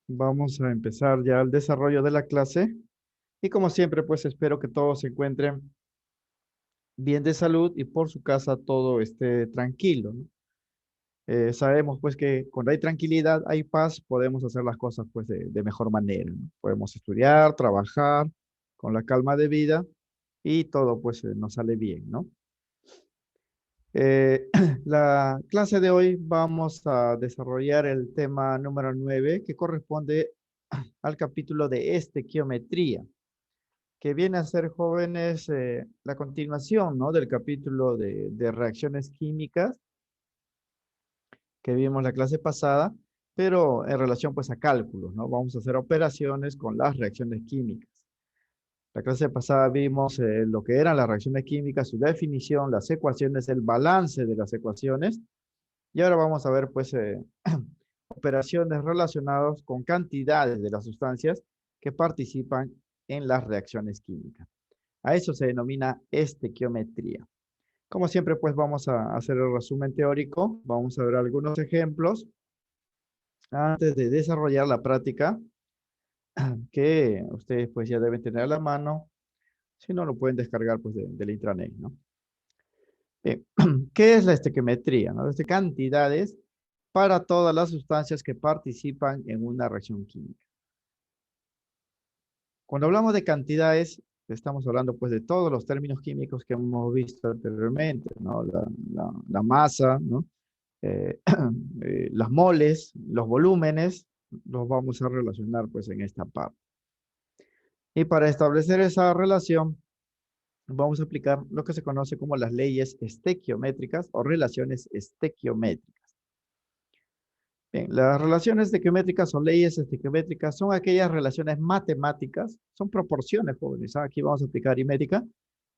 Vamos a empezar ya el desarrollo de la clase y como siempre pues espero que todos se encuentren bien de salud y por su casa todo esté tranquilo, ¿no? Sabemos pues que cuando hay tranquilidad, hay paz, podemos hacer las cosas pues de mejor manera, ¿no? Podemos estudiar, trabajar con la calma de vida y todo pues nos sale bien, ¿no? Eh, la clase de hoy vamos a desarrollar el tema número 9 que corresponde al capítulo de estequiometría, que viene a ser, jóvenes, la continuación, ¿no? Del capítulo de reacciones químicas que vimos la clase pasada, pero en relación pues a cálculos, ¿no? Vamos a hacer operaciones con las reacciones químicas. La clase pasada vimos lo que eran las reacciones químicas, su definición, las ecuaciones, el balance de las ecuaciones, y ahora vamos a ver pues operaciones relacionadas con cantidades de las sustancias que participan en las reacciones químicas. A eso se denomina estequiometría. Como siempre, pues vamos a hacer el resumen teórico. Vamos a ver algunos ejemplos antes de desarrollar la práctica que ustedes pues ya deben tener a la mano. Si no, lo pueden descargar pues del intranet, ¿no? Bien. ¿Qué es la estequiometría, no? Es de cantidades para todas las sustancias que participan en una reacción química. Cuando hablamos de cantidades, estamos hablando pues de todos los términos químicos que hemos visto anteriormente, ¿no? La masa, ¿no? Eh, las moles, los volúmenes, los vamos a relacionar pues en esta parte. Y para establecer esa relación, vamos a aplicar lo que se conoce como las leyes estequiométricas o relaciones estequiométricas. Bien, las relaciones estequiométricas o leyes estequiométricas son aquellas relaciones matemáticas, son proporciones, jóvenes. Aquí vamos a aplicar aritmética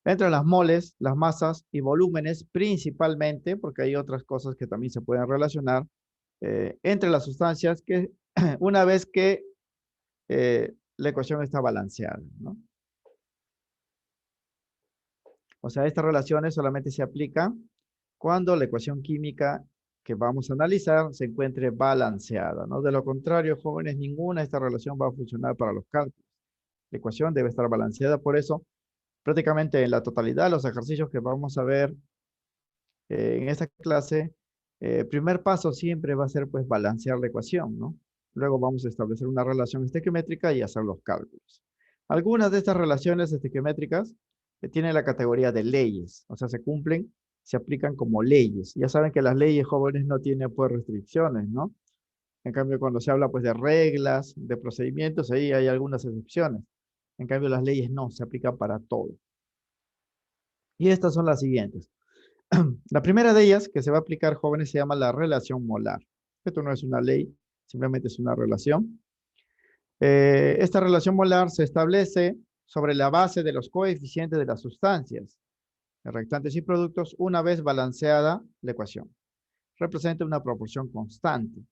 entre las moles, las masas y volúmenes principalmente, porque hay otras cosas que también se pueden relacionar entre las sustancias que una vez que la ecuación está balanceada, ¿no? O sea, estas relaciones solamente se aplican cuando la ecuación química que vamos a analizar se encuentre balanceada, ¿no? De lo contrario, jóvenes, ninguna de esta relación va a funcionar para los cálculos. La ecuación debe estar balanceada, por eso prácticamente en la totalidad de los ejercicios que vamos a ver en esta clase, el primer paso siempre va a ser pues balancear la ecuación, ¿no? Luego vamos a establecer una relación estequiométrica y hacer los cálculos. Algunas de estas relaciones estequiométricas tienen la categoría de leyes, o sea, se cumplen, se aplican como leyes. Ya saben que las leyes, jóvenes, no tienen pues restricciones, ¿no? En cambio, cuando se habla pues de reglas, de procedimientos, ahí hay algunas excepciones. En cambio, las leyes no, se aplican para todo. Y estas son las siguientes. La primera de ellas que se va a aplicar, jóvenes, se llama la relación molar. Esto no es una ley, simplemente es una relación. Esta relación molar se establece sobre la base de los coeficientes de las sustancias, reactantes y productos, una vez balanceada la ecuación. Representa una proporción constante.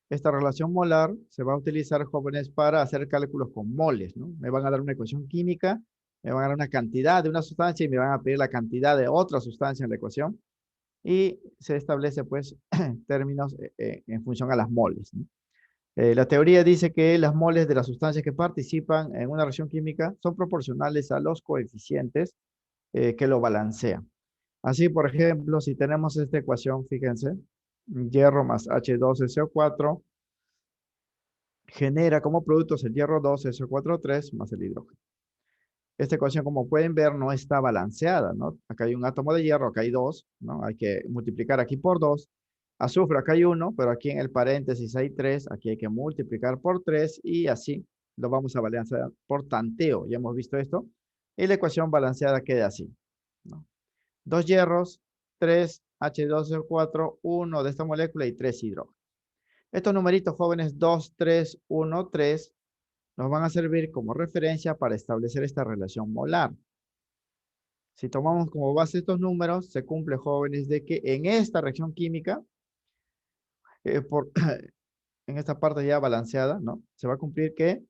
Esta relación molar se va a utilizar, jóvenes, para hacer cálculos con moles, ¿no? Me van a dar una ecuación química, me van a dar una cantidad de una sustancia y me van a pedir la cantidad de otra sustancia en la ecuación. Y se establece pues términos en función a las moles, ¿no? La teoría dice que las moles de las sustancias que participan en una reacción química son proporcionales a los coeficientes que lo balancean. Así, por ejemplo, si tenemos esta ecuación, fíjense, hierro más H2SO4 genera como productos el hierro 2, SO4, 3 más el hidrógeno. Esta ecuación, como pueden ver, no está balanceada, ¿no? Acá hay un átomo de hierro, acá hay dos, ¿no? Hay que multiplicar aquí por 2. Azufre, acá hay 1, pero aquí en el paréntesis hay 3. Aquí hay que multiplicar por 3 y así lo vamos a balancear por tanteo. Ya hemos visto esto. Y la ecuación balanceada queda así, ¿no? 2 hierros, 3 H2O4, 1 de esta molécula y 3 hidrógenos. Estos numeritos, jóvenes, 2, 3, 1, 3, nos van a servir como referencia para establecer esta relación molar. Si tomamos como base estos números, se cumple, jóvenes, de que en esta reacción química, en esta parte ya balanceada, ¿no? Se va a cumplir que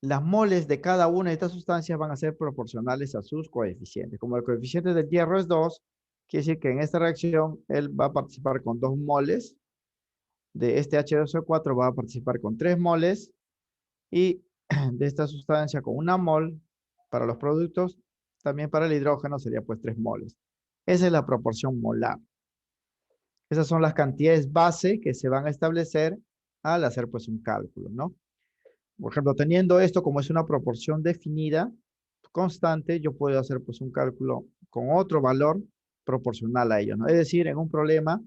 las moles de cada una de estas sustancias van a ser proporcionales a sus coeficientes. Como el coeficiente del hierro es 2, Quiere decir que en esta reacción él va a participar con 2 moles de este H2O4, va a participar con 3 moles y de esta sustancia con 1 mol para los productos, también para el hidrógeno sería pues 3 moles. Esa es la proporción molar. Esas son las cantidades base que se van a establecer al hacer pues un cálculo, ¿no? Por ejemplo, teniendo esto como es una proporción definida, constante, yo puedo hacer pues un cálculo con otro valor proporcional a ello, ¿no? Es decir, en un problema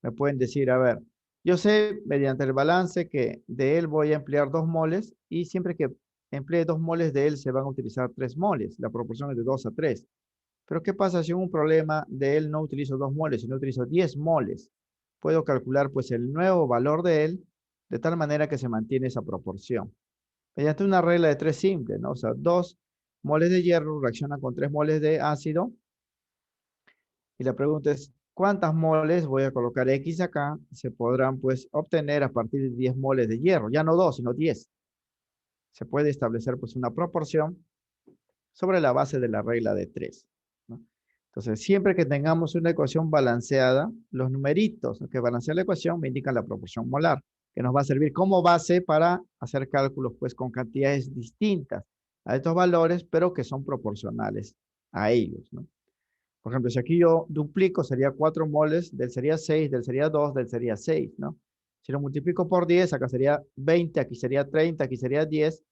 me pueden decir, a ver, yo sé mediante el balance que de él voy a emplear 2 moles y siempre que emplee 2 moles de él se van a utilizar 3 moles. La proporción es de 2 a 3. Pero ¿qué pasa si en un problema de él no utilizo 2 moles, sino utilizo 10 moles? Puedo calcular pues el nuevo valor de él de tal manera que se mantiene esa proporción. Mediante una regla de 3 simple, ¿no? O sea, 2 moles de hierro reaccionan con 3 moles de ácido. Y la pregunta es, ¿cuántas moles? Voy a colocar X acá. Se podrán pues obtener a partir de 10 moles de hierro. Ya no 2, sino 10. Se puede establecer pues una proporción sobre la base de la regla de 3, ¿no? Entonces, siempre que tengamos una ecuación balanceada, los numeritos que balancean la ecuación me indican la proporción molar, que nos va a servir como base para hacer cálculos pues con cantidades distintas a estos valores, pero que son proporcionales a ellos, ¿no? Por ejemplo, si aquí yo duplico, sería 4 moles, del sería 6, del sería 2, del sería 6, ¿no? Si lo multiplico por 10, acá sería 20, aquí sería 30, aquí sería 10,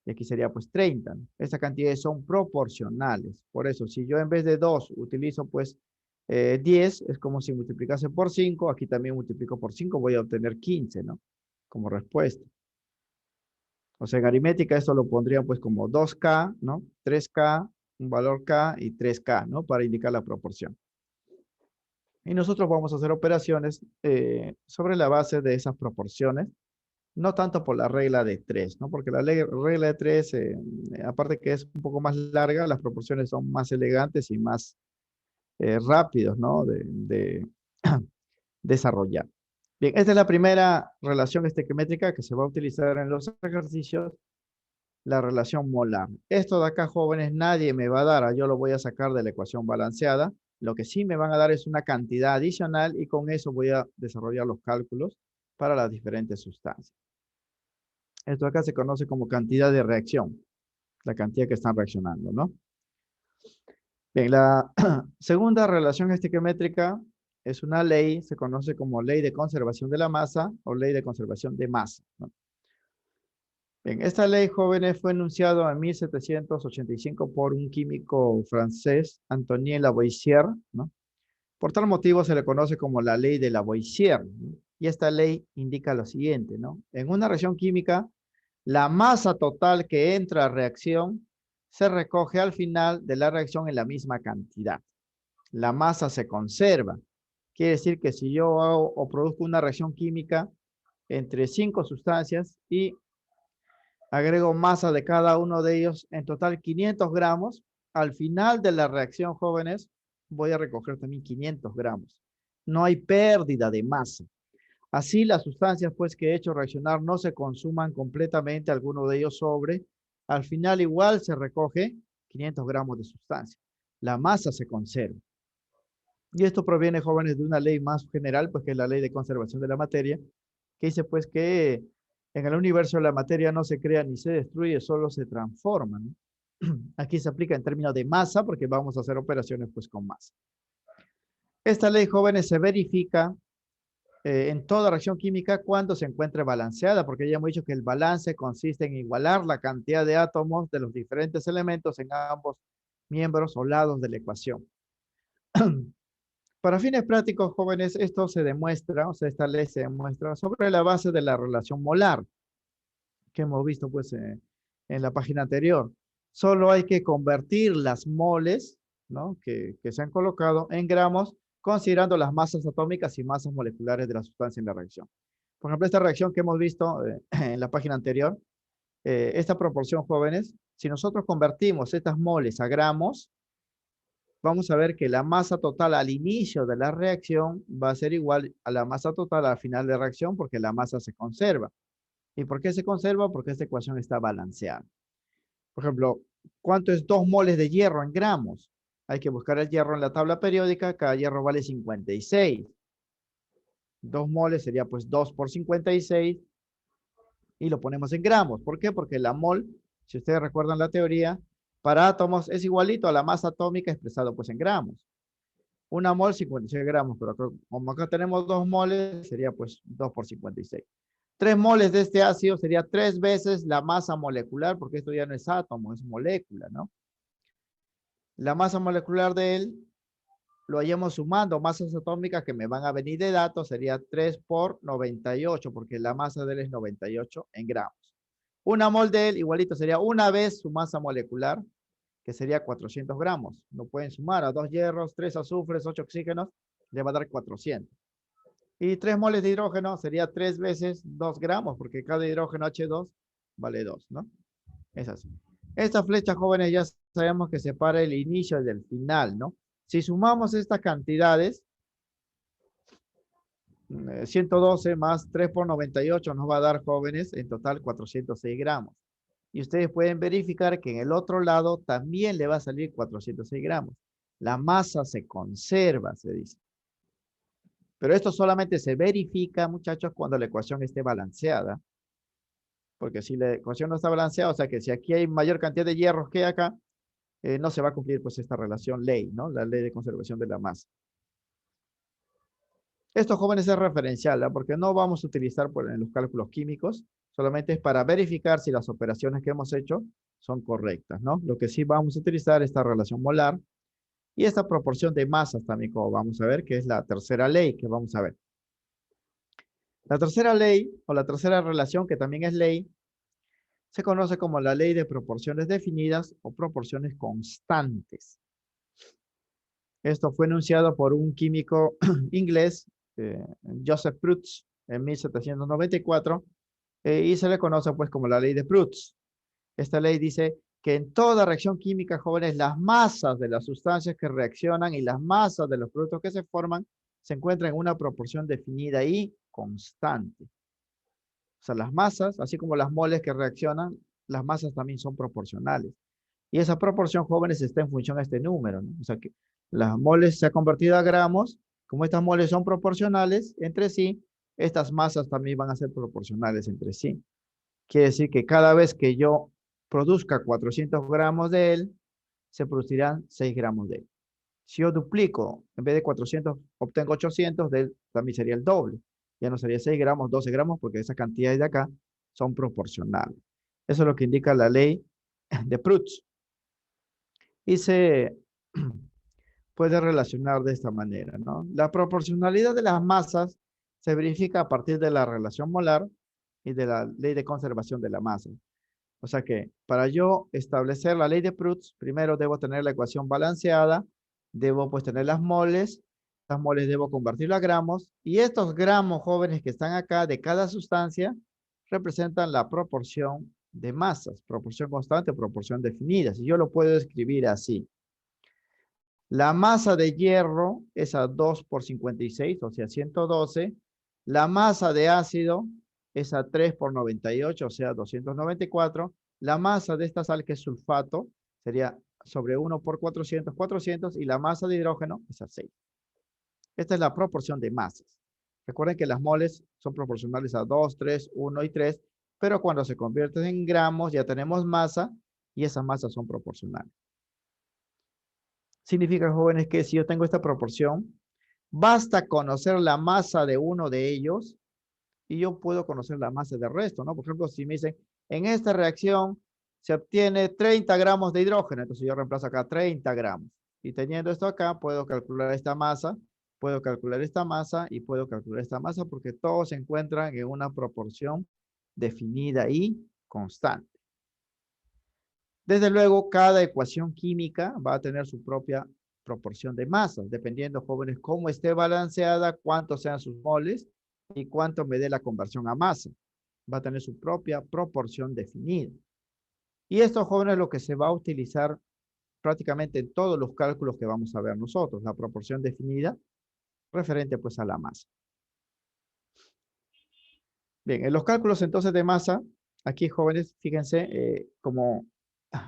y aquí sería pues 30, ¿no? Estas cantidades son proporcionales. Por eso, si yo en vez de 2 utilizo pues 10, es como si multiplicase por 5, aquí también multiplico por 5, voy a obtener 15, ¿no? Como respuesta. O sea, en aritmética esto lo pondrían pues como 2K, ¿no? 3K, un valor K y 3K, ¿no? Para indicar la proporción. Y nosotros vamos a hacer operaciones sobre la base de esas proporciones, no tanto por la regla de 3, ¿no? Porque la regla de 3, aparte que es un poco más larga, las proporciones son más elegantes y más rápidos, ¿no? De desarrollar. Bien, esta es la primera relación estequiométrica que se va a utilizar en los ejercicios, la relación molar. Esto de acá, jóvenes, nadie me va a dar, yo lo voy a sacar de la ecuación balanceada. Lo que sí me van a dar es una cantidad adicional y con eso voy a desarrollar los cálculos para las diferentes sustancias. Esto acá se conoce como cantidad de reacción, la cantidad que están reaccionando, ¿no? Bien, la segunda relación estequiométrica es una ley, se conoce como ley de conservación de la masa o ley de conservación de masa, ¿no? Bien, esta ley, jóvenes, fue enunciada en 1785 por un químico francés, Antonin Lavoisier, ¿no? Por tal motivo se le conoce como la ley de Lavoisier, ¿no? Y esta ley indica lo siguiente, ¿no? En una reacción química, la masa total que entra a reacción se recoge al final de la reacción en la misma cantidad. La masa se conserva. Quiere decir que si yo hago o produzco una reacción química entre 5 sustancias y agrego masa de cada uno de ellos, en total 500 gramos, al final de la reacción, jóvenes, voy a recoger también 500 gramos. No hay pérdida de masa. Así las sustancias pues que he hecho reaccionar no se consuman completamente, alguno de ellos sobre. Al final igual se recoge 500 gramos de sustancia. La masa se conserva. Y esto proviene, jóvenes, de una ley más general, pues que es la ley de conservación de la materia, que dice pues que en el universo la materia no se crea ni se destruye, solo se transforma, ¿no? Aquí se aplica en términos de masa porque vamos a hacer operaciones pues con masa. Esta ley, jóvenes, se verifica en toda reacción química cuando se encuentre balanceada, porque ya hemos dicho que el balance consiste en igualar la cantidad de átomos de los diferentes elementos en ambos miembros o lados de la ecuación. Para fines prácticos, jóvenes, esto se demuestra, o sea, esta ley se demuestra sobre la base de la relación molar que hemos visto pues en la página anterior. Solo hay que convertir las moles, ¿no? que se han colocado en gramos, considerando las masas atómicas y masas moleculares de la sustancia en la reacción. Por ejemplo, esta reacción que hemos visto en la página anterior, esta proporción, jóvenes, si nosotros convertimos estas moles a gramos, vamos a ver que la masa total al inicio de la reacción va a ser igual a la masa total al final de la reacción porque la masa se conserva. ¿Y por qué se conserva? Porque esta ecuación está balanceada. Por ejemplo, ¿cuánto es 2 moles de hierro en gramos? Hay que buscar el hierro en la tabla periódica. Cada hierro vale 56. 2 moles sería pues 2 por 56 y lo ponemos en gramos. ¿Por qué? Porque la mol, si ustedes recuerdan la teoría, para átomos es igualito a la masa atómica expresado pues en gramos. Una mol, 56 gramos, pero como acá tenemos 2 moles, sería pues 2 por 56. 3 moles de este ácido sería 3 veces la masa molecular, porque esto ya no es átomo, es molécula, ¿no? La masa molecular de él, lo hayamos sumando masas atómicas que me van a venir de datos, sería 3 por 98, porque la masa de él es 98 en gramos. Una mol de él, igualito, sería una vez su masa molecular, que sería 400 gramos. Lo pueden sumar a 2 hierros, 3 azufres, 8 oxígenos, le va a dar 400. Y 3 moles de hidrógeno sería 3 veces 2 gramos, porque cada hidrógeno H2 vale 2, ¿no? Es así. Esta flecha, jóvenes, ya sabemos que separa el inicio del final, ¿no? Si sumamos estas cantidades, 112 más 3 por 98 nos va a dar, jóvenes, en total 406 gramos. Y ustedes pueden verificar que en el otro lado también le va a salir 406 gramos. La masa se conserva, se dice. Pero esto solamente se verifica, muchachos, cuando la ecuación esté balanceada. Porque si la ecuación no está balanceada, o sea que si aquí hay mayor cantidad de hierros que acá, no se va a cumplir pues esta relación ley, ¿no? La ley de conservación de la masa. Esto, jóvenes, es referencial, ¿no? Porque no vamos a utilizar en los cálculos químicos, solamente es para verificar si las operaciones que hemos hecho son correctas, ¿no? Lo que sí vamos a utilizar es esta relación molar y esta proporción de masas también, como vamos a ver, que es la tercera ley que vamos a ver. La tercera ley, o la tercera relación, que también es ley, se conoce como la ley de proporciones definidas o proporciones constantes. Esto fue enunciado por un químico inglés, Joseph Proust, en 1794, y se le conoce pues como la ley de Proust. Esta ley dice que en toda reacción química, jóvenes, las masas de las sustancias que reaccionan y las masas de los productos que se forman se encuentran en una proporción definida y constante. O sea, las masas, así como las moles que reaccionan, las masas también son proporcionales. Y esa proporción, jóvenes, está en función a este número, ¿no? O sea que las moles se han convertido a gramos. Como estas moles son proporcionales entre sí, estas masas también van a ser proporcionales entre sí. Quiere decir que cada vez que yo produzca 400 gramos de él, se producirán 6 gramos de él. Si yo duplico, en vez de 400, obtengo 800, de él también sería el doble. Ya no sería 6 gramos, 12 gramos, porque esas cantidades de acá son proporcionales. Eso es lo que indica la ley de Proust. Y se puede relacionar de esta manera, ¿no? La proporcionalidad de las masas se verifica a partir de la relación molar y de la ley de conservación de la masa. O sea que para yo establecer la ley de Proust, primero debo tener la ecuación balanceada, debo pues tener las moles debo convertirlo a gramos, y estos gramos, jóvenes, que están acá de cada sustancia representan la proporción de masas, proporción constante, proporción definida. Si yo lo puedo escribir así. La masa de hierro es a 2 por 56, o sea, 112. La masa de ácido es a 3 por 98, o sea, 294. La masa de esta sal, que es sulfato, sería sobre 1 por 400, 400. Y la masa de hidrógeno es a 6. Esta es la proporción de masas. Recuerden que las moles son proporcionales a 2, 3, 1 y 3, pero cuando se convierten en gramos ya tenemos masa y esas masas son proporcionales. Significa, jóvenes, que si yo tengo esta proporción, basta conocer la masa de uno de ellos y yo puedo conocer la masa del resto, ¿no? Por ejemplo, si me dicen, en esta reacción se obtiene 30 gramos de hidrógeno, entonces yo reemplazo acá 30 gramos. Y teniendo esto acá, puedo calcular esta masa, puedo calcular esta masa y puedo calcular esta masa, porque todos se encuentran en una proporción definida y constante. Desde luego, cada ecuación química va a tener su propia proporción de masas, dependiendo, jóvenes, cómo esté balanceada, cuántos sean sus moles y cuánto me dé la conversión a masa. Va a tener su propia proporción definida. Y esto, jóvenes, es lo que se va a utilizar prácticamente en todos los cálculos que vamos a ver nosotros, la proporción definida referente pues a la masa. Bien, en los cálculos entonces de masa, aquí, jóvenes, fíjense, como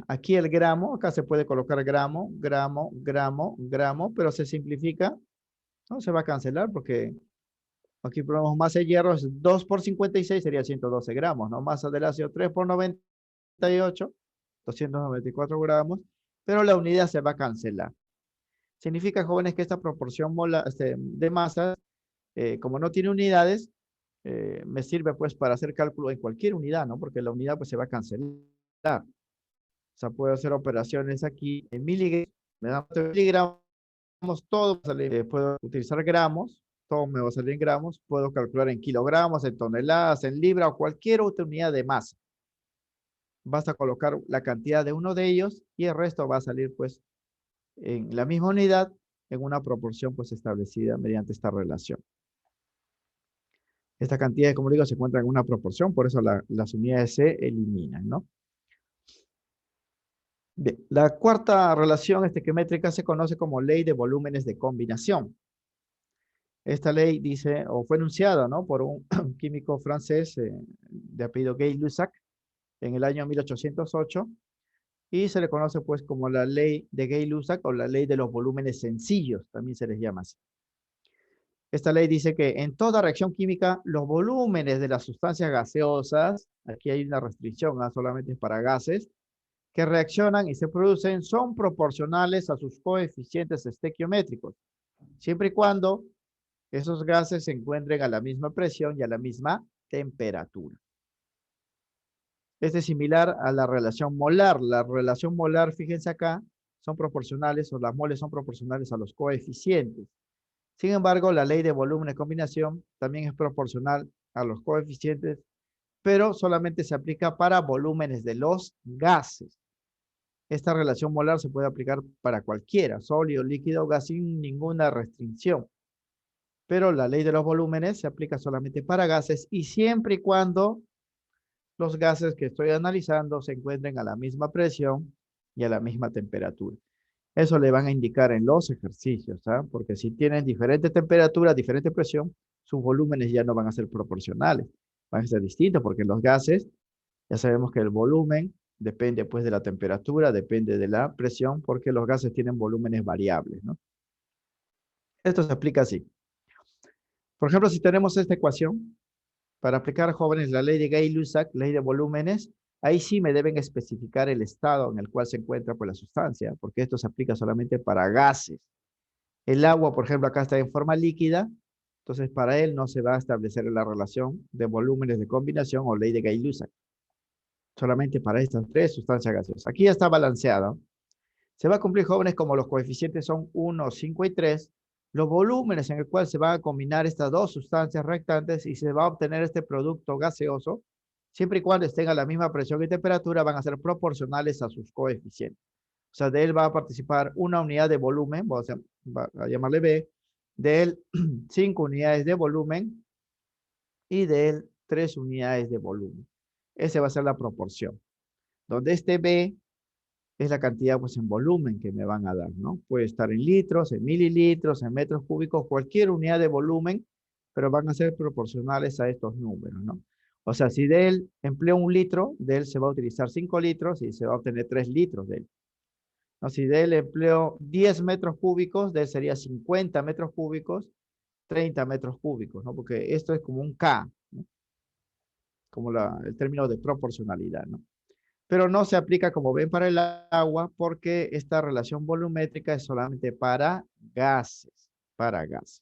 Aquí el gramo, acá se puede colocar gramo, gramo, gramo, gramo, pero se simplifica, no se va a cancelar porque aquí ponemos masa de hierro, es 2 por 56 sería 112 gramos, ¿no? Masa del ácido 3 por 98, 294 gramos, pero la unidad se va a cancelar. Significa, jóvenes, que esta proporción de masa, como no tiene unidades, me sirve pues para hacer cálculo en cualquier unidad, ¿no? Porque la unidad pues se va a cancelar. O sea, puedo hacer operaciones aquí en miligramos, me dan miligramos, todo, puedo utilizar gramos, todo me va a salir en gramos, puedo calcular en kilogramos, en toneladas, en libras o cualquier otra unidad de masa. Basta colocar la cantidad de uno de ellos y el resto va a salir pues en la misma unidad en una proporción pues establecida mediante esta relación. Esta cantidad, como digo, se encuentra en una proporción, por eso las unidades se eliminan, ¿no? Bien, la cuarta relación estequiométrica se conoce como ley de volúmenes de combinación. Esta ley dice, o fue enunciada, ¿no? Por un químico francés de apellido Gay-Lussac en el año 1808 y se le conoce pues como la ley de Gay-Lussac o la ley de los volúmenes sencillos, también se les llama así. Esta ley dice que en toda reacción química, los volúmenes de las sustancias gaseosas, aquí hay una restricción, ¿no? Solamente es para gases, que reaccionan y se producen son proporcionales a sus coeficientes estequiométricos, siempre y cuando esos gases se encuentren a la misma presión y a la misma temperatura. Este es similar a la relación molar. La relación molar, fíjense acá, son proporcionales o las moles son proporcionales a los coeficientes. Sin embargo, la ley de volumen de combinación también es proporcional a los coeficientes, pero solamente se aplica para volúmenes de los gases. Esta relación molar se puede aplicar para cualquiera, sólido, líquido, gas, sin ninguna restricción. Pero la ley de los volúmenes se aplica solamente para gases y siempre y cuando los gases que estoy analizando se encuentren a la misma presión y a la misma temperatura. Eso le van a indicar en los ejercicios, ¿ah? Porque si tienen diferente temperatura, diferente presión, sus volúmenes ya no van a ser proporcionales, van a ser distintos porque los gases, ya sabemos que el volumen depende pues de la temperatura, depende de la presión, porque los gases tienen volúmenes variables, ¿no? Esto se aplica así. Por ejemplo, si tenemos esta ecuación, para aplicar, jóvenes, la ley de Gay-Lussac, ley de volúmenes, ahí sí me deben especificar el estado en el cual se encuentra pues, la sustancia, porque esto se aplica solamente para gases. El agua, por ejemplo, acá está en forma líquida, entonces para él no se va a establecer la relación de volúmenes de combinación o ley de Gay-Lussac, solamente para estas tres sustancias gaseosas. Aquí ya está balanceado. Se va a cumplir, jóvenes, como los coeficientes son 1, 5 y 3, los volúmenes en el cual se van a combinar estas dos sustancias reactantes y se va a obtener este producto gaseoso, siempre y cuando estén a la misma presión y temperatura, van a ser proporcionales a sus coeficientes. O sea, de él va a participar una unidad de volumen, vamos a llamarle B, de él 5 unidades de volumen y de él 3 unidades de volumen. Esa va a ser la proporción. Donde este B es la cantidad pues en volumen que me van a dar, ¿no? Puede estar en litros, en mililitros, en metros cúbicos, cualquier unidad de volumen, pero van a ser proporcionales a estos números, ¿no? O sea, si de él empleo 1 litro, de él se va a utilizar 5 litros y se va a obtener 3 litros de él. ¿No? Si de él empleo 10 metros cúbicos, de él sería 50 metros cúbicos, 30 metros cúbicos, ¿no? Porque esto es como un K, ¿no? Como el término de proporcionalidad, ¿no? Pero no se aplica, como ven, para el agua porque esta relación volumétrica es solamente para gases, para gases.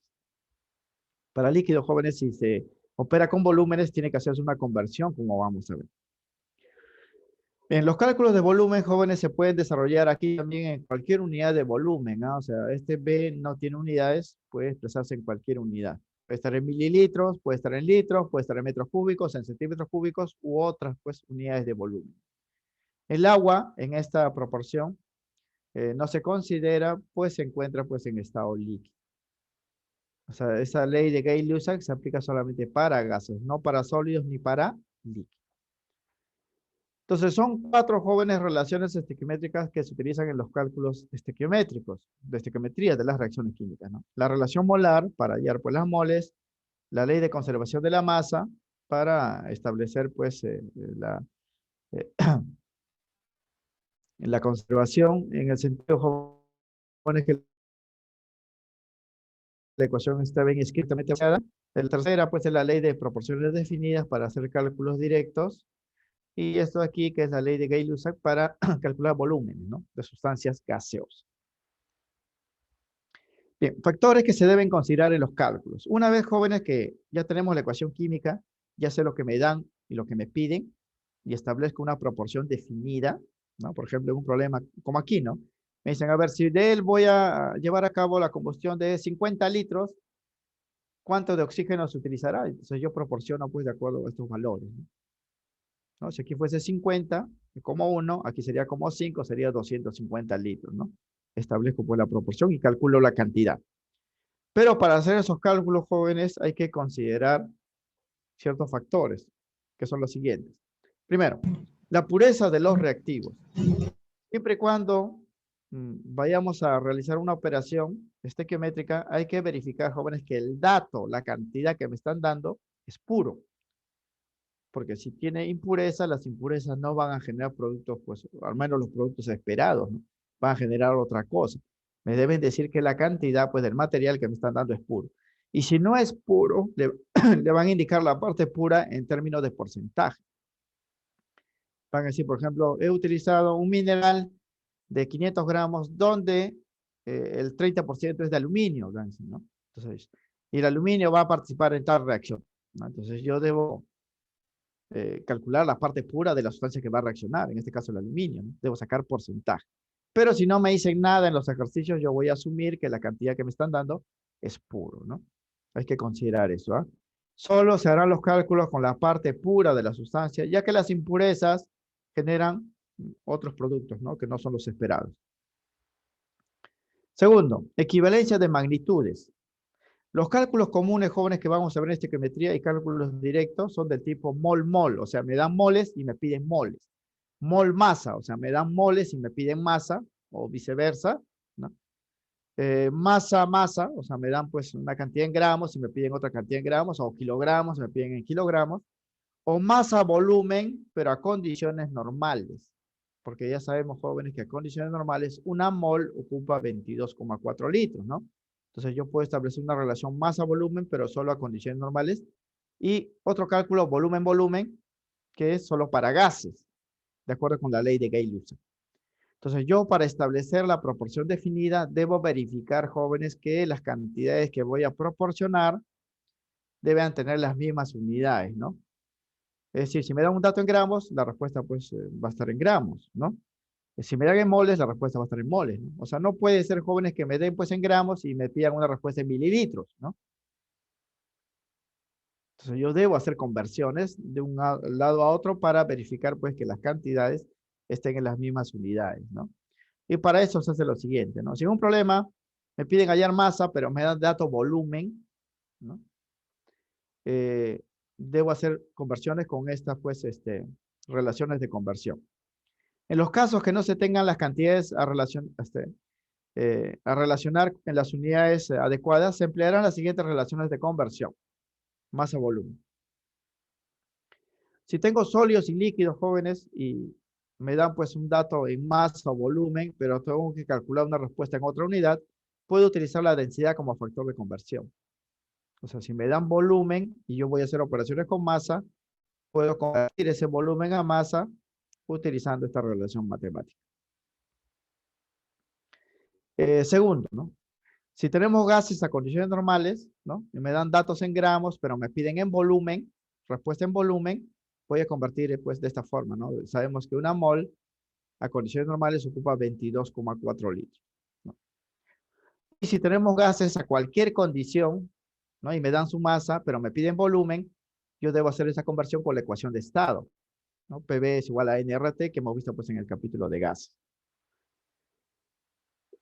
Para líquidos, jóvenes, si se opera con volúmenes, tiene que hacerse una conversión, como vamos a ver. En los cálculos de volumen, jóvenes, se pueden desarrollar aquí también en cualquier unidad de volumen, ¿no? O sea, este B no tiene unidades, puede expresarse en cualquier unidad. Puede estar en mililitros, puede estar en litros, puede estar en metros cúbicos, en centímetros cúbicos u otras, pues, unidades de volumen. El agua, en esta proporción, no se considera, pues se encuentra pues en estado líquido. O sea, esa ley de Gay-Lussac se aplica solamente para gases, no para sólidos ni para líquidos. Entonces son 4 jóvenes relaciones estequiométricas que se utilizan en los cálculos estequiométricos, de estequiometría de las reacciones químicas, ¿no? La relación molar para hallar pues las moles, la ley de conservación de la masa para establecer pues eh, la conservación en el sentido, jóvenes, que la ecuación está bien escritamente basada. La tercera, pues, es la ley de proporciones definidas para hacer cálculos directos. Y esto aquí, que es la ley de Gay-Lussac para calcular volúmenes, ¿no?, de sustancias gaseosas. Bien, factores que se deben considerar en los cálculos. Una vez, jóvenes, que ya tenemos la ecuación química, ya sé lo que me dan y lo que me piden, y establezco una proporción definida, ¿no? Por ejemplo, en un problema como aquí, ¿no? Me dicen, a ver, si de él voy a llevar a cabo la combustión de 50 litros, ¿cuánto de oxígeno se utilizará? Entonces yo proporciono, pues, de acuerdo a estos valores, ¿no? ¿No? Si aquí fuese 50, como 1, aquí sería como 5, sería 250 litros, ¿no? Establezco, pues, la proporción y calculo la cantidad. Pero para hacer esos cálculos, jóvenes, hay que considerar ciertos factores, que son los siguientes. Primero, la pureza de los reactivos. Siempre y cuando vayamos a realizar una operación estequiométrica, hay que verificar, jóvenes, que el dato, la cantidad que me están dando, es puro. Porque si tiene impureza, las impurezas no van a generar productos, pues, al menos los productos esperados, ¿no? Van a generar otra cosa. Me deben decir que la cantidad, pues, del material que me están dando es puro. Y si no es puro, le van a indicar la parte pura en términos de porcentaje. Van a decir, por ejemplo, he utilizado un mineral de 500 gramos donde el 30% es de aluminio, ¿no? Entonces, y el aluminio va a participar en tal reacción, ¿no? Entonces yo debo calcular la parte pura de la sustancia que va a reaccionar, en este caso el aluminio, ¿no? Debo sacar porcentaje. Pero si no me dicen nada en los ejercicios, yo voy a asumir que la cantidad que me están dando es puro, ¿no? Hay que considerar eso, ¿ah? Solo se harán los cálculos con la parte pura de la sustancia, ya que las impurezas generan otros productos, ¿no?, que no son los esperados. Segundo, equivalencia de magnitudes. Los cálculos comunes, jóvenes, que vamos a ver en estequiometría y cálculos directos son del tipo mol-mol, o sea, me dan moles y me piden moles. Mol-masa, o sea, me dan moles y me piden masa, o viceversa, ¿no? Masa-masa, o sea, me dan, pues, una cantidad en gramos y me piden otra cantidad en gramos, o kilogramos y me piden en kilogramos. O masa-volumen, pero a condiciones normales. Porque ya sabemos, jóvenes, que a condiciones normales una mol ocupa 22,4 litros, ¿no? Entonces yo puedo establecer una relación masa-volumen, pero solo a condiciones normales. Y otro cálculo, volumen-volumen, que es solo para gases, de acuerdo con la ley de Gay-Lussac. Entonces yo, para establecer la proporción definida, debo verificar, jóvenes, que las cantidades que voy a proporcionar deben tener las mismas unidades, ¿no? Es decir, si me dan un dato en gramos, la respuesta, pues, va a estar en gramos, ¿no? Si me dan en moles, la respuesta va a estar en moles, ¿no? O sea, no puede ser, jóvenes, que me den, pues, en gramos y me pidan una respuesta en mililitros, ¿no? Entonces yo debo hacer conversiones de un lado a otro para verificar, pues, que las cantidades estén en las mismas unidades, ¿no? Y para eso se hace lo siguiente, ¿no? Si en un problema me piden hallar masa, pero me dan dato volumen, ¿no? Debo hacer conversiones con estas, pues, relaciones de conversión. En los casos que no se tengan las cantidades a relacionar en las unidades adecuadas, se emplearán las siguientes relaciones de conversión: masa-volumen. Si tengo sólidos y líquidos, jóvenes, y me dan, pues, un dato en masa o volumen, pero tengo que calcular una respuesta en otra unidad, puedo utilizar la densidad como factor de conversión. O sea, si me dan volumen y yo voy a hacer operaciones con masa, puedo convertir ese volumen a masa utilizando esta relación matemática. Segundo, ¿no? Si tenemos gases a condiciones normales, ¿no?, y me dan datos en gramos, pero me piden en volumen, respuesta en volumen, voy a convertir, pues, de esta forma, ¿no? Sabemos que una mol a condiciones normales ocupa 22,4 litros, ¿no? Y si tenemos gases a cualquier condición, ¿no?, y me dan su masa, pero me piden volumen, yo debo hacer esa conversión con la ecuación de estado, ¿no? PV es igual a nRT, que hemos visto, pues, en el capítulo de gases.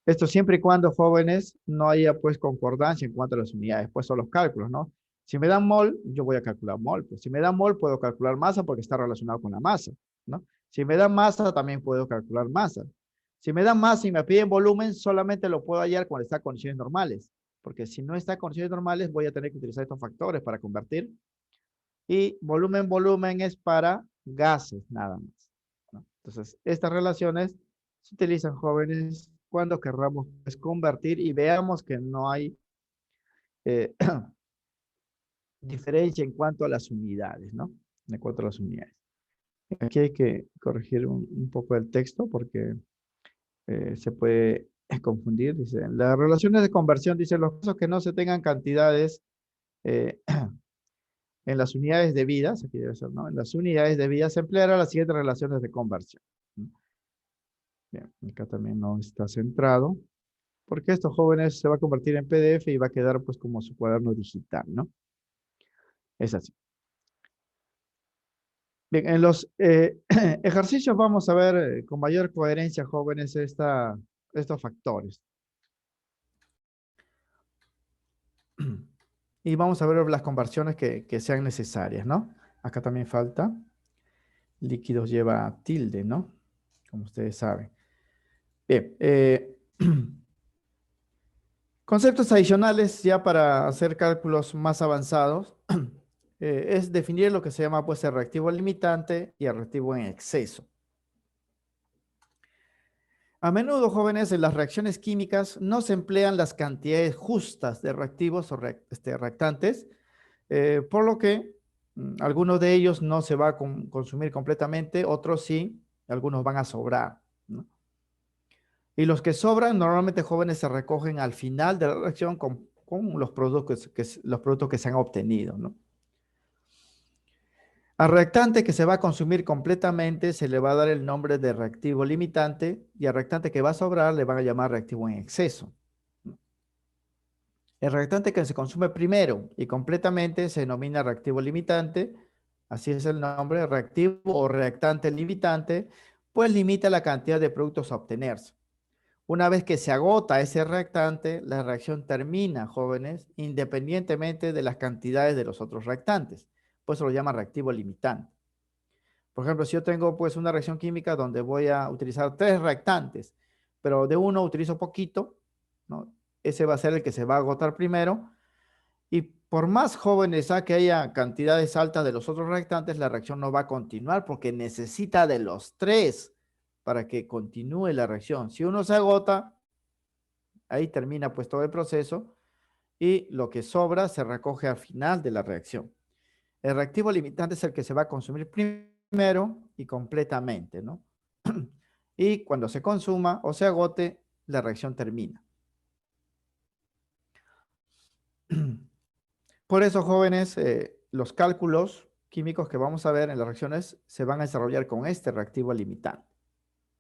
Esto siempre y cuando, jóvenes, no haya, pues, concordancia en cuanto a las unidades, pues son los cálculos, ¿no? Si me dan mol, yo voy a calcular mol. Pues si me dan mol, puedo calcular masa porque está relacionado con la masa, ¿no? Si me dan masa, también puedo calcular masa. Si me dan masa y me piden volumen, solamente lo puedo hallar cuando está a condiciones normales. Porque si no está a condiciones normales, voy a tener que utilizar estos factores para convertir. Y volumen es para gases, nada más, ¿no? Entonces, estas relaciones Se utilizan, jóvenes, cuando querramos pues, convertir y veamos que no hay eh, diferencia en cuanto a las unidades, ¿no? En cuanto a las unidades. Aquí hay que corregir un poco el texto porque se puede confundir. Dice, las relaciones de conversión, dice, los casos que no se tengan cantidades eh, en las unidades debidas, aquí debe ser, ¿no? En las unidades debidas se emplearán las siguientes relaciones de conversión. Bien, acá también no está centrado, porque estos jóvenes se va a convertir en PDF y va a quedar pues como su cuaderno digital, ¿no? Es así. Bien, en los ejercicios vamos a ver con mayor coherencia, jóvenes, estos factores. Y vamos a ver las conversiones que sean necesarias, ¿no? Acá también falta. Líquidos lleva tilde, ¿no? Como ustedes saben. Bien. Conceptos adicionales ya para hacer cálculos más avanzados. Es definir lo que se llama pues el reactivo limitante y el reactivo en exceso. A menudo, jóvenes, en las reacciones químicas no se emplean las cantidades justas de reactivos o reactantes, por lo que algunos de ellos no se va a consumir completamente, otros sí, algunos van a sobrar, ¿no? Y los que sobran, normalmente, jóvenes, se recogen al final de la reacción con los productos los productos que se han obtenido, ¿no? Al reactante que se va a consumir completamente se le va a dar el nombre de reactivo limitante y al reactante que va a sobrar le van a llamar reactivo en exceso. El reactante que se consume primero y completamente se denomina reactivo limitante, así es el nombre, reactivo o reactante limitante, pues limita la cantidad de productos a obtenerse. Una vez que se agota ese reactante, la reacción termina, jóvenes, independientemente de las cantidades de los otros reactantes. Pues se lo llama reactivo limitante. Por ejemplo, si yo tengo pues una reacción química donde voy a utilizar 3 reactantes, pero de uno utilizo poquito, ¿no? Ese va a ser el que se va a agotar primero. Y por más jóvenes que haya cantidades altas de los otros reactantes, la reacción no va a continuar porque necesita de los 3 para que continúe la reacción. Si uno se agota, ahí termina pues todo el proceso y lo que sobra se recoge al final de la reacción. El reactivo limitante es el que se va a consumir primero y completamente, ¿no? Y cuando se consuma o se agote, la reacción termina. Por eso, jóvenes, los cálculos químicos que vamos a ver en las reacciones se van a desarrollar con este reactivo limitante.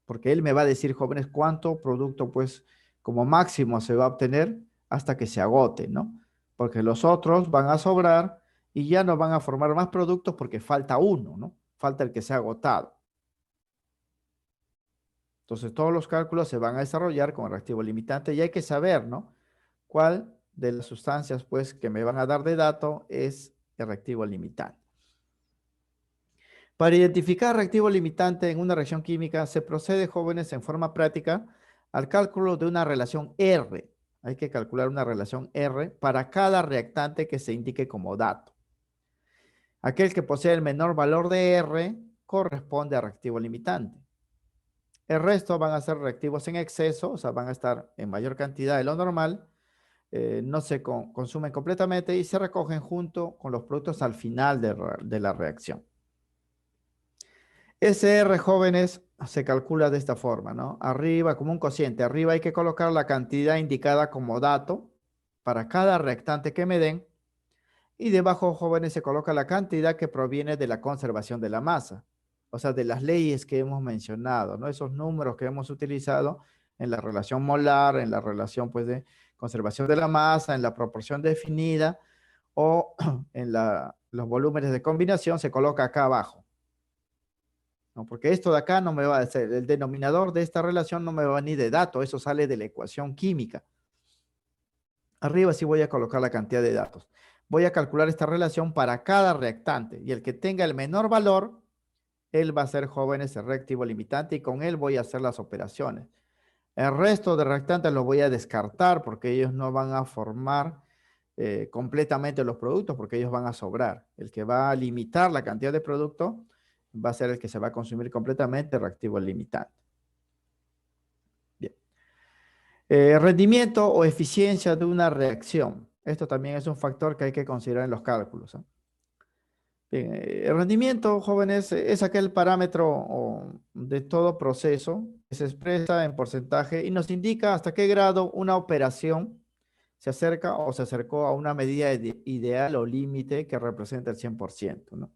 Porque él me va a decir, jóvenes, cuánto producto, pues, como máximo se va a obtener hasta que se agote, ¿no? Porque los otros van a sobrar y ya no van a formar más productos porque falta uno, ¿no? Falta el que se ha agotado. Entonces, todos los cálculos se van a desarrollar con el reactivo limitante y hay que saber, ¿no? ¿Cuál de las sustancias, pues, que me van a dar de dato es el reactivo limitante? Para identificar reactivo limitante en una reacción química, se procede, jóvenes, en forma práctica al cálculo de una relación R. Hay que calcular una relación R para cada reactante que se indique como dato. Aquel que posee el menor valor de R corresponde a reactivo limitante. El resto van a ser reactivos en exceso, o sea, van a estar en mayor cantidad de lo normal, no se consumen completamente y se recogen junto con los productos al final de la reacción. SR, jóvenes, se calcula de esta forma, ¿no? Arriba, como un cociente, arriba hay que colocar la cantidad indicada como dato para cada reactante que me den y debajo, jóvenes, se coloca la cantidad que proviene de la conservación de la masa, o sea, de las leyes que hemos mencionado, ¿no? Esos números que hemos utilizado en la relación molar, en la relación, pues, de conservación de la masa, en la proporción definida o en los volúmenes de combinación, se coloca acá abajo, ¿no? Porque esto de acá no me va a ser, el denominador de esta relación no me va ni de dato, eso sale de la ecuación química. Arriba sí voy a colocar la cantidad de datos. Voy a calcular esta relación para cada reactante y el que tenga el menor valor, él va a ser, jóvenes, el reactivo limitante y con él voy a hacer las operaciones. El resto de reactantes los voy a descartar porque ellos no van a formar completamente los productos porque ellos van a sobrar. El que va a limitar la cantidad de producto va a ser el que se va a consumir completamente, reactivo limitante. Rendimiento o eficiencia de una reacción. Esto también es un factor que hay que considerar en los cálculos. Bien, el rendimiento, jóvenes, es aquel parámetro de todo proceso que se expresa en porcentaje y nos indica hasta qué grado una operación se acerca o se acercó a una medida ideal o límite que representa el 100%, ¿no?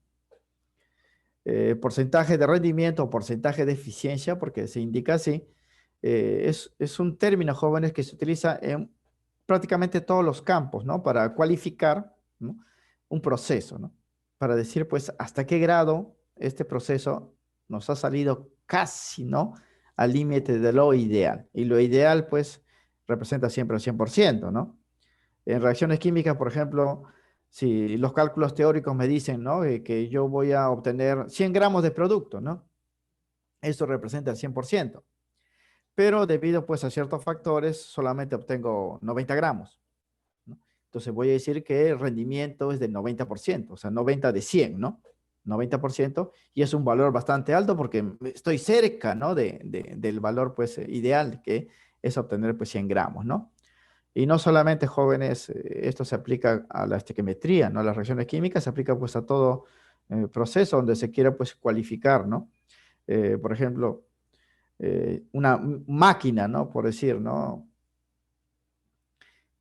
Porcentaje de rendimiento o porcentaje de eficiencia, porque se indica así, es un término, jóvenes, que se utiliza en prácticamente todos los campos, ¿no? Para cualificar, ¿no? Un proceso, ¿no? Para decir, pues, hasta qué grado este proceso nos ha salido casi, ¿no? Al límite de lo ideal. Y lo ideal, pues, representa siempre el 100%, ¿no? En reacciones químicas, por ejemplo, si los cálculos teóricos me dicen, ¿no? Que yo voy a obtener 100 gramos de producto, ¿no? Eso representa el 100%. Pero debido, pues, a ciertos factores, solamente obtengo 90 gramos, ¿no? Entonces voy a decir que el rendimiento es del 90%, o sea, 90 de 100, ¿no? 90%, y es un valor bastante alto porque estoy cerca, ¿no? Del valor, pues, ideal, que es obtener, pues, 100 gramos, ¿no? Y no solamente, jóvenes, esto se aplica a la estequiometría, ¿no? A las reacciones químicas, se aplica, pues, a todo proceso donde se quiera, pues, cualificar, ¿no? Por ejemplo, una máquina, ¿no? Por decir, ¿no?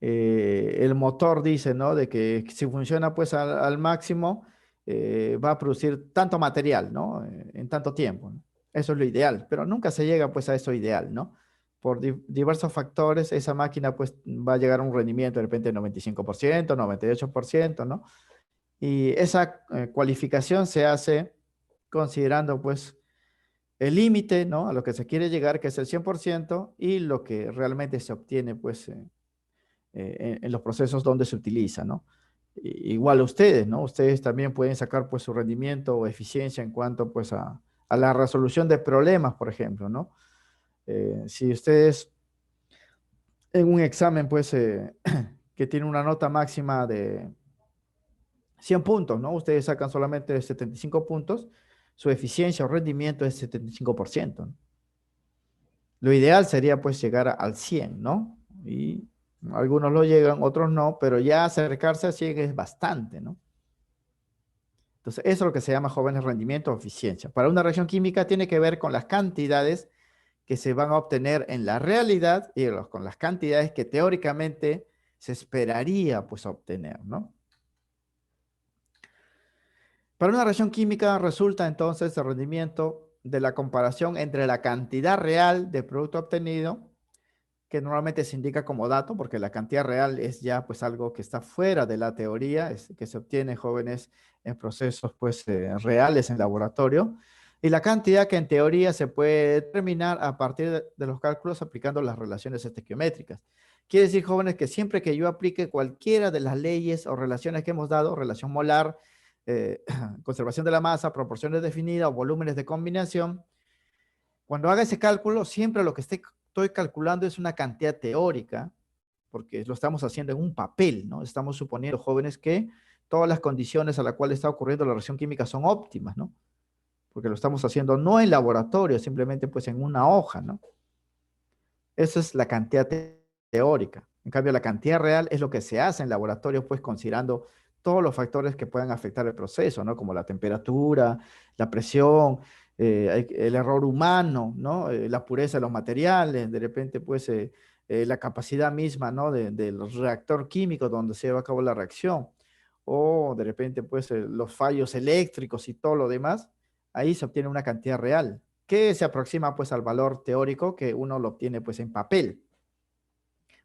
El motor dice, ¿no? De que si funciona, pues, al máximo, va a producir tanto material, ¿no? En tanto tiempo, ¿no? Eso es lo ideal, pero nunca se llega, pues, a eso ideal, ¿no? Por diversos factores, esa máquina, pues, va a llegar a un rendimiento de repente 95%, 98%, ¿no? Y esa cualificación se hace considerando, pues, el límite, ¿no? A lo que se quiere llegar, que es el 100%, y lo que realmente se obtiene, pues, en los procesos donde se utiliza, ¿no? Igual a ustedes, ¿no? Ustedes también pueden sacar, pues, su rendimiento o eficiencia en cuanto, pues, a la resolución de problemas, por ejemplo, ¿no? Si ustedes en un examen, pues, que tiene una nota máxima de 100 puntos, ¿no? Ustedes sacan solamente 75 puntos, su eficiencia o rendimiento es 75%, ¿no? Lo ideal sería, pues, llegar al 100, ¿no? Y algunos lo llegan, otros no, pero ya acercarse a 100 es bastante, ¿no? Entonces, eso es lo que se llama, jóvenes, rendimiento o eficiencia. Para una reacción química tiene que ver con las cantidades que se van a obtener en la realidad y con las cantidades que teóricamente se esperaría, pues, obtener, ¿no? Para una reacción química resulta entonces el rendimiento de la comparación entre la cantidad real de producto obtenido, que normalmente se indica como dato, porque la cantidad real es ya, pues, algo que está fuera de la teoría, que se obtiene, jóvenes, en procesos, pues, reales en laboratorio, y la cantidad que en teoría se puede determinar a partir de los cálculos aplicando las relaciones estequiométricas. Quiere decir, jóvenes, que siempre que yo aplique cualquiera de las leyes o relaciones que hemos dado, relación molar, eh, conservación de la masa, proporciones definidas o volúmenes de combinación, cuando haga ese cálculo, siempre lo que estoy calculando es una cantidad teórica, porque lo estamos haciendo en un papel, ¿no? Estamos suponiendo, jóvenes, que todas las condiciones a las cuales está ocurriendo la reacción química son óptimas, ¿no? Porque lo estamos haciendo no en laboratorio, simplemente, pues, en una hoja, ¿no? Esa es la cantidad teórica. En cambio, la cantidad real es lo que se hace en laboratorio, pues, considerando todos los factores que puedan afectar el proceso, ¿no? Como la temperatura, la presión, el error humano, ¿no? La pureza de los materiales, de repente, pues, la capacidad misma, ¿no? Del reactor químico donde se lleva a cabo la reacción, o de repente, pues, los fallos eléctricos y todo lo demás, ahí se obtiene una cantidad real que se aproxima, pues, al valor teórico que uno lo obtiene, pues, en papel.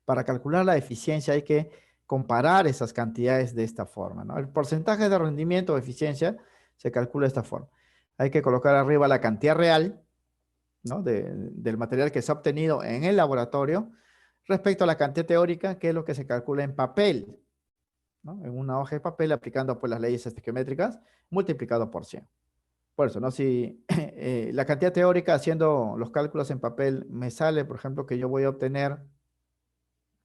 Para calcular la eficiencia hay que comparar esas cantidades de esta forma, ¿no? El porcentaje de rendimiento o eficiencia se calcula de esta forma. Hay que colocar arriba la cantidad real, ¿no? Del material que se ha obtenido en el laboratorio respecto a la cantidad teórica, que es lo que se calcula en papel, ¿no? En una hoja de papel, aplicando, pues, las leyes estequiométricas, multiplicado por 100. Por eso, ¿no? Si la cantidad teórica, haciendo los cálculos en papel, me sale, por ejemplo, que yo voy a obtener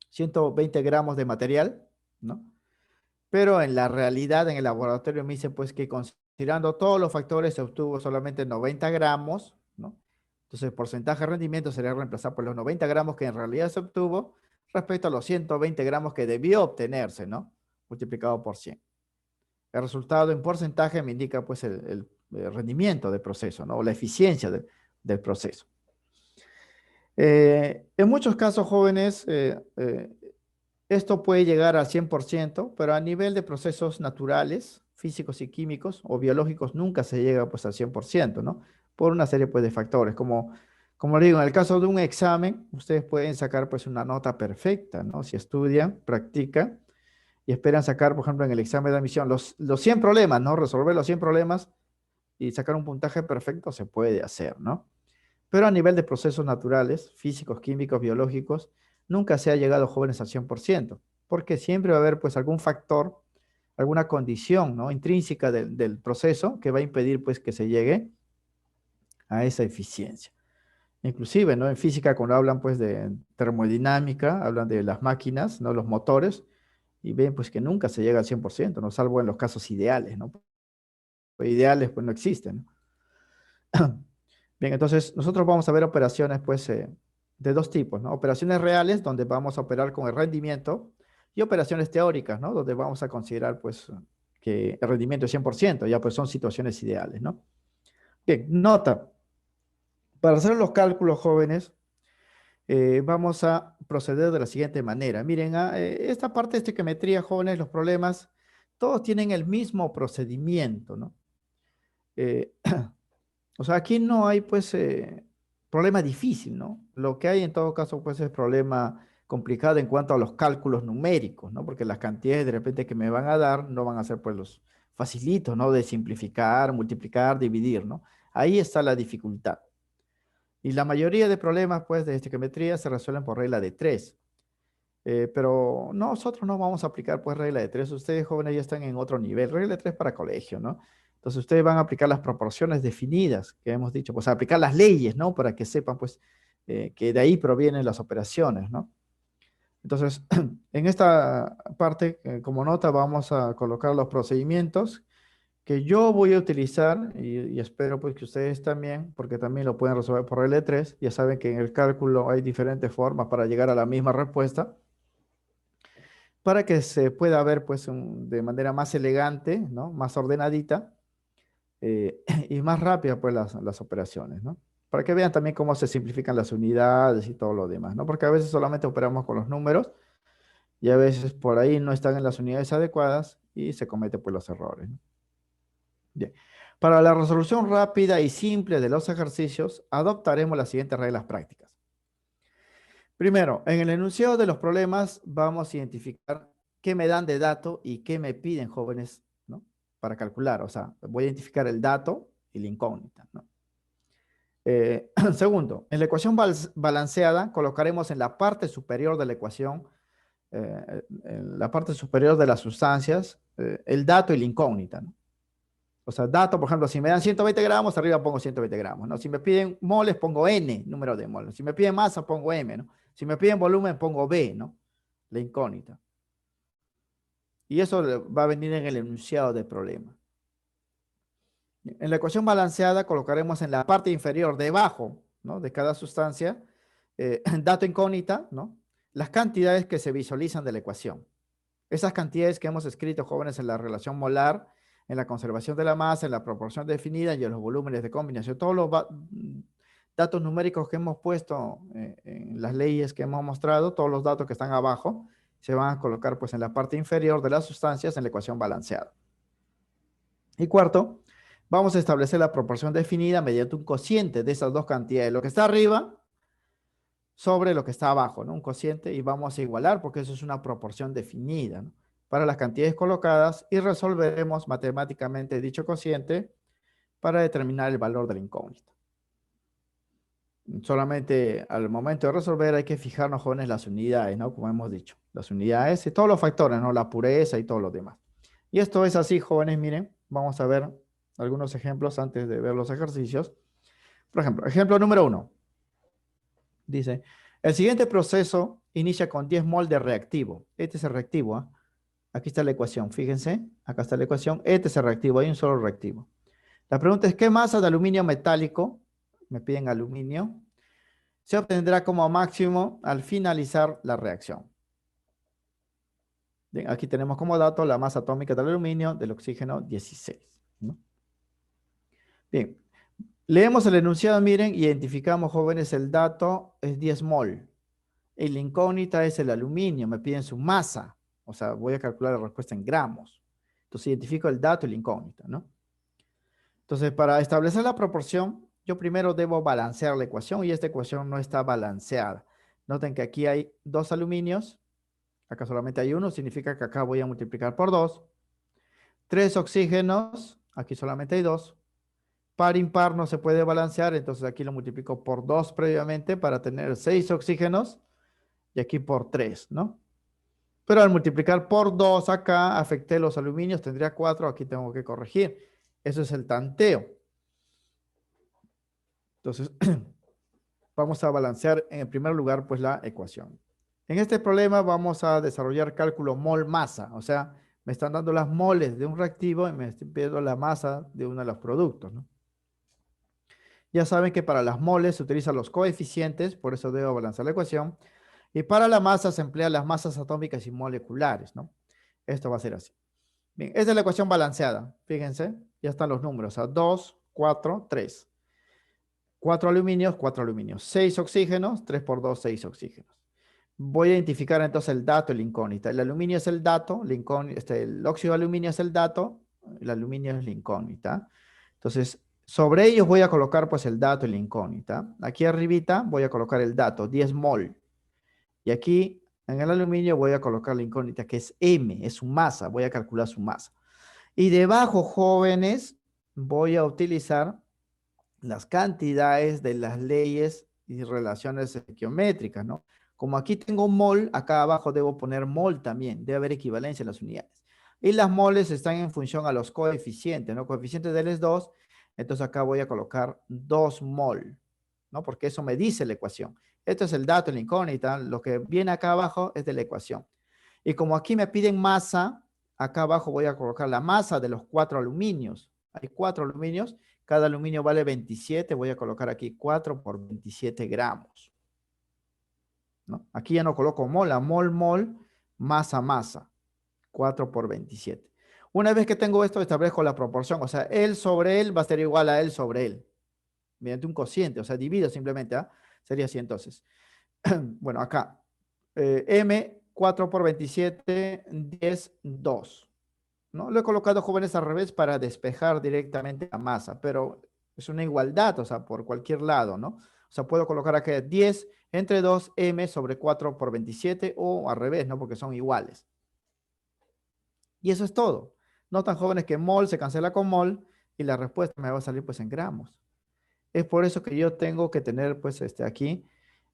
120 gramos de material, ¿no? Pero en la realidad, en el laboratorio, me dice, pues, que considerando todos los factores se obtuvo solamente 90 gramos, ¿no? Entonces, el porcentaje de rendimiento sería reemplazar por los 90 gramos que en realidad se obtuvo respecto a los 120 gramos que debió obtenerse, ¿no? Multiplicado por 100. El resultado en porcentaje me indica pues el rendimiento del proceso, ¿no? O la eficiencia del proceso. En muchos casos, jóvenes, esto puede llegar al 100%, pero a nivel de procesos naturales, físicos y químicos o biológicos, nunca se llega pues al 100%, ¿no? Por una serie pues de factores, como le digo, en el caso de un examen, ustedes pueden sacar pues una nota perfecta, ¿no? Si estudian, practican y esperan sacar, por ejemplo, en el examen de admisión los 100 problemas, ¿no? Resolver los 100 problemas y sacar un puntaje perfecto se puede hacer, ¿no? Pero a nivel de procesos naturales, físicos, químicos, biológicos, nunca se ha llegado jóvenes al 100%, porque siempre va a haber pues algún factor, alguna condición, ¿no? Intrínseca del proceso que va a impedir pues que se llegue a esa eficiencia. Inclusive, ¿no? En física, cuando hablan pues de termodinámica, hablan de las máquinas, ¿no? Los motores, y ven pues que nunca se llega al 100%, ¿no? Salvo en los casos ideales, ¿no? Pues ideales pues no existen, ¿no? Bien, entonces nosotros vamos a ver operaciones pues de dos tipos, ¿no? Operaciones reales donde vamos a operar con el rendimiento y operaciones teóricas, ¿no? Donde vamos a considerar pues que el rendimiento es 100%, ya pues son situaciones ideales, ¿no? Bien, nota, para hacer los cálculos jóvenes, vamos a proceder de la siguiente manera. Miren, esta parte de estequiometría, jóvenes, los problemas, todos tienen el mismo procedimiento, ¿no? Eh, O sea, aquí no hay, pues, problema difícil, ¿no? Lo que hay en todo caso, pues, es problema complicado en cuanto a los cálculos numéricos, ¿no? Porque las cantidades de repente que me van a dar no van a ser, pues, los facilitos, ¿no? De simplificar, multiplicar, dividir, ¿no? Ahí está la dificultad. Y la mayoría de problemas, pues, de estequiometría se resuelven por regla de tres. Pero nosotros no vamos a aplicar pues regla de tres. Ustedes jóvenes ya están en otro nivel. Regla de tres para colegio, ¿no? Entonces ustedes van a aplicar las proporciones definidas que hemos dicho, pues aplicar las leyes, ¿no? Para que sepan pues que de ahí provienen las operaciones, ¿no? Entonces, en esta parte, como nota, vamos a colocar los procedimientos que yo voy a utilizar y espero pues que ustedes también, porque también lo pueden resolver por regla de tres. Ya saben que en el cálculo hay diferentes formas para llegar a la misma respuesta para que se pueda ver pues de manera más elegante, ¿no? Más ordenadita y más rápida pues las operaciones, ¿no? Para que vean también cómo se simplifican las unidades y todo lo demás, ¿no? Porque a veces solamente operamos con los números y a veces por ahí no están en las unidades adecuadas y se cometen pues los errores, ¿no? Bien. Para la resolución rápida y simple de los ejercicios, adoptaremos las siguientes reglas prácticas. Primero, en el enunciado de los problemas vamos a identificar qué me dan de dato y qué me piden jóvenes, ¿no? Para calcular, o sea, voy a identificar el dato y la incógnita, ¿no? Segundo, en la ecuación balanceada colocaremos en la parte superior de la ecuación, en la parte superior de las sustancias, el dato y la incógnita, ¿no? O sea, dato, por ejemplo, si me dan 120 gramos, arriba pongo 120 gramos, ¿no? Si me piden moles, pongo N, número de moles. Si me piden masa, pongo M, ¿no? Si me piden volumen, pongo B, ¿no? La incógnita. Y eso va a venir en el enunciado del problema. En la ecuación balanceada colocaremos en la parte inferior, debajo, ¿no? De cada sustancia, dato incógnita, ¿no? Las cantidades que se visualizan de la ecuación. Esas cantidades que hemos escrito, jóvenes, en la relación molar, en la conservación de la masa, en la proporción definida y en los volúmenes de combinación. Todos los datos numéricos que hemos puesto en las leyes que hemos mostrado, todos los datos que están abajo, se van a colocar pues en la parte inferior de las sustancias en la ecuación balanceada. Y cuarto, vamos a establecer la proporción definida mediante un cociente de esas dos cantidades. Lo que está arriba sobre lo que está abajo, ¿no? Un cociente, y vamos a igualar porque eso es una proporción definida, ¿no? Para las cantidades colocadas y resolveremos matemáticamente dicho cociente para determinar el valor de la incógnita. Solamente al momento de resolver hay que fijarnos, jóvenes, las unidades, ¿no? Como hemos dicho, las unidades y todos los factores, ¿no? La pureza y todo lo demás. Y esto es así, jóvenes, miren, vamos a ver algunos ejemplos antes de ver los ejercicios. Por ejemplo, ejemplo número 1. Dice, el siguiente proceso inicia con 10 mol de reactivo. Este es el reactivo, ¿eh? Aquí está la ecuación, fíjense, acá está la ecuación. Este es el reactivo, hay un solo reactivo. La pregunta es, ¿qué masa de aluminio metálico me piden aluminio, se obtendrá como máximo al finalizar la reacción. Bien, aquí tenemos como dato la masa atómica del aluminio, del oxígeno 16, ¿no? Bien, leemos el enunciado, miren, identificamos, jóvenes, el dato es 10 mol. Y la incógnita es el aluminio, me piden su masa. O sea, voy a calcular la respuesta en gramos. Entonces identifico el dato y la incógnita, ¿no? Entonces, para establecer la proporción, yo primero debo balancear la ecuación y esta ecuación no está balanceada. Noten que aquí hay 2 aluminios, acá solamente hay uno, significa que acá voy a multiplicar por 2. 3 oxígenos, aquí solamente hay 2. Par impar no se puede balancear, entonces aquí lo multiplico por 2 previamente para tener 6 oxígenos y aquí por 3, ¿no? Pero al multiplicar por 2 acá, afecté los aluminios, tendría 4, aquí tengo que corregir. Eso es el tanteo. Entonces, vamos a balancear en primer lugar pues la ecuación. En este problema vamos a desarrollar cálculo mol-masa, o sea, me están dando las moles de un reactivo y me estoy pidiendo la masa de uno de los productos, ¿no? Ya saben que para las moles se utilizan los coeficientes, por eso debo balancear la ecuación. Y para la masa se emplean las masas atómicas y moleculares, ¿no? Esto va a ser así. Bien, esta es la ecuación balanceada. Fíjense, ya están los números. A 2, 4, 3. 4 aluminios, 4 aluminios. 6 oxígenos, 3 por 2, 6 oxígenos. Voy a identificar entonces el dato y la incógnita. El aluminio es el dato, el óxido de aluminio es el dato, el aluminio es la incógnita. Entonces, sobre ellos voy a colocar pues el dato y la incógnita. Aquí arribita voy a colocar el dato, 10 mol. Y aquí en el aluminio voy a colocar la incógnita que es M, es su masa, voy a calcular su masa. Y debajo, jóvenes, voy a utilizar las cantidades de las leyes y relaciones geométricas, ¿no? Como aquí tengo mol, acá abajo debo poner mol también, debe haber equivalencia en las unidades. Y las moles están en función a los coeficientes, ¿no? Coeficiente de él es 2, entonces acá voy a colocar 2 mol, ¿no? Porque eso me dice la ecuación. Esto es el dato, la incógnita, lo que viene acá abajo es de la ecuación. Y como aquí me piden masa, acá abajo voy a colocar la masa de los 4 aluminios. Hay 4 aluminios, cada aluminio vale 27, voy a colocar aquí 4 por 27 gramos, ¿no? Aquí ya no coloco mol, a mol, mol, masa, masa, 4 por 27. Una vez que tengo esto, establezco la proporción, o sea, él sobre él va a ser igual a él sobre él, mediante un cociente, o sea, divido simplemente, ¿ah? Sería así entonces. Bueno, acá, M, 4 por 27, 10, 2. ¿No? Lo he colocado, jóvenes, al revés para despejar directamente la masa, pero es una igualdad, o sea, por cualquier lado, ¿no? O sea, puedo colocar aquí 10 entre 2 m sobre 4 por 27 o al revés, ¿no? Porque son iguales. Y eso es todo. Notan, jóvenes, que mol se cancela con mol y la respuesta me va a salir pues en gramos. Es por eso que yo tengo que tener pues aquí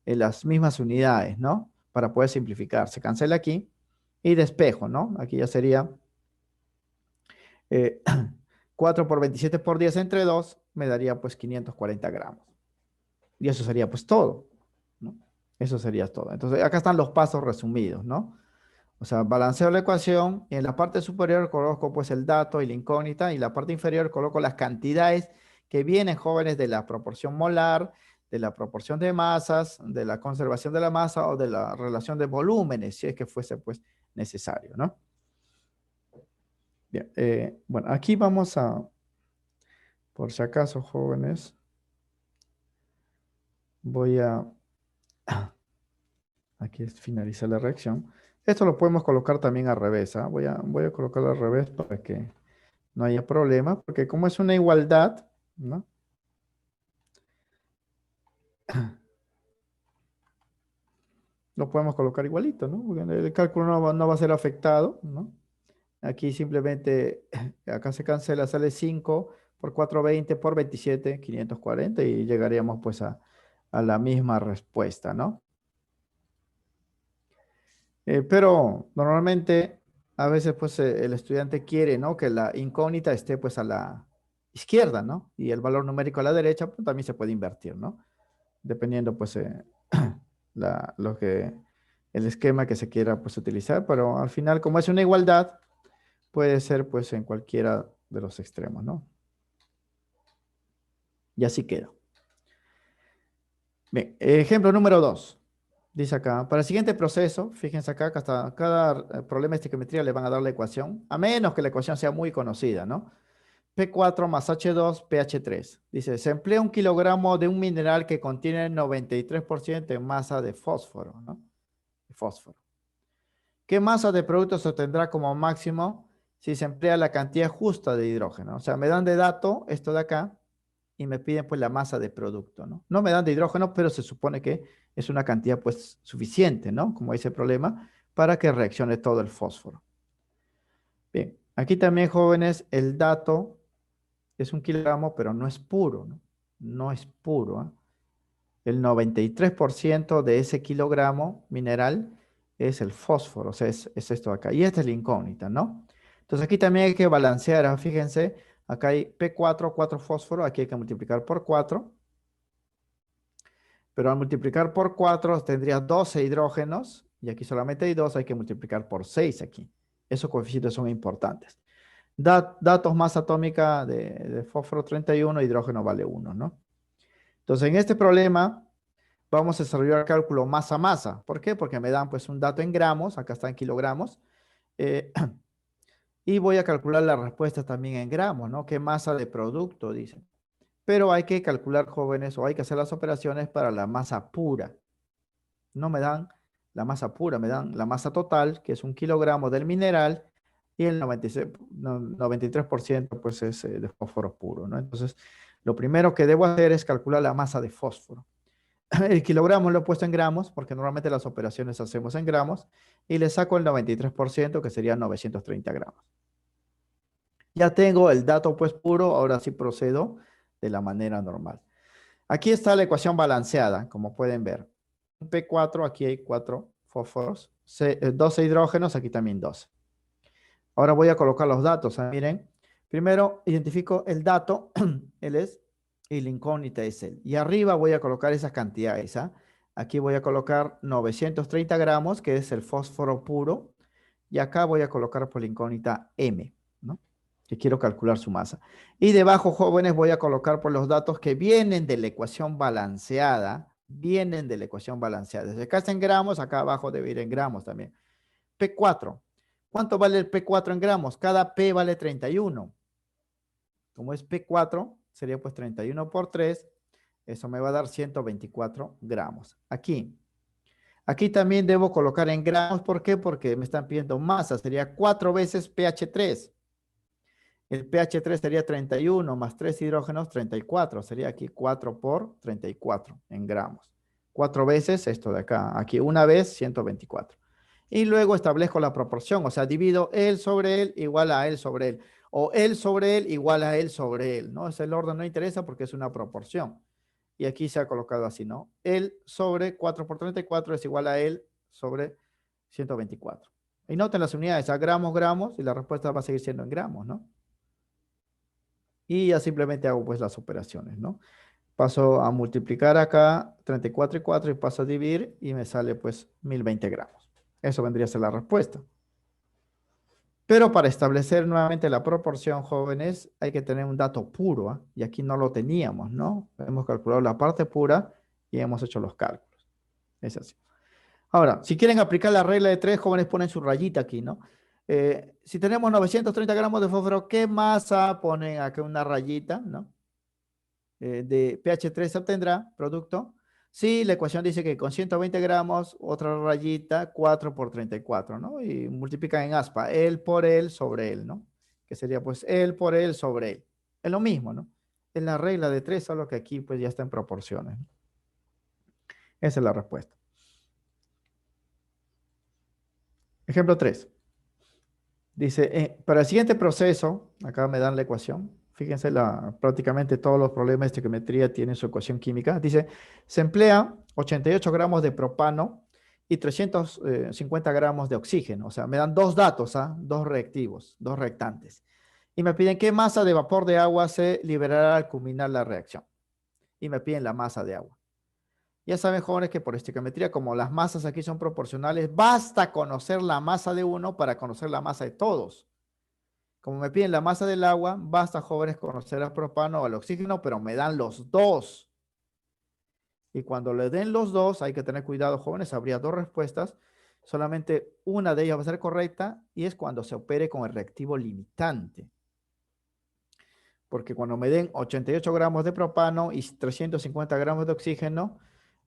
las mismas unidades, ¿no? Para poder simplificar. Se cancela aquí y despejo, ¿no? Aquí ya sería 4 por 27 por 10 entre 2 me daría pues 540 gramos. Y eso sería pues todo, ¿no? Eso sería todo. Entonces acá están los pasos resumidos, ¿no? O sea, balanceo la ecuación y en la parte superior coloco pues el dato y la incógnita y en la parte inferior coloco las cantidades que vienen, jóvenes, de la proporción molar, de la proporción de masas, de la conservación de la masa o de la relación de volúmenes, si es que fuese pues necesario, ¿no? Bien, bueno, aquí vamos a, por si acaso, jóvenes, voy a, aquí es finalizar la reacción. Esto lo podemos colocar también al revés, ¿ah? Voy a colocarlo al revés para que no haya problema, porque como es una igualdad, ¿no? Lo podemos colocar igualito, ¿no? Porque el cálculo no va a ser afectado, ¿no? Aquí simplemente, acá se cancela, sale 5 por 420 por 27, 540 y llegaríamos pues a la misma respuesta, ¿no? Pero normalmente a veces pues el estudiante quiere, ¿no? Que la incógnita esté pues a la izquierda, ¿no? Y el valor numérico a la derecha pues, también se puede invertir, ¿no? Dependiendo pues el esquema que se quiera pues utilizar, pero al final como es una igualdad puede ser pues en cualquiera de los extremos, ¿no? Y así queda. Bien, ejemplo número 2. Dice acá, para el siguiente proceso, fíjense acá que hasta cada problema de estequiometría le van a dar la ecuación, a menos que la ecuación sea muy conocida, ¿no? P4 más H2, pH3. Dice, se emplea 1 kilogramo de un mineral que contiene 93% en masa de fósforo, ¿no? De fósforo. ¿Qué masa de producto se obtendrá como máximo si se emplea la cantidad justa de hidrógeno? O sea, me dan de dato esto de acá y me piden pues la masa de producto, ¿no? No me dan de hidrógeno, pero se supone que es una cantidad pues suficiente, ¿no? Como dice el problema, para que reaccione todo el fósforo. Bien, aquí también, jóvenes, el dato es 1 kilogramo, pero no es puro, ¿no? No es puro, ¿eh? El 93% de ese kilogramo mineral es el fósforo, o sea, es esto de acá. Y esta es la incógnita, ¿no? Entonces aquí también hay que balancear, ¿ah? Fíjense, acá hay P4, 4 fósforo, aquí hay que multiplicar por 4, pero al multiplicar por 4 tendría 12 hidrógenos, y aquí solamente hay 2, hay que multiplicar por 6 aquí. Esos coeficientes son importantes. Datos masa atómica de fósforo 31, hidrógeno vale 1, ¿no? Entonces en este problema vamos a desarrollar el cálculo masa-masa. ¿Por qué? Porque me dan pues un dato en gramos, acá está en kilogramos, eh, y voy a calcular la respuesta también en gramos, ¿no? ¿Qué masa de producto? Dicen. Pero hay que calcular, jóvenes, o hay que hacer las operaciones para la masa pura. No me dan la masa pura, me dan la masa total, que es 1 kilogramo del mineral, y el 93% pues es de fósforo puro, ¿no? Entonces, lo primero que debo hacer es calcular la masa de fósforo. El kilogramo lo he puesto en gramos, porque normalmente las operaciones hacemos en gramos, y le saco el 93%, que sería 930 gramos. Ya tengo el dato pues puro, ahora sí procedo de la manera normal. Aquí está la ecuación balanceada, como pueden ver. P4, aquí hay 4 fósforos, 12 hidrógenos, aquí también 12. Ahora voy a colocar los datos, ¿eh? Miren, primero identifico el dato, él es, y la incógnita es él. Y arriba voy a colocar esas cantidades, ¿ah? Aquí voy a colocar 930 gramos, que es el fósforo puro, y acá voy a colocar por la incógnita M, ¿no? Que quiero calcular su masa. Y debajo, jóvenes, voy a colocar por los datos que vienen de la ecuación balanceada, vienen de la ecuación balanceada. Desde acá está en gramos, acá abajo debe ir en gramos también. P4. ¿Cuánto vale el P4 en gramos? Cada P vale 31. Como es P4, sería pues 31 por 3. Eso me va a dar 124 gramos. Aquí también debo colocar en gramos. ¿Por qué? Porque me están pidiendo masa. Sería 4 veces pH3. El pH3 sería 31 más 3 hidrógenos, 34. Sería aquí 4 por 34 en gramos. 4 veces esto de acá. Aquí una vez 124. Y luego establezco la proporción, o sea, divido él sobre él igual a él sobre él, o él sobre él igual a él sobre él, ¿no? Ese el orden no interesa porque es una proporción. Y aquí se ha colocado así, ¿no? Él sobre 4 por 34 es igual a él sobre 124. Y noten las unidades, a gramos, gramos, y la respuesta va a seguir siendo en gramos, ¿no? Y ya simplemente hago pues las operaciones, ¿no? Paso a multiplicar acá 34 y 4 y paso a dividir y me sale pues 1020 gramos. Eso vendría a ser la respuesta. Pero para establecer nuevamente la proporción, jóvenes, hay que tener un dato puro, ¿ah? Y aquí no lo teníamos, ¿no? Hemos calculado la parte pura y hemos hecho los cálculos. Es así. Ahora, si quieren aplicar la regla de 3, jóvenes, ponen su rayita aquí, ¿no? Si tenemos 930 gramos de fósforo, ¿qué masa? Ponen acá una rayita, ¿no? De pH3 se obtendrá, producto. Sí, la ecuación dice que con 120 gramos, otra rayita, 4 por 34, ¿no? Y multiplican en aspa, él por él sobre él, ¿no? Que sería pues él por él sobre él. Es lo mismo, ¿no? Es la regla de 3, solo que aquí pues ya está en proporciones, ¿no? Esa es la respuesta. Ejemplo 3. Dice, para el siguiente proceso, acá me dan la ecuación. Fíjense, prácticamente todos los problemas de estequiometría tienen su ecuación química. Dice, se emplea 88 gramos de propano y 350 gramos de oxígeno. O sea, me dan dos datos, ¿ah? Dos reactivos, dos reactantes. Y me piden qué masa de vapor de agua se liberará al culminar la reacción. Y me piden la masa de agua. Ya saben, jóvenes, que por estequiometría, como las masas aquí son proporcionales, basta conocer la masa de uno para conocer la masa de todos. Como me piden la masa del agua, basta, jóvenes, conocer al propano o al oxígeno, pero me dan los dos. Y cuando le den los dos, hay que tener cuidado, jóvenes, habría dos respuestas. Solamente una de ellas va a ser correcta y es cuando se opere con el reactivo limitante. Porque cuando me den 88 gramos de propano y 350 gramos de oxígeno,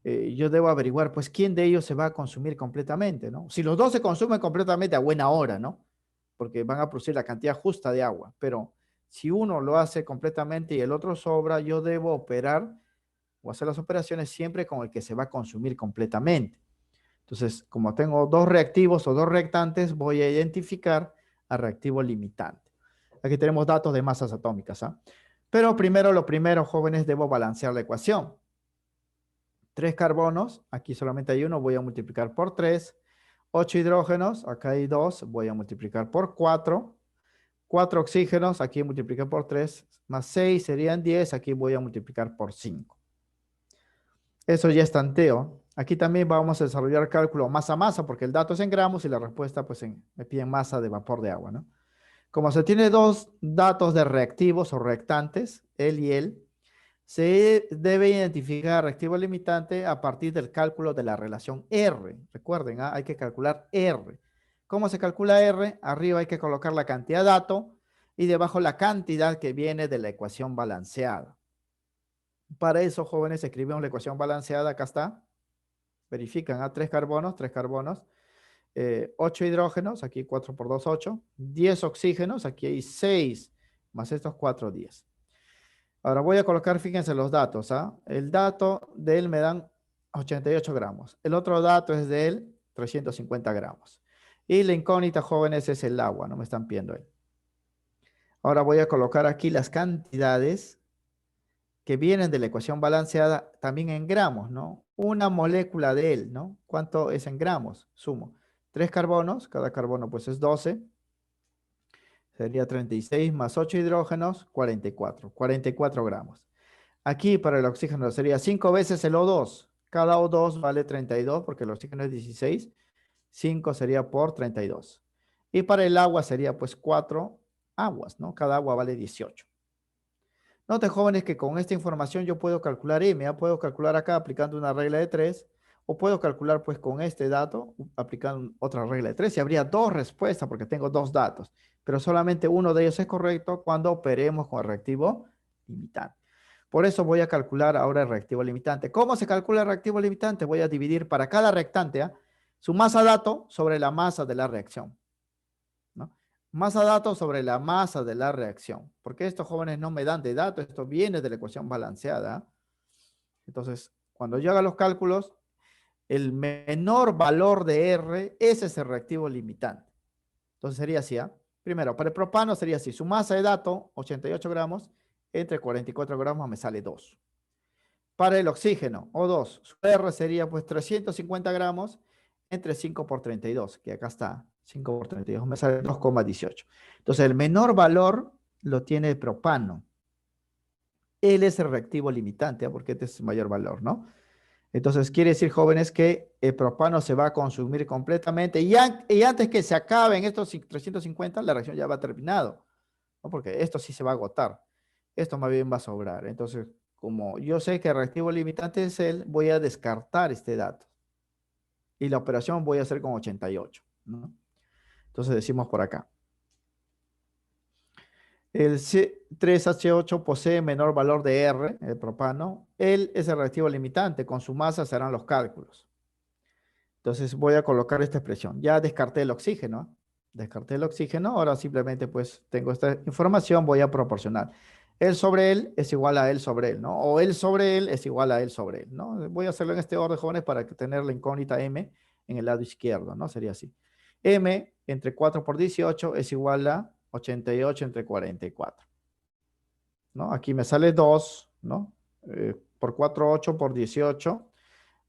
yo debo averiguar, pues, quién de ellos se va a consumir completamente, ¿no? Si los dos se consumen completamente a buena hora, ¿no? Porque van a producir la cantidad justa de agua. Pero si uno lo hace completamente y el otro sobra, yo debo operar o hacer las operaciones siempre con el que se va a consumir completamente. Entonces, como tengo dos reactivos o dos reactantes, voy a identificar al reactivo limitante. Aquí tenemos datos de masas atómicas, ¿ah? Pero primero, lo primero, jóvenes, debo balancear la ecuación. 3 carbonos, aquí solamente hay uno, voy a multiplicar por 3. 8 hidrógenos, acá hay 2, voy a multiplicar por 4. 4 oxígenos, aquí multipliqué por 3, más 6 serían 10, aquí voy a multiplicar por 5. Eso ya es tanteo. Aquí también vamos a desarrollar cálculo masa a masa, porque el dato es en gramos y la respuesta pues me piden masa de vapor de agua, ¿no? Como se tiene dos datos de reactivos o reactantes, él y él, se debe identificar reactivo limitante a partir del cálculo de la relación R. Recuerden, ¿ah? Hay que calcular R. ¿Cómo se calcula R? Arriba hay que colocar la cantidad de dato y debajo la cantidad que viene de la ecuación balanceada. Para eso, jóvenes, escribimos la ecuación balanceada. Acá está. Verifican, a 3 carbonos, 8 hidrógenos, aquí 4 por 2, 8. 10 oxígenos, aquí hay 6, más estos 4, 10. Ahora voy a colocar, fíjense los datos, ¿ah? El dato de él me dan 88 gramos. El otro dato es de él, 350 gramos. Y la incógnita, jóvenes, es el agua, no me están pidiendo él. Ahora voy a colocar aquí las cantidades que vienen de la ecuación balanceada también en gramos, ¿no? Una molécula de él, ¿no? ¿Cuánto es en gramos? Sumo. 3 carbonos, cada carbono pues es 12. Sería 36 más 8 hidrógenos, 44 gramos. Aquí para el oxígeno sería 5 veces el O2. Cada O2 vale 32 porque el oxígeno es 16. 5 sería por 32. Y para el agua sería pues 4 aguas, ¿no? Cada agua vale 18. Noten, jóvenes, que con esta información yo puedo calcular M, ¿ya? Puedo calcular acá aplicando una regla de 3, o puedo calcular pues con este dato aplicando otra regla de 3, y habría dos respuestas porque tengo dos datos, pero solamente uno de ellos es correcto cuando operemos con el reactivo limitante. Por eso voy a calcular ahora el reactivo limitante. ¿Cómo se calcula el reactivo limitante? Voy a dividir para cada reactante, ¿ah?, su masa dato sobre la masa de la reacción, ¿no? Masa dato sobre la masa de la reacción. Porque estos jóvenes no me dan de datos, esto viene de la ecuación balanceada. Entonces, cuando yo haga los cálculos, el menor valor de R, ese es el reactivo limitante. Entonces sería así, ¿ah? Primero, para el propano sería así. Su masa de dato, 88 gramos, entre 44 gramos me sale 2. Para el oxígeno, O2, su R sería pues 350 gramos entre 5 por 32, que acá está, 5 por 32, me sale 2,18. Entonces el menor valor lo tiene el propano. Él es el reactivo limitante, ¿eh? Porque este es el mayor valor, ¿no? Entonces quiere decir, jóvenes, que el propano se va a consumir completamente y antes que se acaben estos 350, la reacción ya va terminado, ¿no? Porque esto sí se va a agotar. Esto más bien va a sobrar. Entonces, como yo sé que el reactivo limitante es él, voy a descartar este dato. Y la operación voy a hacer con 88, ¿no? Entonces decimos por acá. El C3H8 posee menor valor de R, el propano. Él es el reactivo limitante. Con su masa se harán los cálculos. Entonces voy a colocar esta expresión. Ya descarté el oxígeno. Descarté el oxígeno. Ahora simplemente pues tengo esta información. Voy a proporcionar. Él sobre él es igual a él sobre él, ¿no? O él sobre él es igual a él sobre él, ¿no? Voy a hacerlo en este orden, jóvenes, para tener la incógnita M en el lado izquierdo, ¿no? Sería así. M entre 4 por 18 es igual a 88 entre 44, ¿no? Aquí me sale 2, ¿no? Por 4, 8 por 18.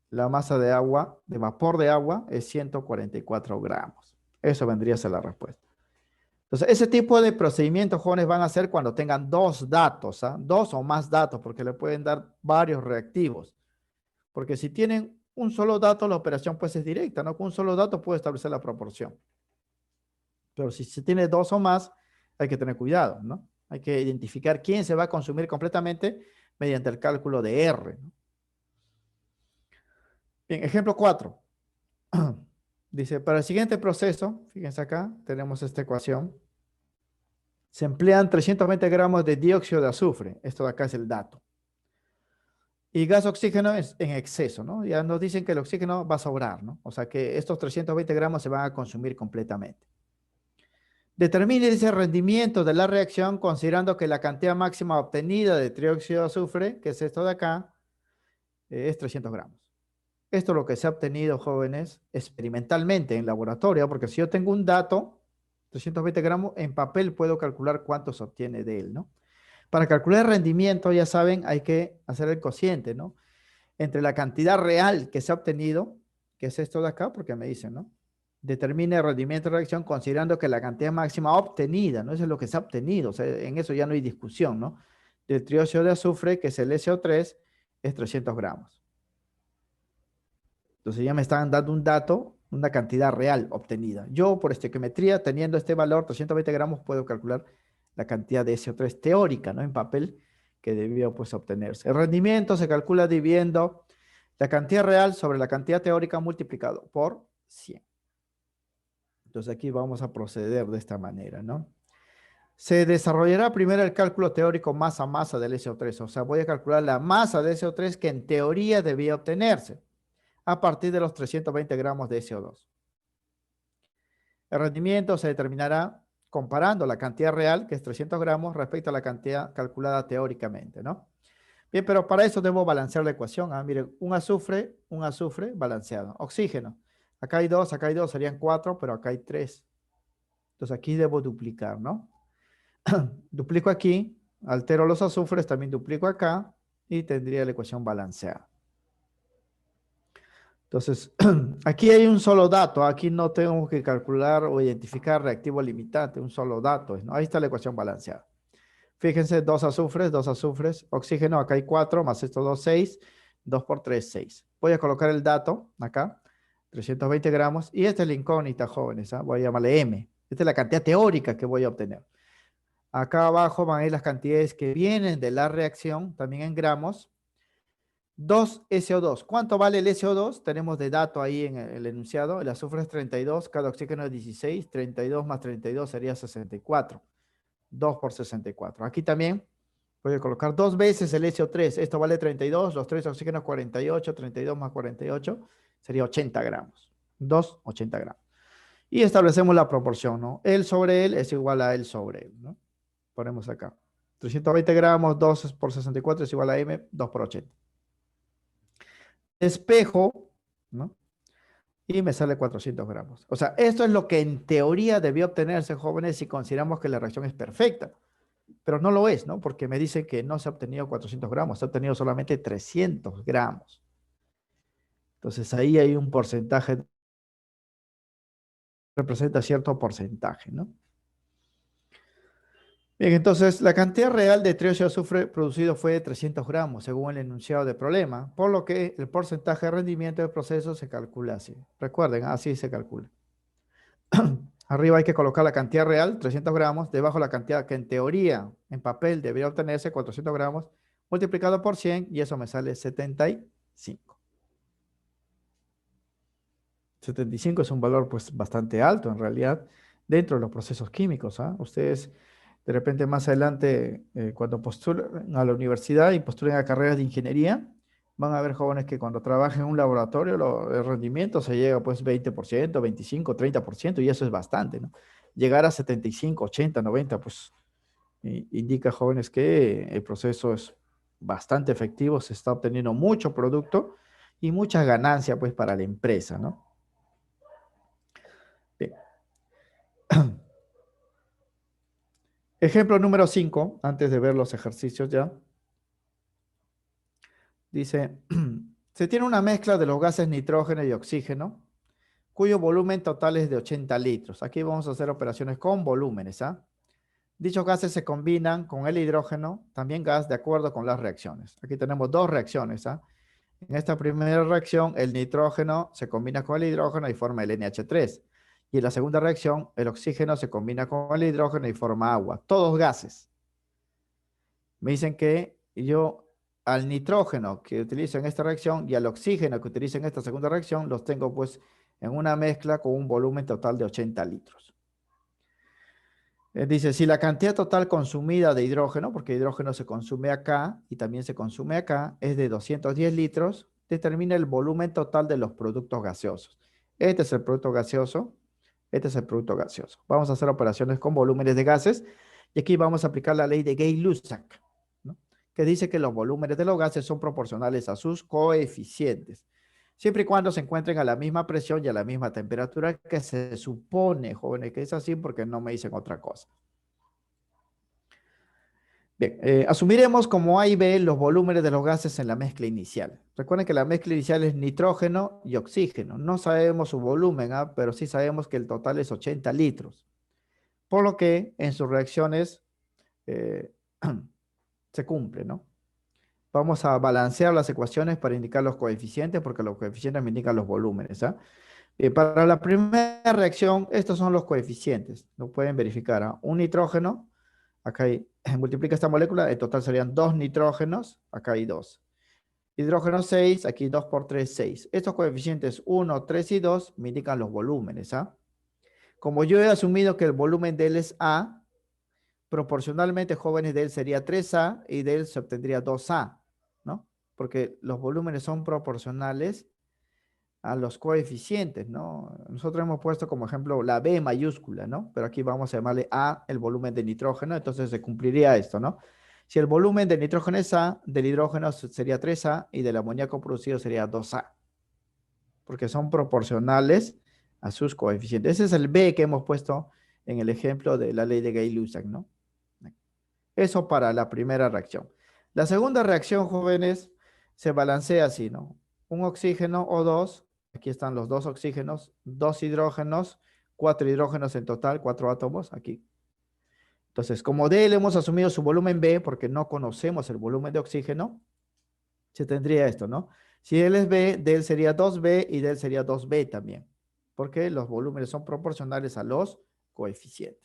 La masa de agua, de vapor de agua, es 144 gramos. Eso vendría a ser la respuesta. Entonces, ese tipo de procedimientos, jóvenes, van a ser cuando tengan dos datos, ¿ah? Dos o más datos, porque le pueden dar varios reactivos. Porque si tienen un solo dato, la operación pues es directa, ¿no? Con un solo dato puede establecer la proporción. Pero si se tiene dos o más, hay que tener cuidado, ¿no? Hay que identificar quién se va a consumir completamente mediante el cálculo de R, ¿no? Bien, ejemplo 4. Dice, para el siguiente proceso, fíjense acá, tenemos esta ecuación. Se emplean 320 gramos de dióxido de azufre. Esto de acá es el dato. Y gas oxígeno es en exceso, ¿no? Ya nos dicen que el oxígeno va a sobrar, ¿no? O sea que estos 320 gramos se van a consumir completamente. Determine ese rendimiento de la reacción considerando que la cantidad máxima obtenida de trióxido de azufre, que es esto de acá, es 300 gramos. Esto es lo que se ha obtenido, jóvenes, experimentalmente en laboratorio, porque si yo tengo un dato, 320 gramos, en papel puedo calcular cuánto se obtiene de él, ¿no? Para calcular el rendimiento, ya saben, hay que hacer el cociente, ¿no? Entre la cantidad real que se ha obtenido, que es esto de acá, porque me dicen, ¿no? Determine el rendimiento de reacción considerando que la cantidad máxima obtenida, ¿no? Eso es lo que se ha obtenido, o sea, en eso ya no hay discusión, ¿no? Del trióxido de azufre, que es el SO3, es 300 gramos. Entonces ya me están dando un dato, una cantidad real obtenida. Yo, por estequiometría, teniendo este valor, 320 gramos, puedo calcular la cantidad de SO3 teórica, ¿no? En papel, que debió, pues, obtenerse. El rendimiento se calcula dividiendo la cantidad real sobre la cantidad teórica multiplicado por 100. Entonces aquí vamos a proceder de esta manera, ¿no? Se desarrollará primero el cálculo teórico masa a masa del SO3. O sea, voy a calcular la masa de SO3 que en teoría debía obtenerse a partir de los 320 gramos de SO2. El rendimiento se determinará comparando la cantidad real, que es 300 gramos, respecto a la cantidad calculada teóricamente, ¿no? Bien, pero para eso debo balancear la ecuación. Miren, un azufre balanceado. Oxígeno. Acá hay dos, serían 4, pero acá hay 3. Entonces aquí debo duplicar, ¿no? Duplico aquí, altero los azufres, también duplico acá y tendría la ecuación balanceada. Entonces, aquí hay un solo dato. Aquí no tengo que calcular o identificar reactivo limitante, un solo dato, ¿no? Ahí está la ecuación balanceada. Fíjense, dos azufres, oxígeno, acá hay 4, más estos 2, 6, 2 por 3, 6. Voy a colocar el dato acá, 320 gramos, y esta es la incógnita, jóvenes, ¿ah? Voy a llamarle M. Esta es la cantidad teórica que voy a obtener. Acá abajo van a ir las cantidades que vienen de la reacción, también en gramos. 2 SO2. ¿Cuánto vale el SO2? Tenemos de dato ahí en el enunciado. El azufre es 32, cada oxígeno es 16, 32 más 32 sería 64. 2 por 64. Aquí también voy a colocar dos veces el SO3. Esto vale 32, los 3 oxígenos 48, 32 más 48 sería 80 gramos. 2, 80 gramos. Y establecemos la proporción, ¿no? L sobre L es igual a L sobre L, ¿no? Ponemos acá. 320 gramos, 2 por 64 es igual a M, 2 por 80. Espejo, ¿no? Y me sale 400 gramos. O sea, esto es lo que en teoría debió obtenerse, jóvenes, si consideramos que la reacción es perfecta. Pero no lo es, ¿no? Porque me dice que no se ha obtenido 400 gramos, se ha obtenido solamente 300 gramos. Entonces ahí hay un porcentaje, representa cierto porcentaje, ¿no? Bien, entonces la cantidad real de trióxido de azufre producido fue de 300 gramos, según el enunciado del problema, por lo que el porcentaje de rendimiento del proceso se calcula así. Recuerden, así se calcula. Arriba hay que colocar la cantidad real, 300 gramos, debajo la cantidad que en teoría, en papel, debería obtenerse, 400 gramos, multiplicado por 100, y eso me sale 75. 75 es un valor, pues, bastante alto en realidad dentro de los procesos químicos, ¿ah? Ustedes de repente más adelante, cuando postulen a la universidad y postulen a carreras de ingeniería, van a ver jóvenes que cuando trabajan en un laboratorio el rendimiento se llega pues 20%, 25, 30%, y eso es bastante, ¿no? Llegar a 75, 80, 90, pues indica, jóvenes, que el proceso es bastante efectivo, se está obteniendo mucho producto y mucha ganancia pues para la empresa, ¿no? Bien. Ejemplo número 5, antes de ver los ejercicios ya. Dice, se tiene una mezcla de los gases nitrógeno y oxígeno, cuyo volumen total es de 80 litros. Aquí vamos a hacer operaciones con volúmenes, ¿ah? Dichos gases se combinan con el hidrógeno, también gas, de acuerdo con las reacciones. Aquí tenemos dos reacciones, ¿ah? En esta primera reacción, el nitrógeno se combina con el hidrógeno y forma el NH3. Y en la segunda reacción, el oxígeno se combina con el hidrógeno y forma agua. Todos gases. Me dicen que yo al nitrógeno que utilizo en esta reacción y al oxígeno que utilizo en esta segunda reacción, los tengo pues en una mezcla con un volumen total de 80 litros. Dice, si la cantidad total consumida de hidrógeno, porque hidrógeno se consume acá y también se consume acá, es de 210 litros, determina el volumen total de los productos gaseosos. Este es el producto gaseoso, este es el producto gaseoso. Vamos a hacer operaciones con volúmenes de gases y aquí vamos a aplicar la ley de Gay-Lussac, ¿no? Que dice que los volúmenes de los gases son proporcionales a sus coeficientes, siempre y cuando se encuentren a la misma presión y a la misma temperatura, que se supone, jóvenes, que es así porque no me dicen otra cosa. Bien, asumiremos como A y B los volúmenes de los gases en la mezcla inicial. Recuerden que la mezcla inicial es nitrógeno y oxígeno. No sabemos su volumen, ¿ah? Pero sí sabemos que el total es 80 litros. Por lo que en sus reacciones eh, se cumple, ¿no? Vamos a balancear las ecuaciones para indicar los coeficientes, porque los coeficientes me indican los volúmenes, ¿ah? Para la primera reacción, estos son los coeficientes. Lo pueden verificar, ¿ah? Un nitrógeno, acá hay, multiplica esta molécula, en total serían 2 nitrógenos, acá hay 2. Hidrógeno 6, aquí 2 por 3, 6. Estos coeficientes 1, 3 y 2 me indican los volúmenes, ¿ah? Como yo he asumido que el volumen de él es A, proporcionalmente, jóvenes, de él sería 3A y de él se obtendría 2A, ¿no? Porque los volúmenes son proporcionales a los coeficientes, ¿no? Nosotros hemos puesto como ejemplo la B mayúscula, ¿no? Pero aquí vamos a llamarle A el volumen de nitrógeno, entonces se cumpliría esto, ¿no? Si el volumen del nitrógeno es A, del hidrógeno sería 3A y del amoníaco producido sería 2A, porque son proporcionales a sus coeficientes. Ese es el B que hemos puesto en el ejemplo de la ley de Gay-Lussac, ¿no? Eso para la primera reacción. La segunda reacción, jóvenes, se balancea así, ¿no? Un oxígeno o dos, aquí están los dos oxígenos, dos hidrógenos, cuatro hidrógenos en total, cuatro átomos aquí. Entonces, como de él hemos asumido su volumen B, porque no conocemos el volumen de oxígeno, se tendría esto, ¿no? Si él es B, de él sería 2B y de él sería 2B también, porque los volúmenes son proporcionales a los coeficientes.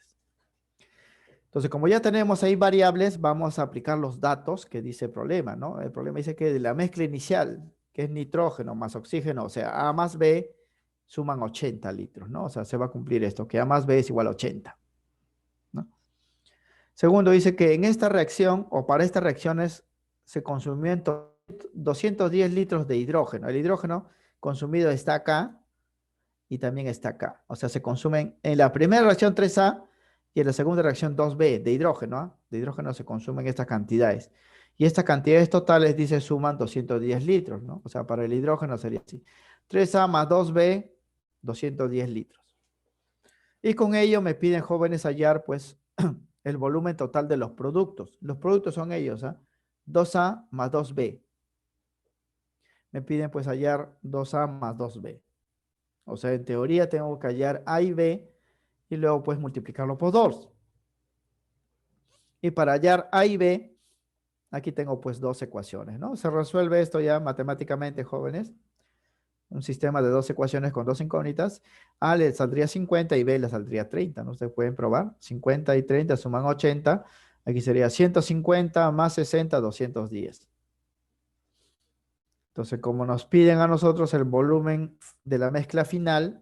Entonces, como ya tenemos ahí variables, vamos a aplicar los datos que dice el problema, ¿no? El problema dice que de la mezcla inicial, que es nitrógeno más oxígeno, o sea, A más B, suman 80 litros, ¿no? O sea, se va a cumplir esto, que A más B es igual a 80, ¿no? Segundo, dice que en esta reacción, o para estas reacciones, se consumió en 210 litros de hidrógeno. El hidrógeno consumido está acá y también está acá. O sea, se consumen en la primera reacción 3A y en la segunda reacción 2B de hidrógeno. ¿Ah? De hidrógeno se consumen estas cantidades. Y estas cantidades totales, dice, suman 210 litros, ¿no? O sea, para el hidrógeno sería así. 3A más 2B, 210 litros. Y con ello me piden, jóvenes, hallar, pues, el volumen total de los productos. Los productos son ellos, ¿ah? 2A más 2B. Me piden, pues, hallar 2A más 2B. O sea, en teoría tengo que hallar A y B y luego pues multiplicarlo por 2. Y para hallar A y B, aquí tengo pues dos ecuaciones, ¿no? Se resuelve esto ya matemáticamente, jóvenes. Un sistema de dos ecuaciones con dos incógnitas. A le saldría 50 y B le saldría 30, ¿no? Ustedes pueden probar. 50 y 30 suman 80. Aquí sería 150 más 60, 210. Entonces, como nos piden a nosotros el volumen de la mezcla final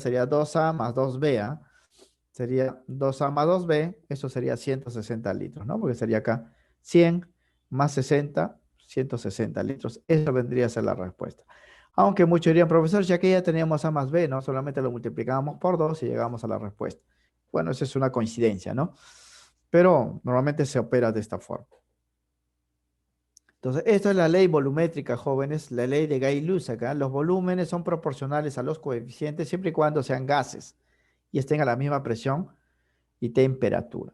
sería 2A más 2B, ¿ah? Sería 2A más 2B, eso sería 160 litros, ¿no? Porque sería acá 100 más 60, 160 litros. Eso vendría a ser la respuesta. Aunque muchos dirían, profesor, ya que ya teníamos A más B, ¿no? Solamente lo multiplicábamos por 2 y llegamos a la respuesta. Bueno, eso es una coincidencia, ¿no? Pero normalmente se opera de esta forma. Entonces, esto es la ley volumétrica, jóvenes, la ley de Gay-Lussac. ¿Ah? Los volúmenes son proporcionales a los coeficientes siempre y cuando sean gases y estén a la misma presión y temperatura.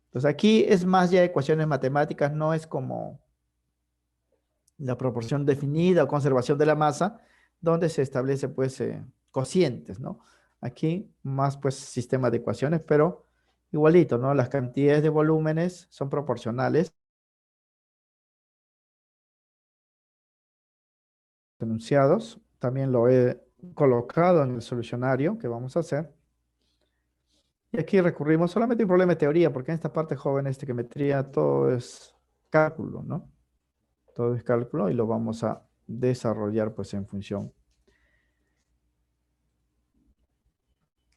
Entonces, aquí es más ya ecuaciones matemáticas, no es como la proporción definida o conservación de la masa, donde se establece pues cocientes, ¿no? Aquí más pues sistema de ecuaciones, pero igualito, ¿no? Las cantidades de volúmenes son proporcionales enunciados. También lo he colocado en el solucionario que vamos a hacer. Y aquí recurrimos solamente a un problema de teoría, porque en esta parte joven, geometría, todo es cálculo, ¿no? Todo es cálculo y lo vamos a desarrollar pues en función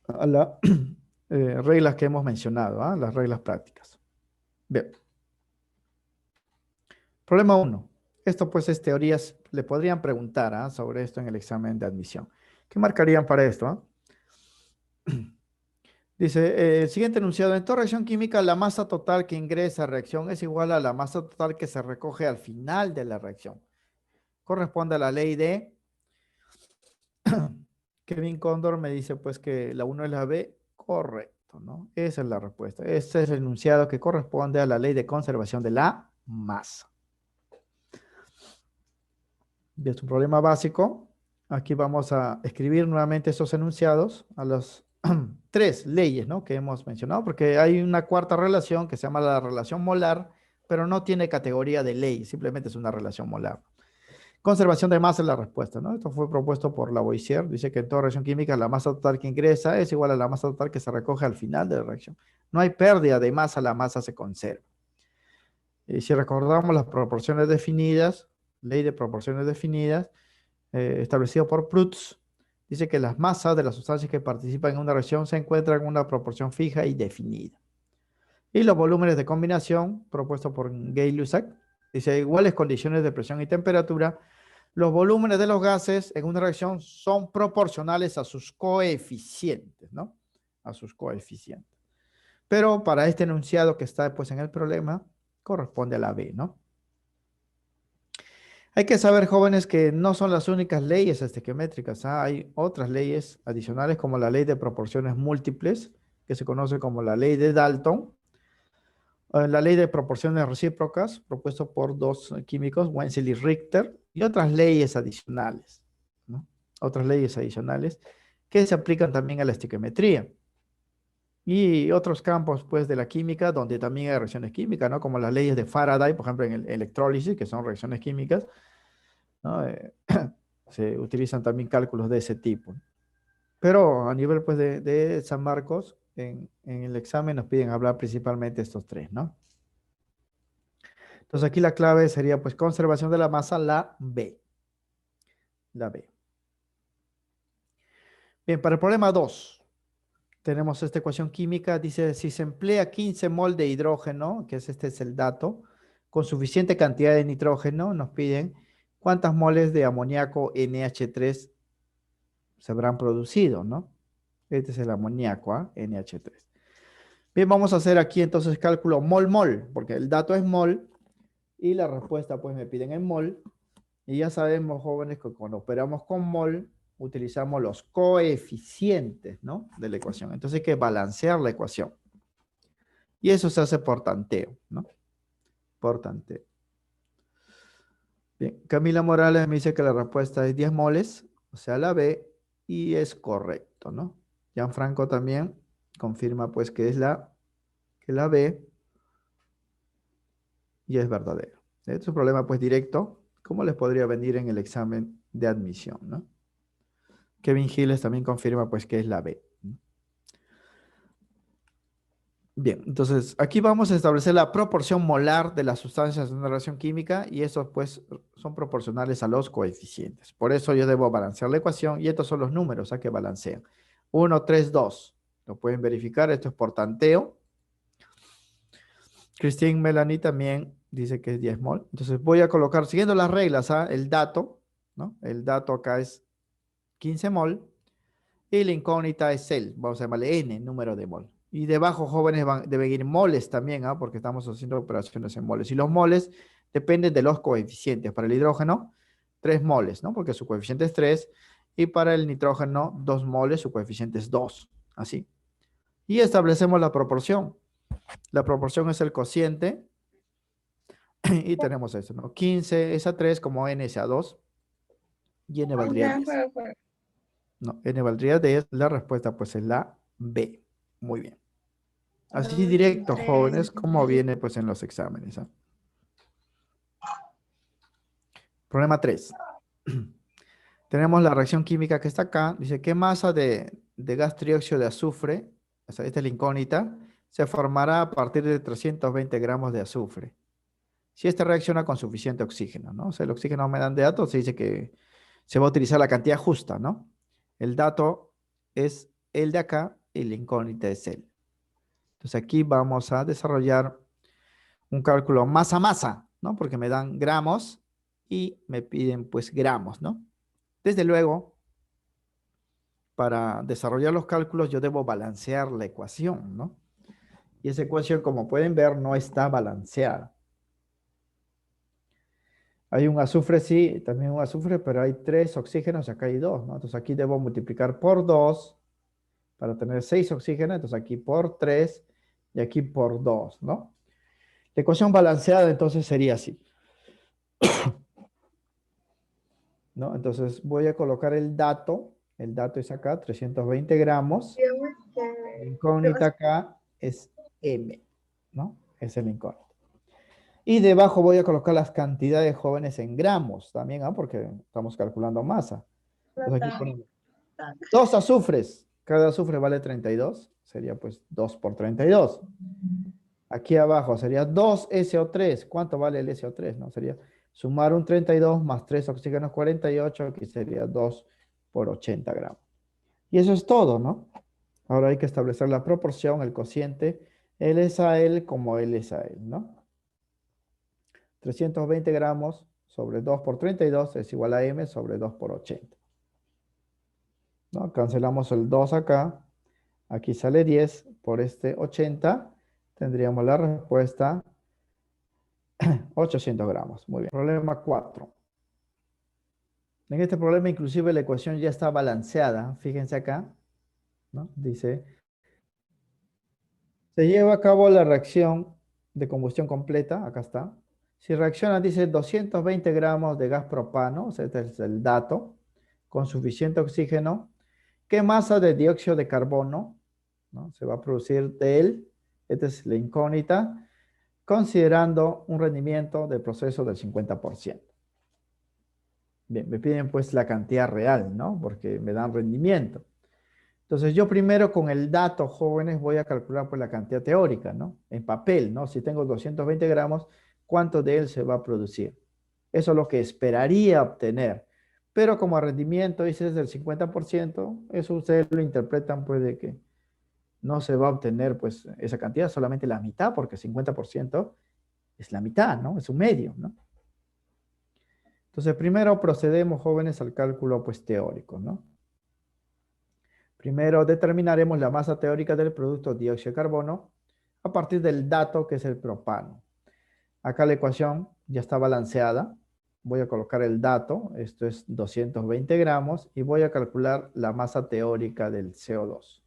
a las reglas que hemos mencionado, ¿ah? Las reglas prácticas. Bien. Problema 1. Esto pues es teorías, le podrían preguntar sobre esto en el examen de admisión. ¿Qué marcarían para esto? Dice, el siguiente enunciado, en toda reacción química, la masa total que ingresa a reacción es igual a la masa total que se recoge al final de la reacción. Corresponde a la ley de Kevin Condor me dice pues que la 1 es la B, correcto, ¿no? Esa es la respuesta. Este es el enunciado que corresponde a la ley de conservación de la masa. Y es un problema básico. Aquí vamos a escribir nuevamente esos enunciados a las tres leyes, ¿no? Que hemos mencionado, porque hay una cuarta relación que se llama la relación molar, pero no tiene categoría de ley, simplemente es una relación molar. Conservación de masa es la respuesta, ¿no? Esto fue propuesto por Lavoisier. Dice que en toda reacción química la masa total que ingresa es igual a la masa total que se recoge al final de la reacción. No hay pérdida de masa, la masa se conserva. Y si recordamos las proporciones definidas, ley de proporciones definidas, establecido por Prutz, dice que las masas de las sustancias que participan en una reacción se encuentran en una proporción fija y definida. Y los volúmenes de combinación, propuesto por Gay-Lussac, dice iguales condiciones de presión y temperatura, los volúmenes de los gases en una reacción son proporcionales a sus coeficientes, ¿no? A sus coeficientes. Pero para este enunciado que está pues en el problema, corresponde a la B, ¿no? Hay que saber, jóvenes, que no son las únicas leyes estequiométricas. Hay otras leyes adicionales como la ley de proporciones múltiples, que se conoce como la ley de Dalton, la ley de proporciones recíprocas, propuesto por dos químicos, Wenzel y Richter, y otras leyes adicionales, ¿no? Otras leyes adicionales que se aplican también a la estequiometría. Y otros campos, pues, de la química, donde también hay reacciones químicas, ¿no? Como las leyes de Faraday, por ejemplo, en el electrólisis, que son reacciones químicas, ¿no? Se utilizan también cálculos de ese tipo. Pero a nivel, pues, de San Marcos, en el examen nos piden hablar principalmente estos tres, ¿no? Entonces aquí la clave sería, pues, conservación de la masa, la B. La B. Bien, para el problema 2, tenemos esta ecuación química. Dice, si se emplea 15 mol de hidrógeno, que este es el dato, con suficiente cantidad de nitrógeno, nos piden cuántas moles de amoníaco NH3 se habrán producido, ¿no? Este es el amoníaco, NH3. Bien, vamos a hacer aquí entonces cálculo mol-mol, porque el dato es mol y la respuesta pues me piden en mol. Y ya sabemos, jóvenes, que cuando operamos con mol, utilizamos los coeficientes, ¿no? De la ecuación. Entonces hay que balancear la ecuación. Y eso se hace por tanteo, ¿no? Por tanteo. Bien, Camila Morales me dice que la respuesta es 10 moles, o sea, la B, y es correcto, ¿no? Gianfranco también confirma pues que es la B y es verdadero. Este es un problema pues directo, ¿cómo les podría venir en el examen de admisión, ¿no? Kevin Giles también confirma pues que es la B. Bien, entonces aquí vamos a establecer la proporción molar de las sustancias de una reacción química y esos pues son proporcionales a los coeficientes. Por eso yo debo balancear la ecuación y estos son los números que balancean. 1, 3, 2. Lo pueden verificar, esto es por tanteo. Christine Melanie también dice que es 10 mol. Entonces voy a colocar, siguiendo las reglas, el dato, ¿no? El dato acá es 15 mol y la incógnita es el, vamos a llamarle N, número de mol. Y debajo, jóvenes, deben ir moles también, porque estamos haciendo operaciones en moles. Y los moles dependen de los coeficientes. Para el hidrógeno, 3 moles, ¿no? Porque su coeficiente es 3. Y para el nitrógeno, 2 moles, su coeficiente es 2. Así. Y establecemos la proporción. La proporción es el cociente. Y tenemos eso, ¿no? 15 es a 3 como N es a 2. Y N valdría 10. No, N valdría 10. La respuesta pues es la B. Muy bien. Así directo, jóvenes, como viene pues en los exámenes. Problema 3. Tenemos la reacción química que está acá. Dice, ¿qué masa de gas trióxido de azufre, o sea, esta es la incógnita, se formará a partir de 320 gramos de azufre? si este reacciona con suficiente oxígeno, ¿no? O sea, el oxígeno me dan de datos, se dice que se va a utilizar la cantidad justa, ¿no? El dato es el de acá y la incógnita es él. Entonces aquí vamos a desarrollar un cálculo masa a masa, ¿no? Porque me dan gramos y me piden pues gramos, ¿no? Desde luego, para desarrollar los cálculos yo debo balancear la ecuación, ¿no? Y esa ecuación, como pueden ver, no está balanceada. Hay un azufre, sí, también un azufre, pero hay 3 oxígenos y acá hay 2, ¿no? Entonces aquí debo multiplicar por 2 para tener 6 oxígenos, entonces aquí por 3 y aquí por 2, ¿no? La ecuación balanceada entonces sería así, ¿no? Entonces voy a colocar el dato es acá, 320 gramos, la incógnita acá es M, ¿no? Es el incógnito. Y debajo voy a colocar las cantidades jóvenes en gramos también, ¿ah? Porque estamos calculando masa. Entonces aquí ponemos 2 azufres. Cada azufre vale 32. Sería pues 2 por 32. Aquí abajo sería 2 SO3. ¿Cuánto vale el SO3? ¿No? Sería sumar un 32 más 3 oxígenos 48. Aquí sería 2 por 80 gramos. Y eso es todo, ¿no? Ahora hay que establecer la proporción, el cociente. L es a L como L es a L, ¿no? 320 gramos sobre 2 por 32 es igual a M sobre 2 por 80. ¿No? Cancelamos el 2 acá. Aquí sale 10 por este 80. Tendríamos la respuesta 800 gramos. Muy bien. Problema 4. En este problema inclusive la ecuación ya está balanceada. Fíjense acá, ¿no? Dice, se lleva a cabo la reacción de combustión completa. Acá está. Si reacciona, dice 220 gramos de gas propano, o sea, este es el dato, con suficiente oxígeno. ¿Qué masa de dióxido de carbono, ¿no? se va a producir de él? Esta es la incógnita, considerando un rendimiento del proceso del 50%. Bien, me piden pues la cantidad real, ¿no? Porque me dan rendimiento. Entonces yo primero con el dato, jóvenes, voy a calcular pues la cantidad teórica, ¿no? En papel, ¿no? Si tengo 220 gramos, ¿cuánto de él se va a producir? Eso es lo que esperaría obtener. Pero como rendimiento dice es del 50%, eso ustedes lo interpretan pues de que no se va a obtener pues esa cantidad, solamente la mitad, porque 50% es la mitad, ¿no? Es un medio, ¿no? Entonces primero procedemos, jóvenes, al cálculo pues teórico, ¿no? Primero determinaremos la masa teórica del producto dióxido de carbono a partir del dato que es el propano. Acá la ecuación ya está balanceada. Voy a colocar el dato, esto es 220 gramos, y voy a calcular la masa teórica del CO2.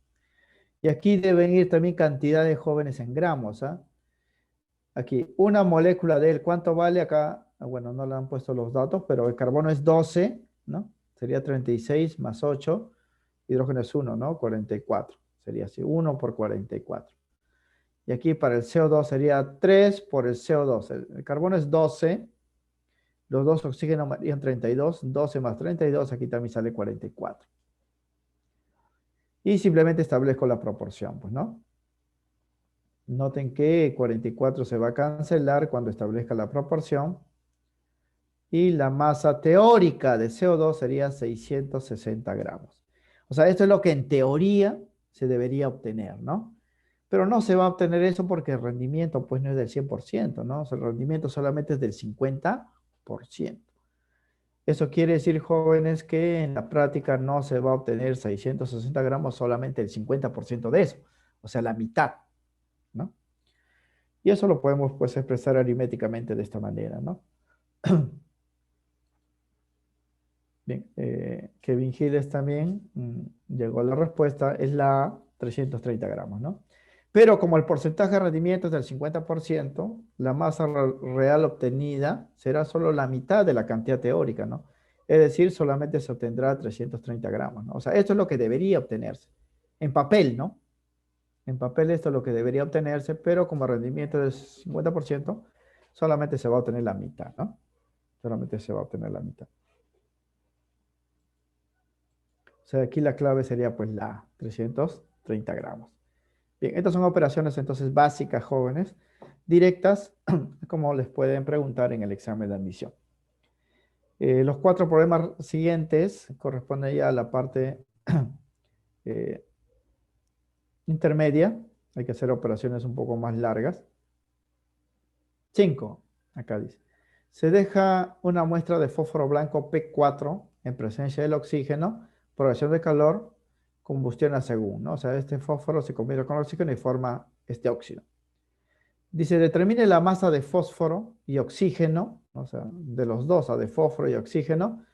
Y aquí deben ir también cantidades jóvenes en gramos. ¿Ah? Aquí, una molécula de él, ¿cuánto vale? Acá, bueno, no le han puesto los datos, pero el carbono es 12, ¿no? Sería 36 más 8. Hidrógeno es 1, ¿no? 44. Sería así, 1 por 44. Y aquí para el CO2 sería 3 por el CO2. El carbono es 12. Los dos oxígenos harían 32. 12 más 32, aquí también sale 44. Y simplemente establezco la proporción, pues, ¿no? Noten que 44 se va a cancelar cuando establezca la proporción. Y la masa teórica de CO2 sería 660 gramos. O sea, esto es lo que en teoría se debería obtener, ¿no? Pero no se va a obtener eso porque el rendimiento pues no es del 100%, ¿no? O sea, el rendimiento solamente es del 50%. Eso quiere decir, jóvenes, que en la práctica no se va a obtener 660 gramos, solamente el 50% de eso. O sea, la mitad, ¿no? Y eso lo podemos pues expresar aritméticamente de esta manera, ¿no? Bien, Kevin Giles también llegó a la respuesta, es la 330 gramos, ¿no? Pero como el porcentaje de rendimiento es del 50%, la masa real obtenida será solo la mitad de la cantidad teórica, ¿no? Es decir, solamente se obtendrá 330 gramos, ¿no? O sea, esto es lo que debería obtenerse. En papel, ¿no? En papel esto es lo que debería obtenerse, pero como el rendimiento es 50%, solamente se va a obtener la mitad, ¿no? Solamente se va a obtener la mitad. O sea, aquí la clave sería pues la 330 gramos. Bien, estas son operaciones entonces básicas, jóvenes, directas, como les pueden preguntar en el examen de admisión. Los 4 problemas siguientes corresponden ya a la parte eh, intermedia. Hay que hacer operaciones un poco más largas. 5, acá dice. Se deja una muestra de fósforo blanco P4 en presencia del oxígeno, progresión de calor, combustión a según, ¿no? O sea, este fósforo se combina con el oxígeno y forma este óxido. Dice, determine la masa de fósforo y oxígeno, o sea, de los dos, de fósforo y oxígeno,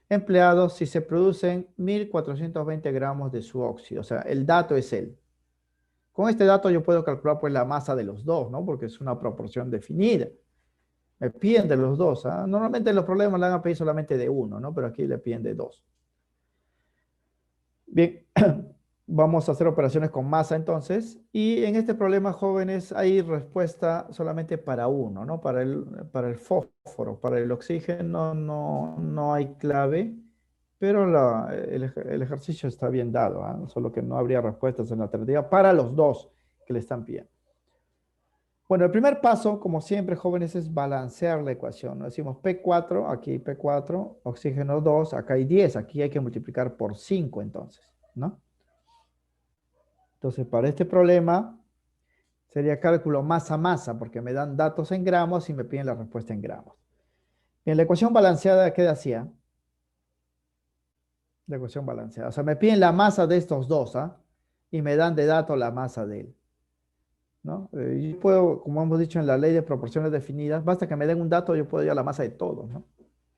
empleados si se producen 1420 gramos de su óxido. O sea, el dato es él. Con este dato yo puedo calcular pues la masa de los dos, ¿no? Porque es una proporción definida. Me piden de los dos. ¿Ah? Normalmente los problemas le van a pedir solamente de uno, ¿no? Pero aquí le piden de dos. Bien, vamos a hacer operaciones con masa entonces. Y en este problema, jóvenes, hay respuesta solamente para uno, ¿no? Para el fósforo, para el oxígeno no hay clave, pero el ejercicio está bien dado, ¿ah? Solo que no habría respuestas en la alternativa para los dos que le están pidiendo. Bueno, el primer paso, como siempre, jóvenes, es balancear la ecuación, ¿no? Decimos P4, aquí P4, oxígeno 2, acá hay 10, aquí hay que multiplicar por 5 entonces, ¿no? Entonces, para este problema sería cálculo masa-masa, porque me dan datos en gramos y me piden la respuesta en gramos. En la ecuación balanceada, ¿qué decía? La ecuación balanceada. O sea, me piden la masa de estos dos, ¿ah? Y me dan de dato la masa de él, ¿no? Yo puedo, como hemos dicho en la ley de proporciones definidas, basta que me den un dato, yo puedo hallar la masa de todos, ¿no?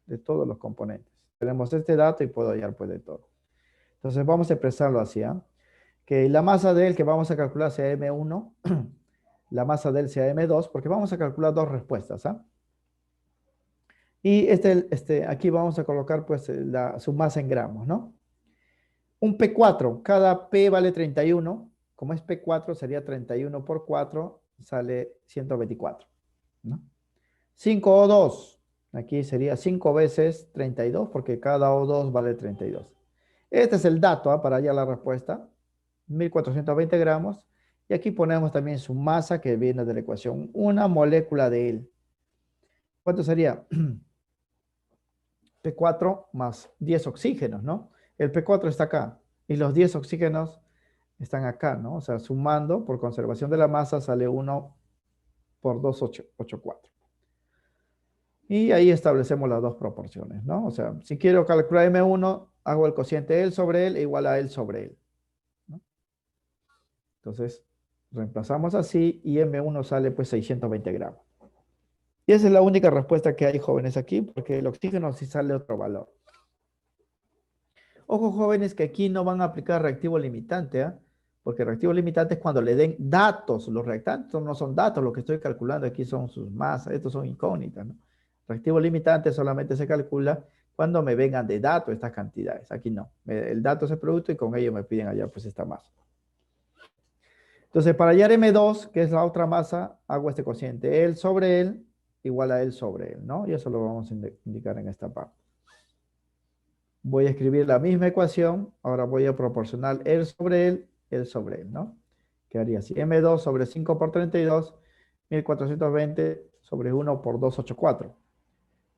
De todos los componentes. Tenemos este dato y puedo hallar pues de todo. Entonces vamos a expresarlo así, ¿ah? Que la masa de él que vamos a calcular sea M1, la masa de él sea M2, porque vamos a calcular dos respuestas, ¿ah? Y aquí vamos a colocar pues su masa en gramos, ¿no? Un P4, cada P vale 31, como es P4 sería 31 por 4, sale 124, ¿no? 5O2, aquí sería 5 veces 32, porque cada O2 vale 32. Este es el dato, ¿ah? Para hallar la respuesta, 1420 gramos. Y aquí ponemos también su masa que viene de la ecuación, una molécula de él. ¿Cuánto sería? P4 más 10 oxígenos, ¿no? El P4 está acá y los 10 oxígenos están acá, ¿no? O sea, sumando por conservación de la masa sale 1 por 2,84. Y ahí establecemos las dos proporciones, ¿no? O sea, si quiero calcular M1, hago el cociente él sobre él igual a él sobre él, ¿no? Entonces, reemplazamos así y M1 sale pues 620 gramos. Y esa es la única respuesta que hay, jóvenes, aquí, porque el oxígeno sí sale otro valor. Ojo, jóvenes, que aquí no van a aplicar reactivo limitante, ¿eh? Porque reactivo limitante es cuando le den datos. Los reactantes no son datos, lo que estoy calculando aquí son sus masas, estos son incógnitas, ¿no? Reactivo limitante solamente se calcula cuando me vengan de datos estas cantidades. Aquí no. El dato es el producto y con ello me piden allá pues esta masa. Entonces, para hallar M2, que es la otra masa, hago este cociente. Él sobre él igual a él sobre él, ¿no? Y eso lo vamos a indicar en esta parte. Voy a escribir la misma ecuación. Ahora voy a proporcionar él sobre él, ¿no? Quedaría así. M2 sobre 5 por 32, 1420 sobre 1 por 284.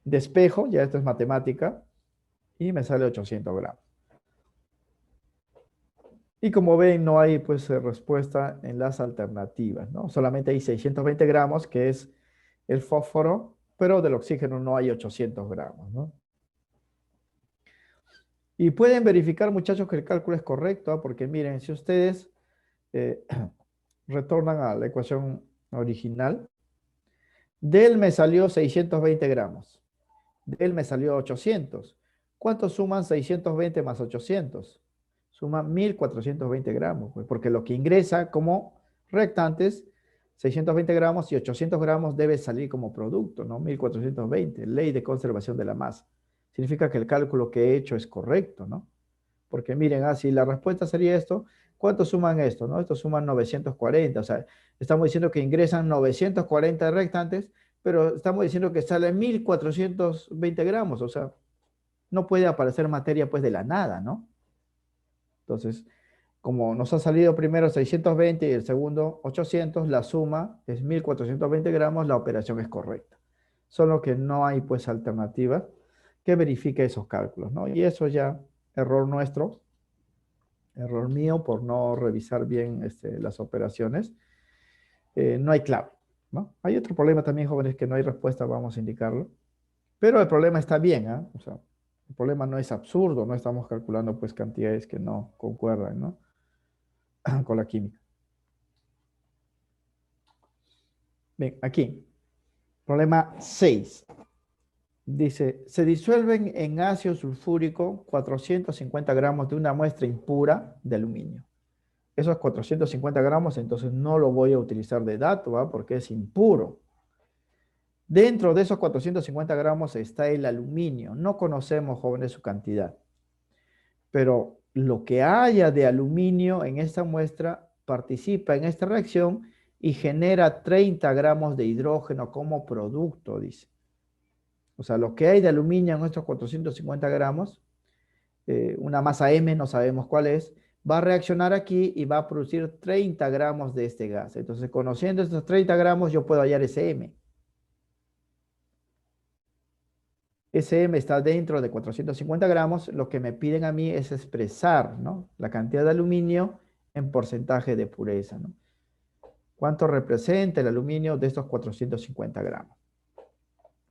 Despejo, ya esto es matemática, y me sale 800 gramos. Y como ven, no hay pues respuesta en las alternativas, ¿no? Solamente hay 620 gramos, que es el fósforo, pero del oxígeno no hay 800 gramos, ¿no? Y pueden verificar, muchachos, que el cálculo es correcto, ¿ah? Porque miren, si ustedes eh, retornan a la ecuación original, de él me salió 620 gramos, de él me salió 800. ¿Cuántos suman 620 más 800? Suman 1420 gramos, pues, porque lo que ingresa como reactantes, 620 gramos y 800 gramos debe salir como producto, ¿no? 1420, ley de conservación de la masa. Significa que el cálculo que he hecho es correcto, ¿no? Porque miren, si la respuesta sería esto, ¿cuánto suman esto? ¿No? Esto suman 940, o sea, estamos diciendo que ingresan 940 reactantes, pero estamos diciendo que sale 1420 gramos, o sea, no puede aparecer materia pues de la nada, ¿no? Entonces, Como nos ha salido primero 620 y el segundo 800, la suma es 1420 gramos, la operación es correcta. Solo que no hay pues alternativa que verifique esos cálculos, ¿no? Y eso ya, error nuestro, error mío por no revisar bien las operaciones. No hay clave, ¿no? Hay otro problema también, jóvenes, que no hay respuesta, vamos a indicarlo. Pero el problema está bien, ¿ah? O sea, el problema no es absurdo, no estamos calculando pues cantidades que no concuerdan, ¿no? Con la química. Bien, aquí, problema 6. Dice, se disuelven en ácido sulfúrico 450 gramos de una muestra impura de aluminio. Esos 450 gramos, entonces no lo voy a utilizar de dato, ¿va? Porque es impuro. Dentro de esos 450 gramos está el aluminio. No conocemos, jóvenes, su cantidad. Pero lo que haya de aluminio en esta muestra participa en esta reacción y genera 30 gramos de hidrógeno como producto, dice. O sea, lo que hay de aluminio en estos 450 gramos, una masa M, no sabemos cuál es, va a reaccionar aquí y va a producir 30 gramos de este gas. Entonces, conociendo estos 30 gramos, yo puedo hallar ese M. Ese M está dentro de 450 gramos. Lo que me piden a mí es expresar, ¿no?, la cantidad de aluminio en porcentaje de pureza, ¿no? ¿Cuánto representa el aluminio de estos 450 gramos?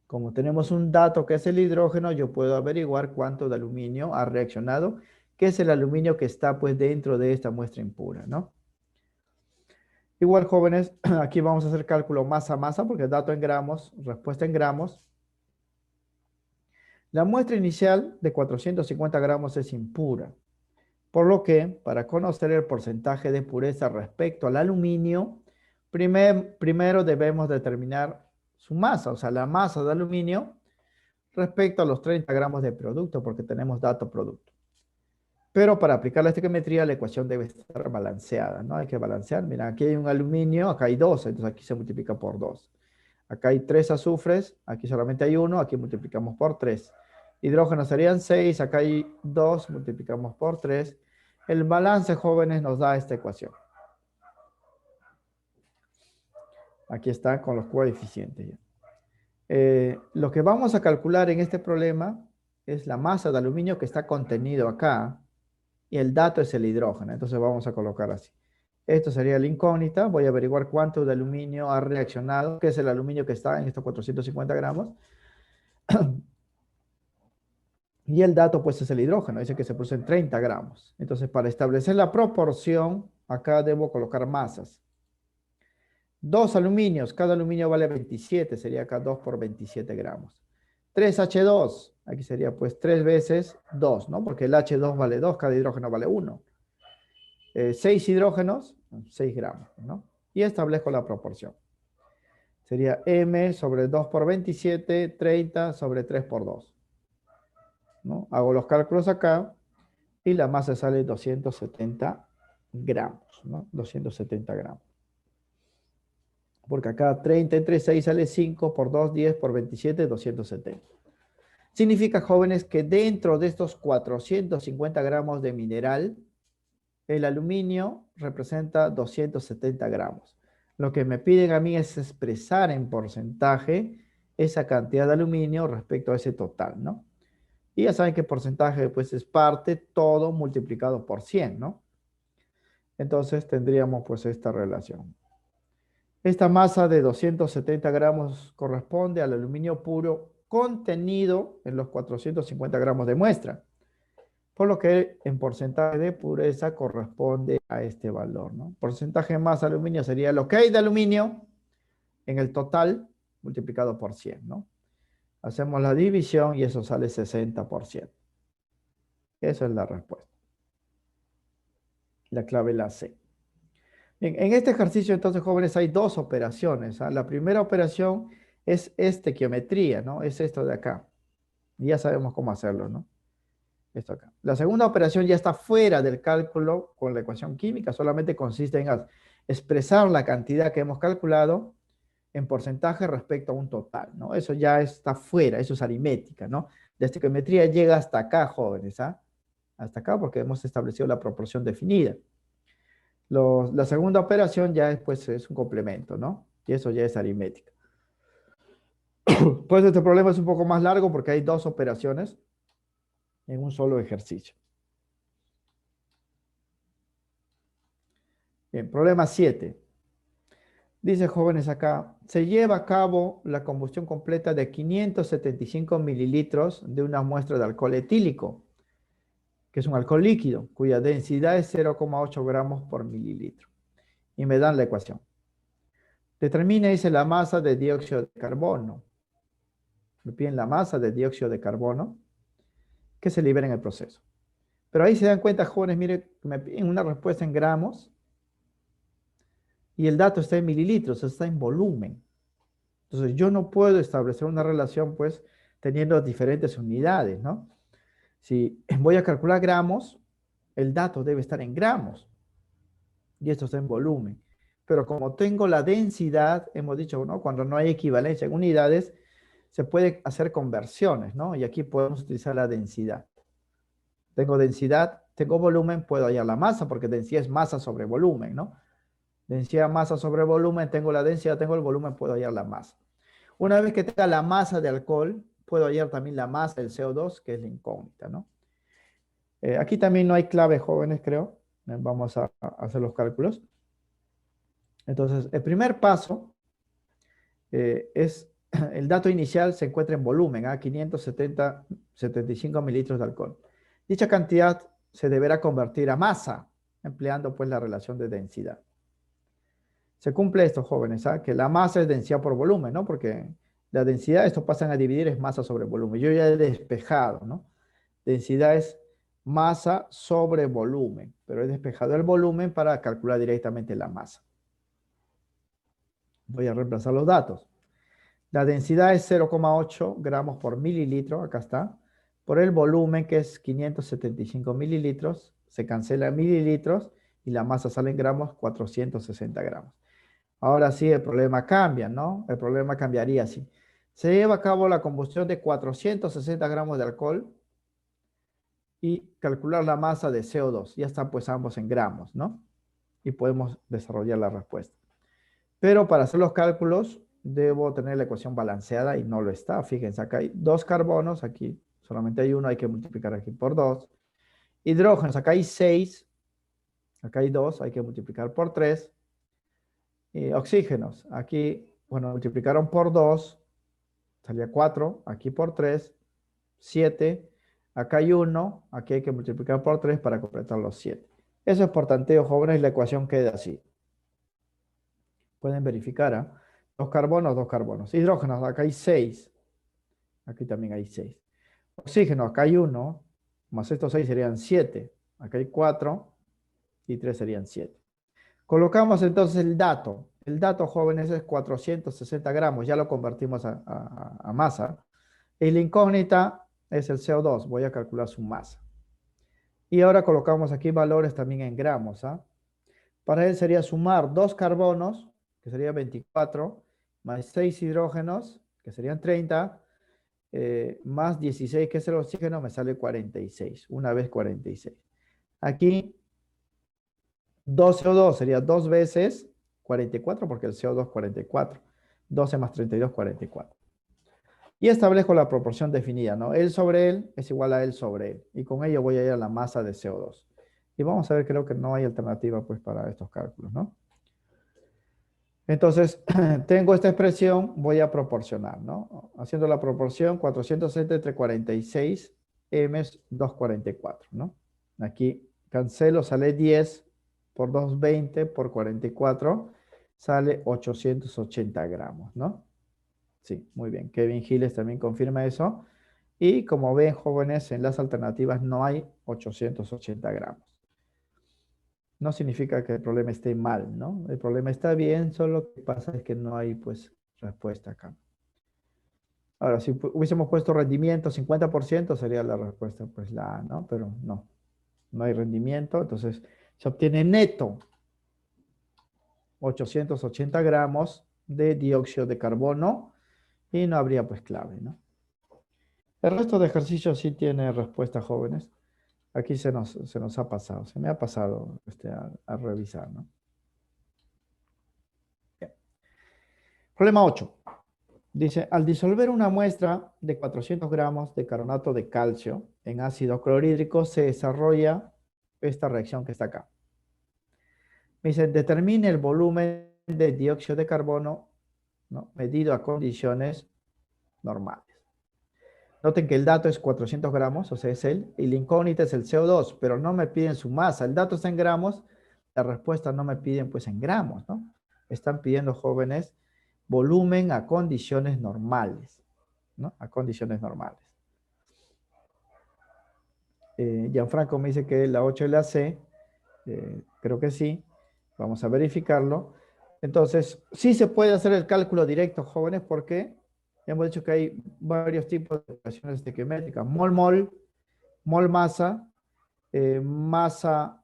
Como tenemos un dato que es el hidrógeno, yo puedo averiguar cuánto de aluminio ha reaccionado, que es el aluminio que está pues dentro de esta muestra impura, ¿no? Igual, jóvenes, aquí vamos a hacer cálculo masa a masa porque el dato en gramos, respuesta en gramos. La muestra inicial de 450 gramos es impura, por lo que para conocer el porcentaje de pureza respecto al aluminio, primero debemos determinar su masa, o sea, la masa de aluminio respecto a los 30 gramos de producto, porque tenemos dato producto. Pero para aplicar la estequiometría, la ecuación debe estar balanceada, ¿no? Hay que balancear. Mira, aquí hay un aluminio, acá hay 2, entonces aquí se multiplica por 2. Acá hay 3 azufres, aquí solamente hay 1, aquí multiplicamos por 3. Hidrógenos serían 6, acá hay 2, multiplicamos por 3. El balance, jóvenes, nos da esta ecuación. Aquí está con los coeficientes. Lo que vamos a calcular en este problema es la masa de aluminio que está contenido acá y el dato es el hidrógeno. Entonces vamos a colocar así. Esto sería la incógnita. Voy a averiguar cuánto de aluminio ha reaccionado, que es el aluminio que está en estos 450 gramos. Y el dato pues es el hidrógeno. Dice que se produce en 30 gramos. Entonces para establecer la proporción, acá debo colocar masas. 2 aluminios, cada aluminio vale 27, sería acá 2 por 27 gramos. 3H2, aquí sería pues 3 veces 2, ¿no? Porque el H2 vale 2, cada hidrógeno vale 1. 6 hidrógenos, 6 gramos, ¿no? Y establezco la proporción. Sería M sobre 2 por 27, 30 sobre 3 por 2. ¿No? Hago los cálculos acá y la masa sale 270 gramos, ¿no? 270 gramos. Porque acá 30 entre 6 sale 5, por 2, 10, por 27, 270. Significa, jóvenes, que dentro de estos 450 gramos de mineral, el aluminio representa 270 gramos. Lo que me piden a mí es expresar en porcentaje esa cantidad de aluminio respecto a ese total, ¿no? Y ya saben que porcentaje pues es parte, todo multiplicado por 100, ¿no? Entonces tendríamos pues esta relación. Esta masa de 270 gramos corresponde al aluminio puro contenido en los 450 gramos de muestra, por lo que en porcentaje de pureza corresponde a este valor, ¿no? Porcentaje más aluminio sería lo que hay de aluminio en el total multiplicado por 100, ¿no? Hacemos la división y eso sale 60%. Esa es la respuesta. La clave la C. Bien, en este ejercicio, entonces, jóvenes, hay dos operaciones, ¿ah? La primera operación es estequiometría, ¿no? Es esto de acá. Y ya sabemos cómo hacerlo, ¿no? Esto acá. La segunda operación ya está fuera del cálculo con la ecuación química, solamente consiste en expresar la cantidad que hemos calculado en porcentaje respecto a un total, ¿no? Eso ya está fuera, eso es aritmética, ¿no? La estequiometría llega hasta acá, jóvenes, ¿ah? Hasta acá porque hemos establecido la proporción definida. La segunda operación ya es, pues, es un complemento, ¿no? Y eso ya es aritmética. Pues este problema es un poco más largo porque hay dos operaciones en un solo ejercicio. Bien, problema 7. Dice, jóvenes, acá, se lleva a cabo la combustión completa de 575 mililitros de una muestra de alcohol etílico, que es un alcohol líquido, cuya densidad es 0,8 gramos por mililitro. Y me dan la ecuación. Determina, dice, la masa de dióxido de carbono. Me piden la masa de dióxido de carbono que se libera en el proceso. Pero ahí se dan cuenta, jóvenes, mire, me piden una respuesta en gramos y el dato está en mililitros, está en volumen. Entonces, yo no puedo establecer una relación, pues, teniendo diferentes unidades, ¿no? Si voy a calcular gramos, el dato debe estar en gramos y esto está en volumen. Pero como tengo la densidad, hemos dicho, ¿no? Cuando no hay equivalencia en unidades, se puede hacer conversiones, ¿no? Y aquí podemos utilizar la densidad. Tengo densidad, tengo volumen, puedo hallar la masa, porque densidad es masa sobre volumen, ¿no? Densidad, masa sobre volumen, tengo la densidad, tengo el volumen, puedo hallar la masa. Una vez que tenga la masa de alcohol, puedo hallar también la masa del CO2, que es la incógnita, ¿no? Aquí también no hay clave, jóvenes, creo. Vamos a hacer los cálculos. Entonces, el primer paso es, el dato inicial se encuentra en volumen, 575 mililitros de alcohol. Dicha cantidad se deberá convertir a masa, empleando pues la relación de densidad. Se cumple esto, jóvenes, que la masa es densidad por volumen, ¿no? Porque la densidad, esto pasan a dividir, es masa sobre volumen. Yo ya he despejado, ¿no? Densidad es masa sobre volumen, pero he despejado el volumen para calcular directamente la masa. Voy a reemplazar los datos. La densidad es 0,8 gramos por mililitro, acá está, por el volumen que es 575 mililitros, se cancela mililitros y la masa sale en gramos, 460 gramos. Ahora sí, el problema cambia, ¿no? El problema cambiaría así. Se lleva a cabo la combustión de 460 gramos de alcohol y calcular la masa de CO2. Ya están pues ambos en gramos, ¿no? Y podemos desarrollar la respuesta. Pero para hacer los cálculos debo tener la ecuación balanceada y no lo está. Fíjense, acá hay dos carbonos, aquí solamente hay uno, hay que multiplicar aquí por 2. Hidrógenos, acá hay 6, acá hay 2, hay que multiplicar por 3. Y oxígenos, aquí, bueno, multiplicaron por 2, salía 4, aquí por 3, 7. Acá hay 1, aquí hay que multiplicar por 3 para completar los 7. Eso es por tanteo, jóvenes, la ecuación queda así. Pueden verificar, ¿ah? Dos carbonos, dos carbonos. Hidrógenos, acá hay 6. Aquí también hay 6. Oxígeno, acá hay 1, más estos 6 serían 7. Acá hay 4 y 3 serían 7. Colocamos entonces el dato. El dato, jóvenes, es 460 gramos. Ya lo convertimos a masa. Y la incógnita es el CO2. Voy a calcular su masa. Y ahora colocamos aquí valores también en gramos. Para él sería sumar 2 carbonos, que sería 24, más 6 hidrógenos, que serían 30, más 16, que es el oxígeno, me sale 46. Una vez 46. Aquí 2 CO2 sería 2 veces 44, porque el CO2 es 44. 12 más 32, 44. Y establezco la proporción definida, ¿no? Él sobre él es igual a él sobre él. Y con ello voy a ir a la masa de CO2. Y vamos a ver, creo que no hay alternativa pues para estos cálculos, ¿no? Entonces, tengo esta expresión, voy a proporcionar, ¿no? Haciendo la proporción, 460 entre 46, m es 244, ¿no? Aquí cancelo, sale 10 por 220 por 44, sale 880 gramos, ¿no? Sí, muy bien. Kevin Giles también confirma eso. Y como ven, jóvenes, en las alternativas no hay 880 gramos. No significa que el problema esté mal, ¿no? El problema está bien, solo lo que pasa es que no hay, pues, respuesta acá. Ahora, si hubiésemos puesto rendimiento 50%, sería la respuesta, pues, la A, ¿no? Pero no hay rendimiento, entonces se obtiene neto 880 gramos de dióxido de carbono y no habría, pues, clave, ¿no? El resto de ejercicios sí tiene respuesta, jóvenes. Aquí se nos ha pasado, se me ha pasado a revisar, ¿no? Bien. Problema 8. Dice, al disolver una muestra de 400 gramos de carbonato de calcio en ácido clorhídrico, se desarrolla esta reacción que está acá. Me dice, determine el volumen de dióxido de carbono, ¿no?, medido a condiciones normales. Noten que el dato es 400 gramos, o sea, es y la incógnita es el CO2, pero no me piden su masa. El dato está en gramos, la respuesta no me piden pues en gramos, ¿no? Están pidiendo, jóvenes, volumen a condiciones normales, ¿no? A condiciones normales. Gianfranco me dice que la 8 es la C. Creo que sí. Vamos a verificarlo. Entonces, sí se puede hacer el cálculo directo, jóvenes, porque hemos dicho que hay varios tipos de ecuaciones estequiométricas. Mol-mol, mol-masa, masa,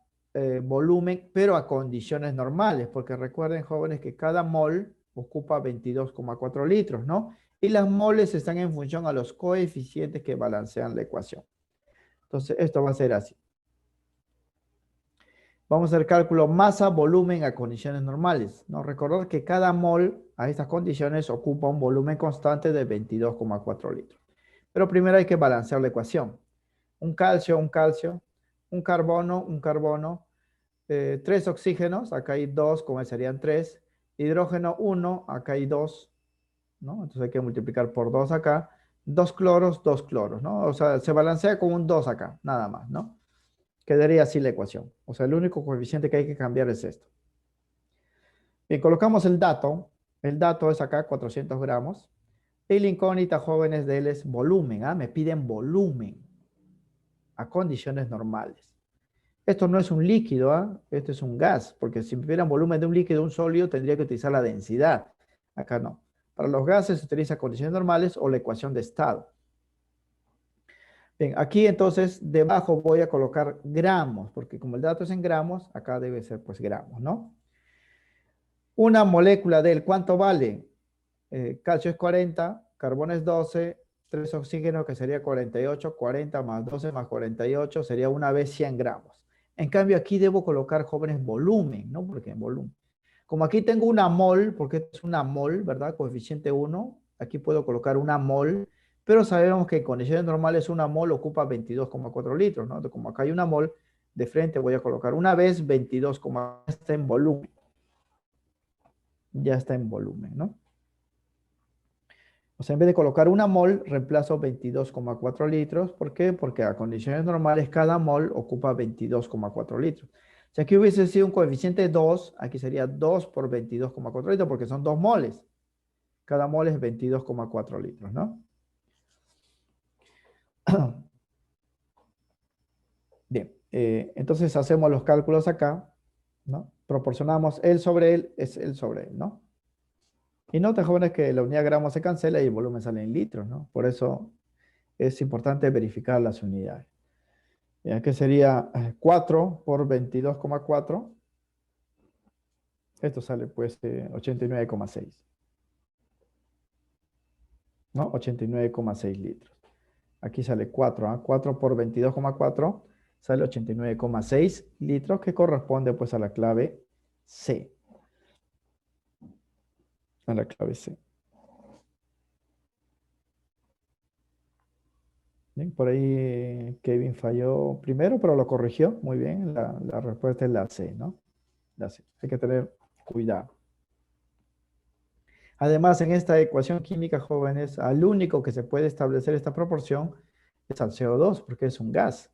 volumen, pero a condiciones normales, porque recuerden, jóvenes, que cada mol ocupa 22,4 litros, ¿no? Y las moles están en función a los coeficientes que balancean la ecuación. Entonces, esto va a ser así. Vamos a hacer cálculo masa-volumen a condiciones normales, ¿no? Recordad que cada mol a estas condiciones ocupa un volumen constante de 22,4 litros. Pero primero hay que balancear la ecuación. Un calcio, un carbono, 3 oxígenos, acá hay 2, como serían 3, hidrógeno 1, acá hay 2, ¿no? Entonces hay que multiplicar por 2 acá, 2 cloros, ¿no? O sea, se balancea con un 2 acá, nada más, ¿no? Quedaría así la ecuación. O sea, el único coeficiente que hay que cambiar es esto. Bien, colocamos el dato. El dato es acá 400 gramos. Y la incógnita, jóvenes, de él es volumen. ¿Ah? Me piden volumen a condiciones normales. Esto no es un líquido, ¿ah? Esto es un gas, porque si me pidieran volumen de un líquido, un sólido, tendría que utilizar la densidad. Acá no. Para los gases se utiliza condiciones normales o la ecuación de estado. Bien, aquí entonces debajo voy a colocar gramos, porque como el dato es en gramos, acá debe ser pues gramos, ¿no? Una molécula del, ¿cuánto vale? Calcio es 40, carbono es 12, 3 oxígenos que sería 48, 40 más 12 más 48 sería una vez 100 gramos. En cambio aquí debo colocar, jóvenes, volumen, ¿no? Porque en volumen. Como aquí tengo una mol, porque es una mol, ¿verdad? Coeficiente 1, aquí puedo colocar una mol, pero sabemos que en condiciones normales una mol ocupa 22,4 litros, ¿no? Entonces, como acá hay una mol, de frente voy a colocar una vez 22, está en volumen. Ya está en volumen, ¿no? O sea, en vez de colocar una mol, reemplazo 22,4 litros. ¿Por qué? Porque a condiciones normales cada mol ocupa 22,4 litros. Si aquí hubiese sido un coeficiente 2, aquí sería 2 por 22,4 litros, porque son 2 moles. Cada mol es 22,4 litros, ¿no? Bien, entonces hacemos los cálculos acá, ¿no? Proporcionamos el sobre él, es el sobre él, ¿no? Y noten, jóvenes, que la unidad gramo se cancela y el volumen sale en litros, ¿no? Por eso es importante verificar las unidades. Ya que sería 4 por 22,4. Esto sale pues 89,6. ¿No? 89,6 litros. Aquí sale 4, ¿ah? 4 por 22,4 sale 89,6 litros, que corresponde pues a la clave C. A la clave C. Bien, por ahí Kevin falló primero, pero lo corrigió. Muy bien, la respuesta es la C, ¿no? La C. Hay que tener cuidado. Además, en esta ecuación química, jóvenes, al único que se puede establecer esta proporción es al CO2, porque es un gas.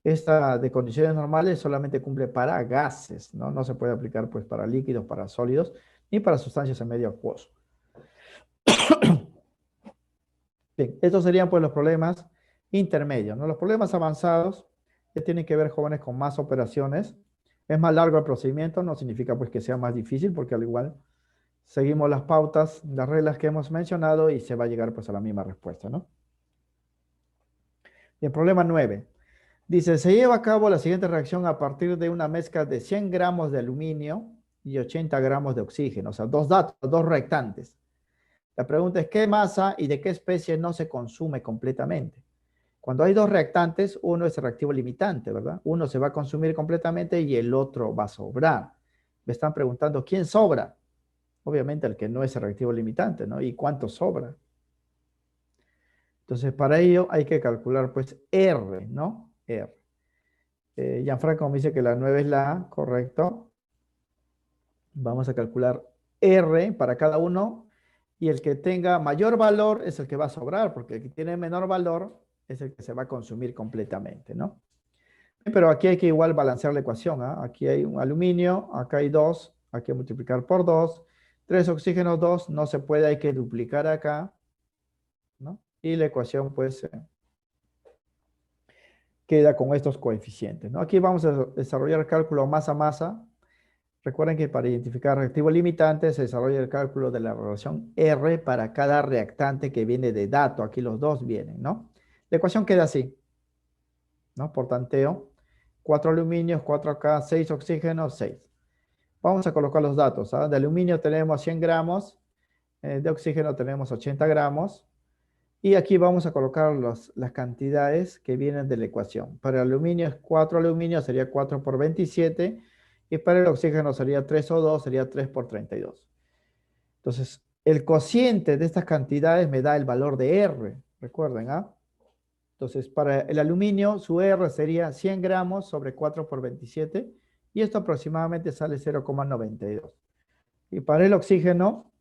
Esta de condiciones normales solamente cumple para gases, ¿no? No se puede aplicar pues para líquidos, para sólidos, ni para sustancias en medio acuoso. Bien, estos serían pues los problemas intermedios, ¿no? Los problemas avanzados que tienen que ver, jóvenes, con más operaciones. Es más largo el procedimiento, no significa pues que sea más difícil, porque al igual seguimos las pautas, las reglas que hemos mencionado y se va a llegar pues a la misma respuesta, ¿no? Y el problema 9. Dice, se lleva a cabo la siguiente reacción a partir de una mezcla de 100 gramos de aluminio y 80 gramos de oxígeno. O sea, dos datos, dos reactantes. La pregunta es, ¿qué masa y de qué especie no se consume completamente? Cuando hay dos reactantes, uno es el reactivo limitante, ¿verdad? Uno se va a consumir completamente y el otro va a sobrar. Me están preguntando, ¿quién sobra? Obviamente el que no es el reactivo limitante, ¿no? ¿Y cuánto sobra? Entonces, para ello hay que calcular, pues, R, ¿no? R. Gianfranco me dice que la 9 es la A, correcto. Vamos a calcular R para cada uno y el que tenga mayor valor es el que va a sobrar, porque el que tiene menor valor es el que se va a consumir completamente, ¿no? Pero aquí hay que igual balancear la ecuación, ¿ah? Aquí hay un aluminio, acá hay 2, hay que multiplicar por 2, 3 oxígenos 2, no se puede, hay que duplicar acá, ¿no? Y la ecuación pues queda con estos coeficientes, ¿no? Aquí vamos a desarrollar el cálculo masa-masa. Recuerden que para identificar reactivo limitante se desarrolla el cálculo de la relación R para cada reactante que viene de dato. Aquí los dos vienen, ¿no? La ecuación queda así, ¿no? Por tanteo, 4 aluminios, 4 acá, 6 oxígenos, 6. Vamos a colocar los datos, ¿ah? De aluminio tenemos 100 gramos, de oxígeno tenemos 80 gramos. Y aquí vamos a colocar las cantidades que vienen de la ecuación. Para el aluminio es 4 aluminio, sería 4 por 27. Y para el oxígeno sería 3 o 2, sería 3 por 32. Entonces, el cociente de estas cantidades me da el valor de R. Recuerden, ¿ah? Entonces, para el aluminio, su R sería 100 gramos sobre 4 por 27. Y esto aproximadamente sale 0,92. Y para el oxígeno,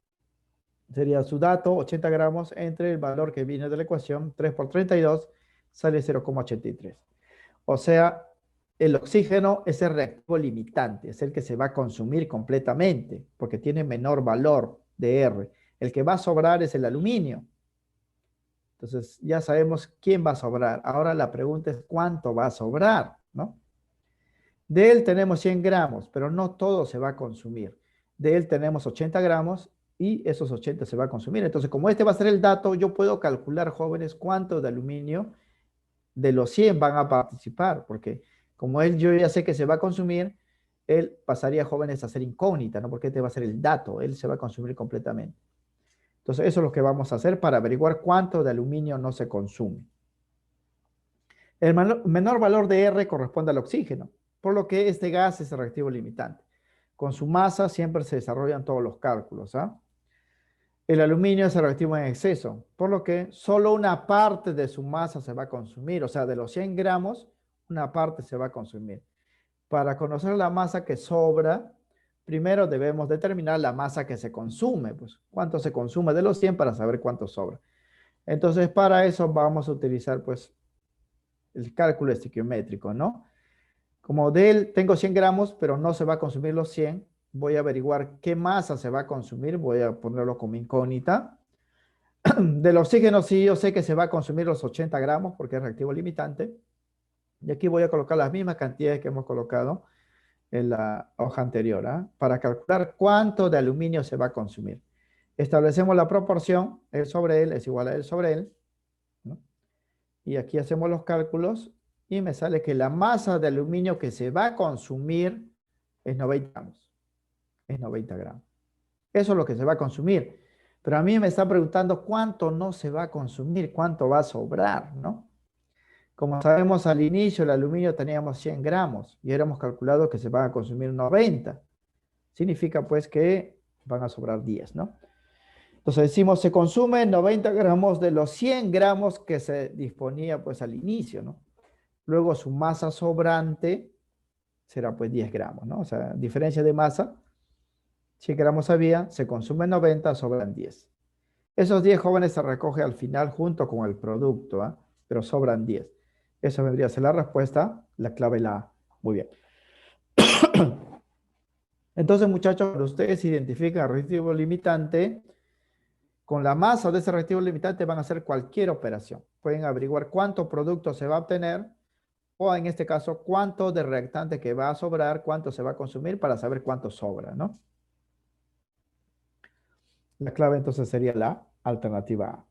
sería su dato, 80 gramos, entre el valor que viene de la ecuación, 3 por 32, sale 0,83. O sea, el oxígeno es el reactivo limitante, es el que se va a consumir completamente, porque tiene menor valor de R. El que va a sobrar es el aluminio. Entonces, ya sabemos quién va a sobrar. Ahora la pregunta es cuánto va a sobrar, ¿no? De él tenemos 100 gramos, pero no todo se va a consumir. De él tenemos 80 gramos y esos 80 se va a consumir. Entonces, como este va a ser el dato, yo puedo calcular, jóvenes, cuánto de aluminio de los 100 van a participar, porque como él yo ya sé que se va a consumir, él pasaría, jóvenes, a ser incógnita, ¿no? Porque este va a ser el dato, él se va a consumir completamente. Entonces, eso es lo que vamos a hacer para averiguar cuánto de aluminio no se consume. El menor valor de R corresponde al oxígeno, por lo que este gas es el reactivo limitante. Con su masa siempre se desarrollan todos los cálculos, ¿ah? El aluminio es el reactivo en exceso, por lo que solo una parte de su masa se va a consumir, o sea, de los 100 gramos, una parte se va a consumir. Para conocer la masa que sobra, primero debemos determinar la masa que se consume, pues cuánto se consume de los 100 para saber cuánto sobra. Entonces, para eso vamos a utilizar, pues, el cálculo estequiométrico, ¿no? Como de él tengo 100 gramos, pero no se va a consumir los 100, voy a averiguar qué masa se va a consumir, voy a ponerlo como incógnita. Del oxígeno sí, yo sé que se va a consumir los 80 gramos porque es reactivo limitante. Y aquí voy a colocar las mismas cantidades que hemos colocado en la hoja anterior, ¿ah? Para calcular cuánto de aluminio se va a consumir. Establecemos la proporción, él sobre él es igual a él sobre él, ¿no? Y aquí hacemos los cálculos y me sale que la masa de aluminio que se va a consumir es 90 gramos. Es 90 gramos. Eso es lo que se va a consumir. Pero a mí me está preguntando cuánto no se va a consumir, cuánto va a sobrar, ¿no? Como sabemos al inicio, el aluminio teníamos 100 gramos y éramos calculado que se van a consumir 90. Significa pues que van a sobrar 10, ¿no? Entonces decimos, se consumen 90 gramos de los 100 gramos que se disponía pues al inicio, ¿no? Luego su masa sobrante será pues 10 gramos, ¿no? O sea, diferencia de masa, 100 gramos había, se consumen 90, sobran 10. Esos 10 jóvenes se recoge al final junto con el producto, ¿ah? Pero sobran 10. Eso vendría a ser la respuesta, la clave la A. Muy bien. Entonces, muchachos, cuando ustedes identifican el reactivo limitante, con la masa de ese reactivo limitante van a hacer cualquier operación. Pueden averiguar cuánto producto se va a obtener o en este caso, cuánto de reactante que va a sobrar, cuánto se va a consumir para saber cuánto sobra, ¿no? La clave entonces sería la alternativa A.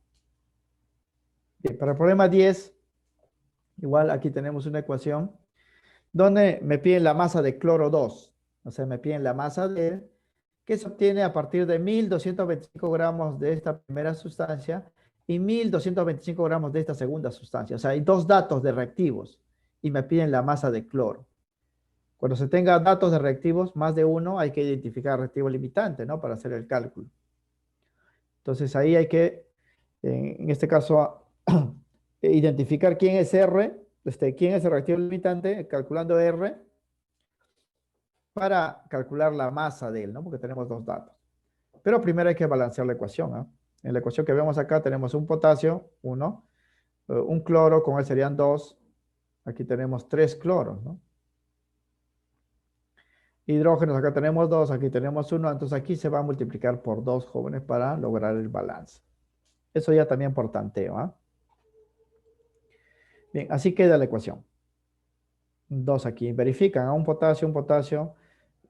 Bien, para el problema 10, igual aquí tenemos una ecuación donde me piden la masa de cloro 2. O sea, me piden la masa que se obtiene a partir de 1225 gramos de esta primera sustancia y 1225 gramos de esta segunda sustancia. O sea, hay dos datos de reactivos y me piden la masa de cloro. Cuando se tenga datos de reactivos, más de uno, hay que identificar reactivo limitante, ¿no? Para hacer el cálculo. Entonces ahí hay que, en este caso, identificar quién es R, quién es el reactivo limitante, calculando R, para calcular la masa de él, ¿no? Porque tenemos dos datos. Pero primero hay que balancear la ecuación, ¿no? En la ecuación que vemos acá tenemos un potasio, 1, un cloro, con él serían 2. Aquí tenemos 3 cloros, ¿no? Hidrógenos, acá tenemos 2, aquí tenemos 1. Entonces aquí se va a multiplicar por 2, jóvenes, para lograr el balance. Eso ya también por tanteo, ¿ah? Bien, así queda la ecuación. 2 aquí. Verifican a un potasio,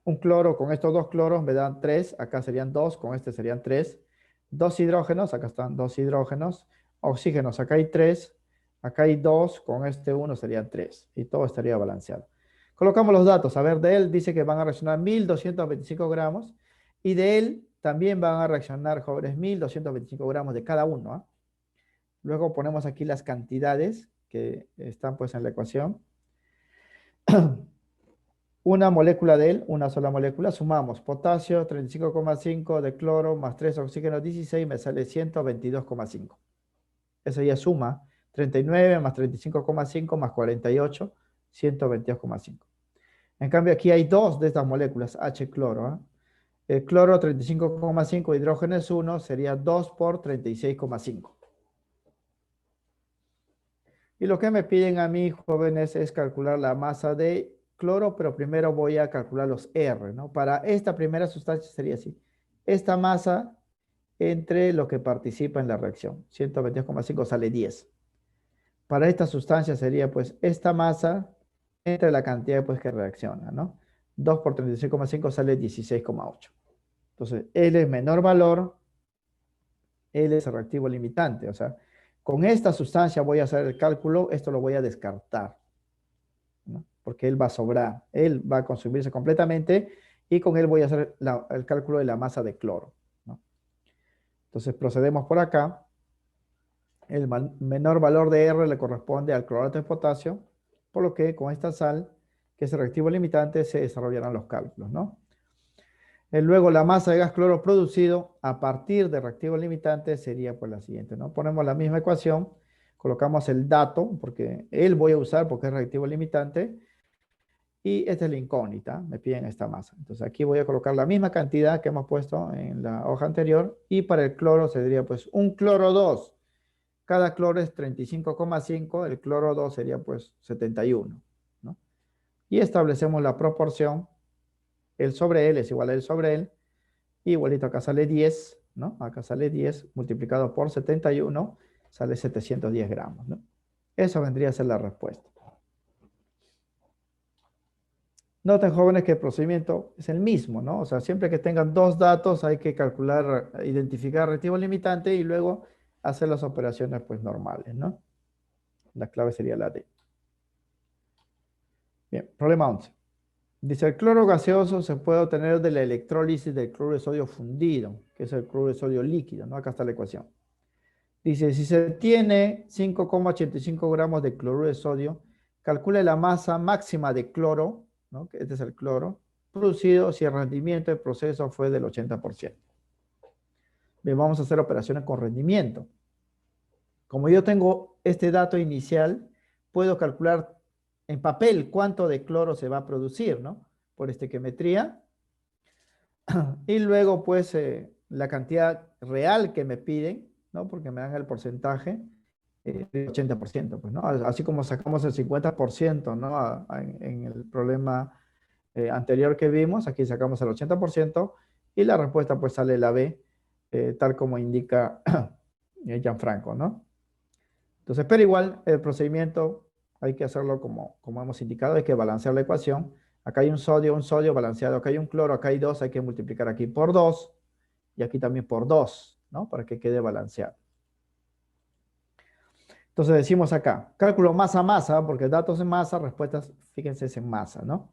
un cloro, con estos dos cloros me dan 3, acá serían 2, con este serían 3. 2 hidrógenos, acá están 2 hidrógenos. Oxígenos, acá hay 3, acá hay 2, con este 1 serían 3. Y todo estaría balanceado. Colocamos los datos. A ver, de él dice que van a reaccionar 1225 gramos. Y de él también van a reaccionar, jóvenes, 1225 gramos de cada uno, ¿ah? Luego ponemos aquí las cantidades que están pues en la ecuación. Una molécula de él, una sola molécula, sumamos potasio 35,5 de cloro más 3 oxígeno 16, me sale 122,5. Eso ya suma 39 más 35,5 más 48, 122,5. En cambio aquí hay dos de estas moléculas, H-cloro, ¿eh? El cloro 35,5, hidrógeno es 1, sería 2 por 36,5. Y lo que me piden a mí, jóvenes, es calcular la masa de cloro, pero primero voy a calcular los R, ¿no? Para esta primera sustancia sería así. Esta masa entre lo que participa en la reacción. 122,5 sale 10. Para esta sustancia sería pues esta masa entre la cantidad pues que reacciona, ¿no? 2 por 36,5 sale 16,8. Entonces, L es menor valor, L es el reactivo limitante. O sea, con esta sustancia voy a hacer el cálculo, esto lo voy a descartar, ¿no? Porque él va a sobrar, él va a consumirse completamente y con él voy a hacer el cálculo de la masa de cloro, ¿no? Entonces procedemos por acá. El menor valor de R le corresponde al clorato de potasio, por lo que con esta sal, que es el reactivo limitante, se desarrollarán los cálculos, ¿no? Luego la masa de gas cloro producido a partir de reactivo limitante sería pues la siguiente, ¿no? Ponemos la misma ecuación, colocamos el dato, porque él voy a usar porque es reactivo limitante, y esta es la incógnita, me piden esta masa. Entonces aquí voy a colocar la misma cantidad que hemos puesto en la hoja anterior, y para el cloro sería pues un cloro 2. Cada cloro es 35,5, el cloro 2 sería pues 71, ¿no? Y establecemos la proporción, el sobre L es igual a el sobre L, igualito acá sale 10, ¿no? Acá sale 10 multiplicado por 71, sale 710 gramos, ¿no? Eso vendría a ser la respuesta. Noten, jóvenes, que el procedimiento es el mismo, ¿no? O sea, siempre que tengan dos datos hay que calcular, identificar el reactivo limitante y luego hacer las operaciones pues normales, ¿no? La clave sería la D. Bien, problema 11. Dice, el cloro gaseoso se puede obtener de la electrólisis del cloruro de sodio fundido, que es el cloruro de sodio líquido, ¿no? Acá está la ecuación. Dice, si se tiene 5,85 gramos de cloruro de sodio, calcule la masa máxima de cloro, ¿no? Que este es el cloro, producido si el rendimiento del proceso fue del 80%. Bien, vamos a hacer operaciones con rendimiento. Como yo tengo este dato inicial, puedo calcular en papel cuánto de cloro se va a producir, ¿no? Por estequiometría. Y luego, pues, la cantidad real que me piden, ¿no? Porque me dan el porcentaje del 80%, pues, ¿no? Así como sacamos el 50%, ¿no? En el problema anterior que vimos, aquí sacamos el 80% y la respuesta, pues, sale la B, tal como indica Gianfranco, ¿no? Entonces, pero igual, el procedimiento hay que hacerlo como hemos indicado, hay que balancear la ecuación. Acá hay un sodio balanceado, acá hay un cloro, acá hay 2, hay que multiplicar aquí por 2 y aquí también por 2, ¿no? Para que quede balanceado. Entonces decimos acá, cálculo masa-masa, porque datos en masa, respuestas, fíjense, es en masa, ¿no?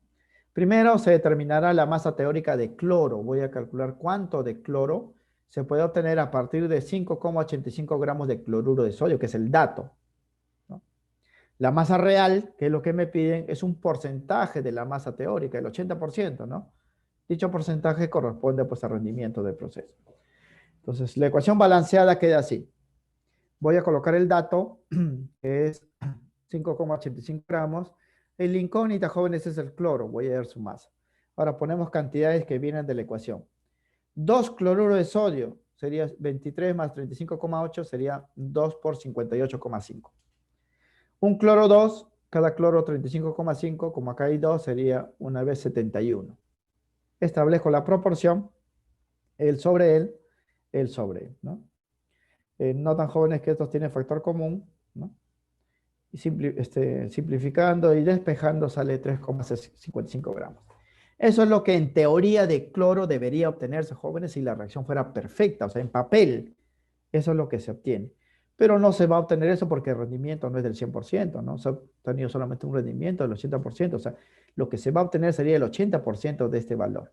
Primero se determinará la masa teórica de cloro. Voy a calcular cuánto de cloro se puede obtener a partir de 5,85 gramos de cloruro de sodio, que es el dato, ¿no? La masa real, que es lo que me piden, es un porcentaje de la masa teórica, el 80%, ¿no? Dicho porcentaje corresponde pues al rendimiento del proceso. Entonces, la ecuación balanceada queda así. Voy a colocar el dato, que es 5,85 gramos. El incógnita, jóvenes, es el cloro. Voy a ver su masa. Ahora ponemos cantidades que vienen de la ecuación. 2 cloruro de sodio sería 23 más 35,8 sería 2 por 58,5. Un cloro 2, cada cloro 35,5, como acá hay 2, sería una vez 71. Establezco la proporción, el sobre él, ¿no? No tan jóvenes que estos tienen factor común, ¿no? Y simplificando y despejando sale 3,55 gramos. Eso es lo que en teoría de cloro debería obtenerse, jóvenes, si la reacción fuera perfecta, o sea, en papel. Eso es lo que se obtiene. Pero no se va a obtener eso porque el rendimiento no es del 100%, ¿no? Se ha obtenido solamente un rendimiento del 80%, o sea, lo que se va a obtener sería el 80% de este valor.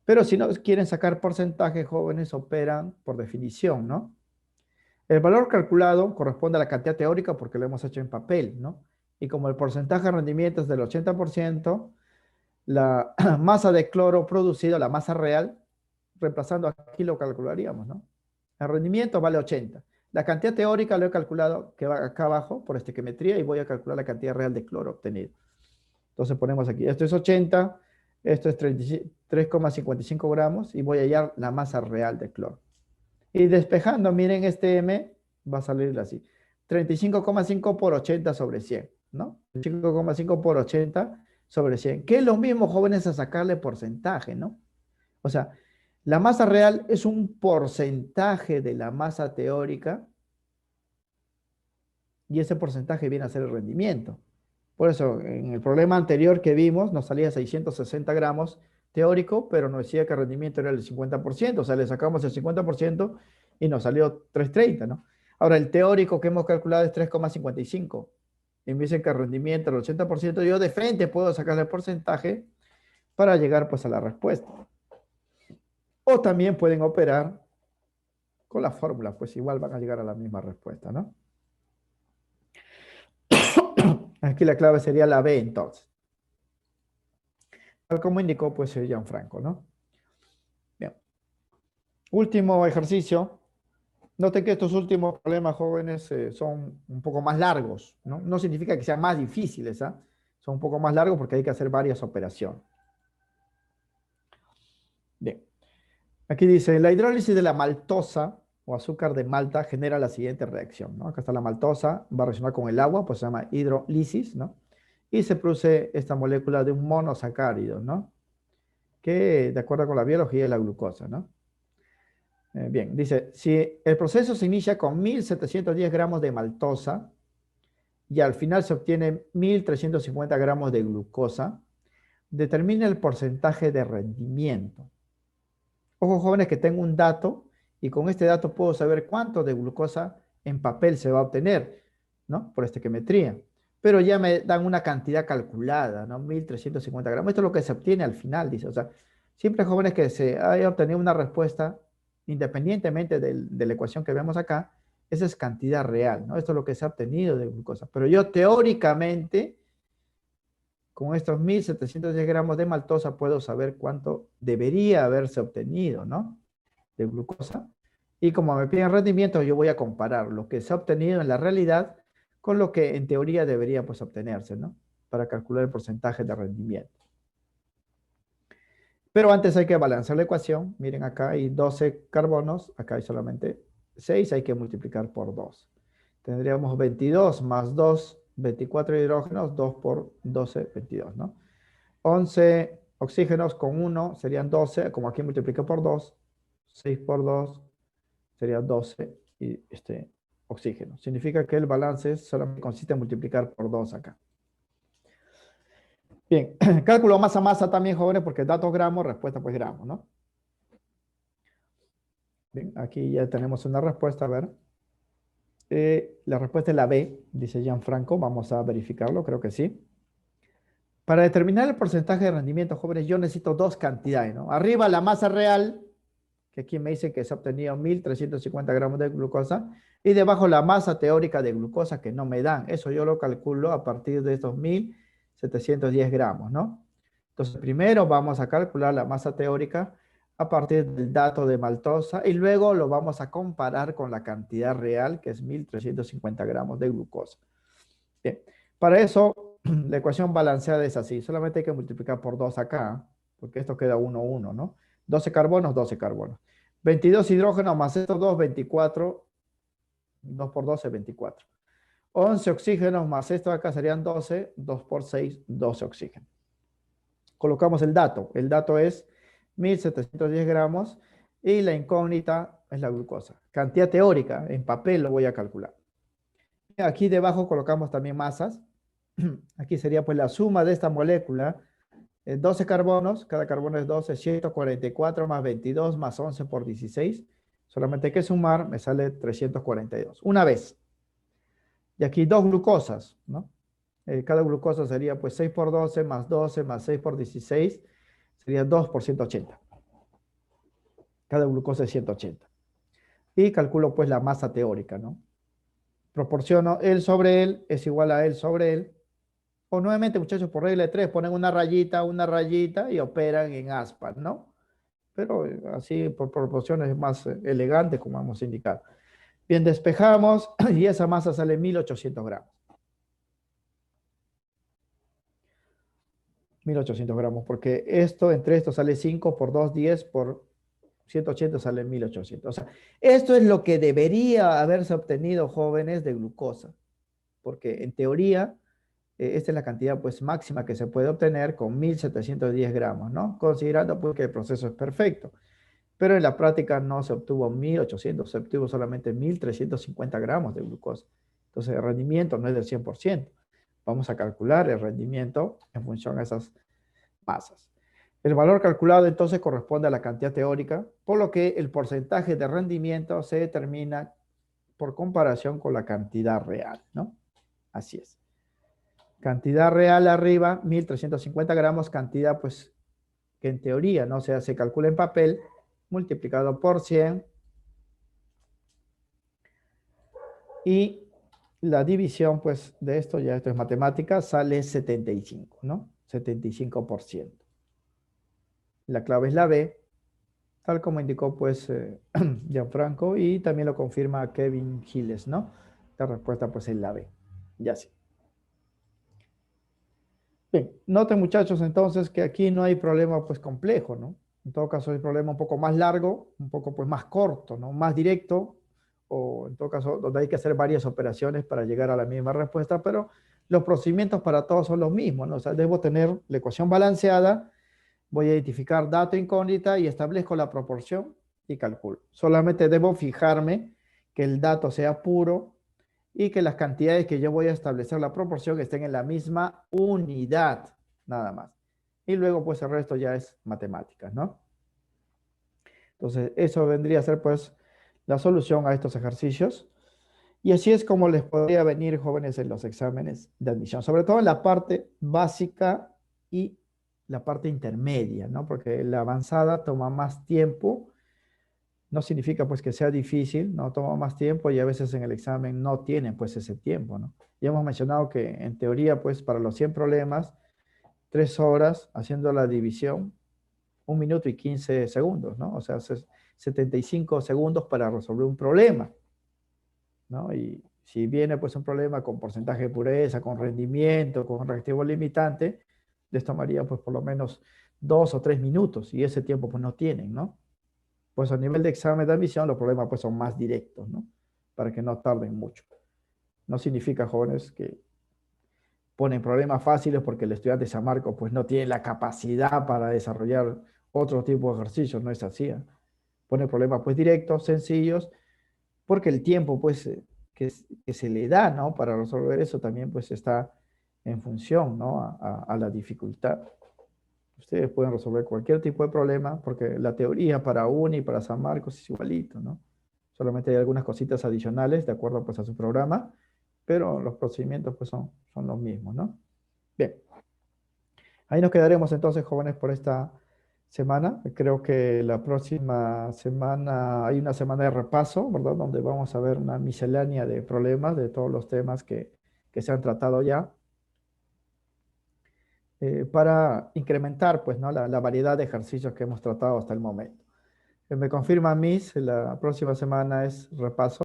Pero si no quieren sacar porcentaje, jóvenes, operan por definición, ¿no? El valor calculado corresponde a la cantidad teórica porque lo hemos hecho en papel, ¿no? Y como el porcentaje de rendimiento es del 80%, la masa de cloro producido, la masa real, reemplazando aquí lo calcularíamos, ¿no? El rendimiento vale 80. La cantidad teórica lo he calculado que va acá abajo por estequiometría y voy a calcular la cantidad real de cloro obtenido. Entonces ponemos aquí, esto es 80, esto es 3,55 gramos y voy a hallar la masa real de cloro. Y despejando, miren, este M va a salir así. 35,5 por 80 sobre 100, ¿no? 35,5 por 80 sobre 100. Que es lo mismo, jóvenes, a sacarle porcentaje, ¿no? O sea, la masa real es un porcentaje de la masa teórica y ese porcentaje viene a ser el rendimiento. Por eso, en el problema anterior que vimos, nos salía 660 gramos teórico, pero nos decía que el rendimiento era el 50%, o sea, le sacamos el 50% y nos salió 330, ¿no? Ahora, el teórico que hemos calculado es 3,55. Y me dicen que el rendimiento era el 80%, yo de frente puedo sacar el porcentaje para llegar pues a la respuesta. O también pueden operar con la fórmula, pues igual van a llegar a la misma respuesta, ¿no? Aquí la clave sería la B, entonces. Tal como indicó, pues, Gianfranco, ¿no? Bien. Último ejercicio. Noten que estos últimos problemas, jóvenes, son un poco más largos, ¿no? No significa que sean más difíciles, ¿ah? Son un poco más largos porque hay que hacer varias operaciones. Bien. Aquí dice, la hidrólisis de la maltosa o azúcar de malta genera la siguiente reacción, ¿no? Acá está la maltosa, va a reaccionar con el agua, pues se llama hidrólisis, ¿no? Y se produce esta molécula de un monosacárido, ¿no? Que de acuerdo con la biología es la glucosa, ¿no? Bien, dice, si el proceso se inicia con 1710 gramos de maltosa y al final se obtiene 1350 gramos de glucosa, determina el porcentaje de rendimiento. Ojo, jóvenes, que tengo un dato y con este dato puedo saber cuánto de glucosa en papel se va a obtener, ¿no? Por estequiometría. Pero ya me dan una cantidad calculada, ¿no? 1350 gramos. Esto es lo que se obtiene al final, dice. O sea, siempre, jóvenes, que se haya obtenido una respuesta, independientemente de la ecuación que vemos acá, esa es cantidad real, ¿no? Esto es lo que se ha obtenido de glucosa. Pero yo teóricamente, con estos 1710 gramos de maltosa, puedo saber cuánto debería haberse obtenido, ¿no? De glucosa. Y como me piden rendimiento, yo voy a comparar lo que se ha obtenido en la realidad con lo que en teoría debería pues obtenerse, ¿no? Para calcular el porcentaje de rendimiento. Pero antes hay que balancear la ecuación. Miren, acá hay 12 carbonos, acá hay solamente 6, hay que multiplicar por 2. Tendríamos 22 más 2, 24 hidrógenos, 2 por 12, 22, ¿no? 11 oxígenos con 1 serían 12, como aquí multipliqué por 2, 6 por 2 sería 12 y oxígeno. Significa que el balance solamente consiste en multiplicar por 2 acá. Bien, cálculo masa-masa también, jóvenes, porque datos gramos, respuesta pues gramos, ¿no? Bien, aquí ya tenemos una respuesta, a ver. La respuesta es la B, dice Gianfranco. Vamos a verificarlo, creo que sí. Para determinar el porcentaje de rendimiento, jóvenes, yo necesito dos cantidades, ¿no? Arriba la masa real, que aquí me dice que se ha obtenido 1350 gramos de glucosa, y debajo la masa teórica de glucosa que no me dan. Eso yo lo calculo a partir de estos 1710 gramos, ¿no? Entonces, primero vamos a calcular la masa teórica a partir del dato de maltosa y luego lo vamos a comparar con la cantidad real, que es 1350 gramos de glucosa. Bien, para eso la ecuación balanceada es así. Solamente hay que multiplicar por 2 acá, porque esto queda 1, 1, ¿no? 12 carbonos, 12 carbonos. 22 hidrógenos más estos 2, 24. 2 por 12, 24. 11 oxígenos más esto acá serían 12. 2 por 6, 12 oxígenos. Colocamos el dato. El dato es 1710 gramos y la incógnita es la glucosa. Cantidad teórica, en papel lo voy a calcular. Aquí debajo colocamos también masas. Aquí sería pues la suma de esta molécula. 12 carbonos, cada carbono es 12, 144 más 22 más 11 por 16. Solamente hay que sumar, me sale 342. Una vez. Y aquí dos glucosas, ¿no? Cada glucosa sería pues 6 por 12 más 6 por 16. Sería 2 por 180. Cada glucosa es 180. Y calculo pues la masa teórica, ¿no? Proporciono L sobre L es igual a L sobre L. O nuevamente, muchachos, por regla de 3, ponen una rayita y operan en aspas, ¿no? Pero así por proporciones es más elegante, como hemos indicado. Bien, despejamos y esa masa sale 1800 gramos. 1800 gramos, porque entre esto sale 5 por 2, 10 por 180 sale 1800. O sea, esto es lo que debería haberse obtenido, jóvenes, de glucosa. Porque en teoría, esta es la cantidad pues máxima que se puede obtener con 1710 gramos, ¿no? Considerando pues que el proceso es perfecto. Pero en la práctica no se obtuvo 1800, se obtuvo solamente 1350 gramos de glucosa. Entonces el rendimiento no es del 100%. Vamos a calcular el rendimiento en función a esas masas. El valor calculado entonces corresponde a la cantidad teórica, por lo que el porcentaje de rendimiento se determina por comparación con la cantidad real, ¿no? Así es. Cantidad real arriba, 1350 gramos, cantidad pues que en teoría, ¿no? O sea, se calcula en papel, multiplicado por 100, y la división pues de esto, ya esto es matemática, sale 75, ¿no? 75%. La clave es la B, tal como indicó pues Gianfranco, y también lo confirma Kevin Giles, ¿no? La respuesta pues es la B. Ya sí. Bien, noten muchachos entonces que aquí no hay problema pues complejo, ¿no? En todo caso hay problema un poco más largo, un poco pues más corto, ¿no? Más directo, o en todo caso donde hay que hacer varias operaciones para llegar a la misma respuesta, pero los procedimientos para todos son los mismos, ¿no? O sea, debo tener la ecuación balanceada, voy a identificar dato incógnita y establezco la proporción y calculo. Solamente debo fijarme que el dato sea puro y que las cantidades que yo voy a establecer la proporción estén en la misma unidad, nada más. Y luego pues el resto ya es matemáticas, ¿no? Entonces eso vendría a ser pues la solución a estos ejercicios. Y así es como les podría venir, jóvenes, en los exámenes de admisión, sobre todo en la parte básica y la parte intermedia, ¿no? Porque la avanzada toma más tiempo. No significa pues que sea difícil, no toma más tiempo y a veces en el examen no tienen pues ese tiempo, ¿no? Ya hemos mencionado que en teoría pues para los 100 problemas, 3 horas haciendo la división, 1 minuto y 15 segundos, ¿no? O sea, 75 segundos para resolver un problema, ¿no? Y si viene pues un problema con porcentaje de pureza, con rendimiento, con reactivo limitante, les tomaría pues por lo menos 2 o 3 minutos y ese tiempo pues no tienen, ¿no? Pues a nivel de examen de admisión los problemas pues son más directos, ¿no? Para que no tarden mucho. No significa, jóvenes, que ponen problemas fáciles porque el estudiante de San Marcos pues no tiene la capacidad para desarrollar otro tipo de ejercicios, no es así, ¿eh? Pone problemas pues directos, sencillos, porque el tiempo pues que se le da, ¿no? Para resolver eso también pues está en función, ¿no? A la dificultad. Ustedes pueden resolver cualquier tipo de problema porque la teoría para UNI y para San Marcos es igualito, ¿no? Solamente hay algunas cositas adicionales de acuerdo pues a su programa, pero los procedimientos pues son los mismos, ¿no? Bien. Ahí nos quedaremos entonces, jóvenes, por esta semana. Creo que la próxima semana hay una semana de repaso, ¿verdad? Donde vamos a ver una miscelánea de problemas de todos los temas que se han tratado ya, para incrementar, pues, ¿no? La variedad de ejercicios que hemos tratado hasta el momento. Me confirma Miss, la próxima semana es repaso.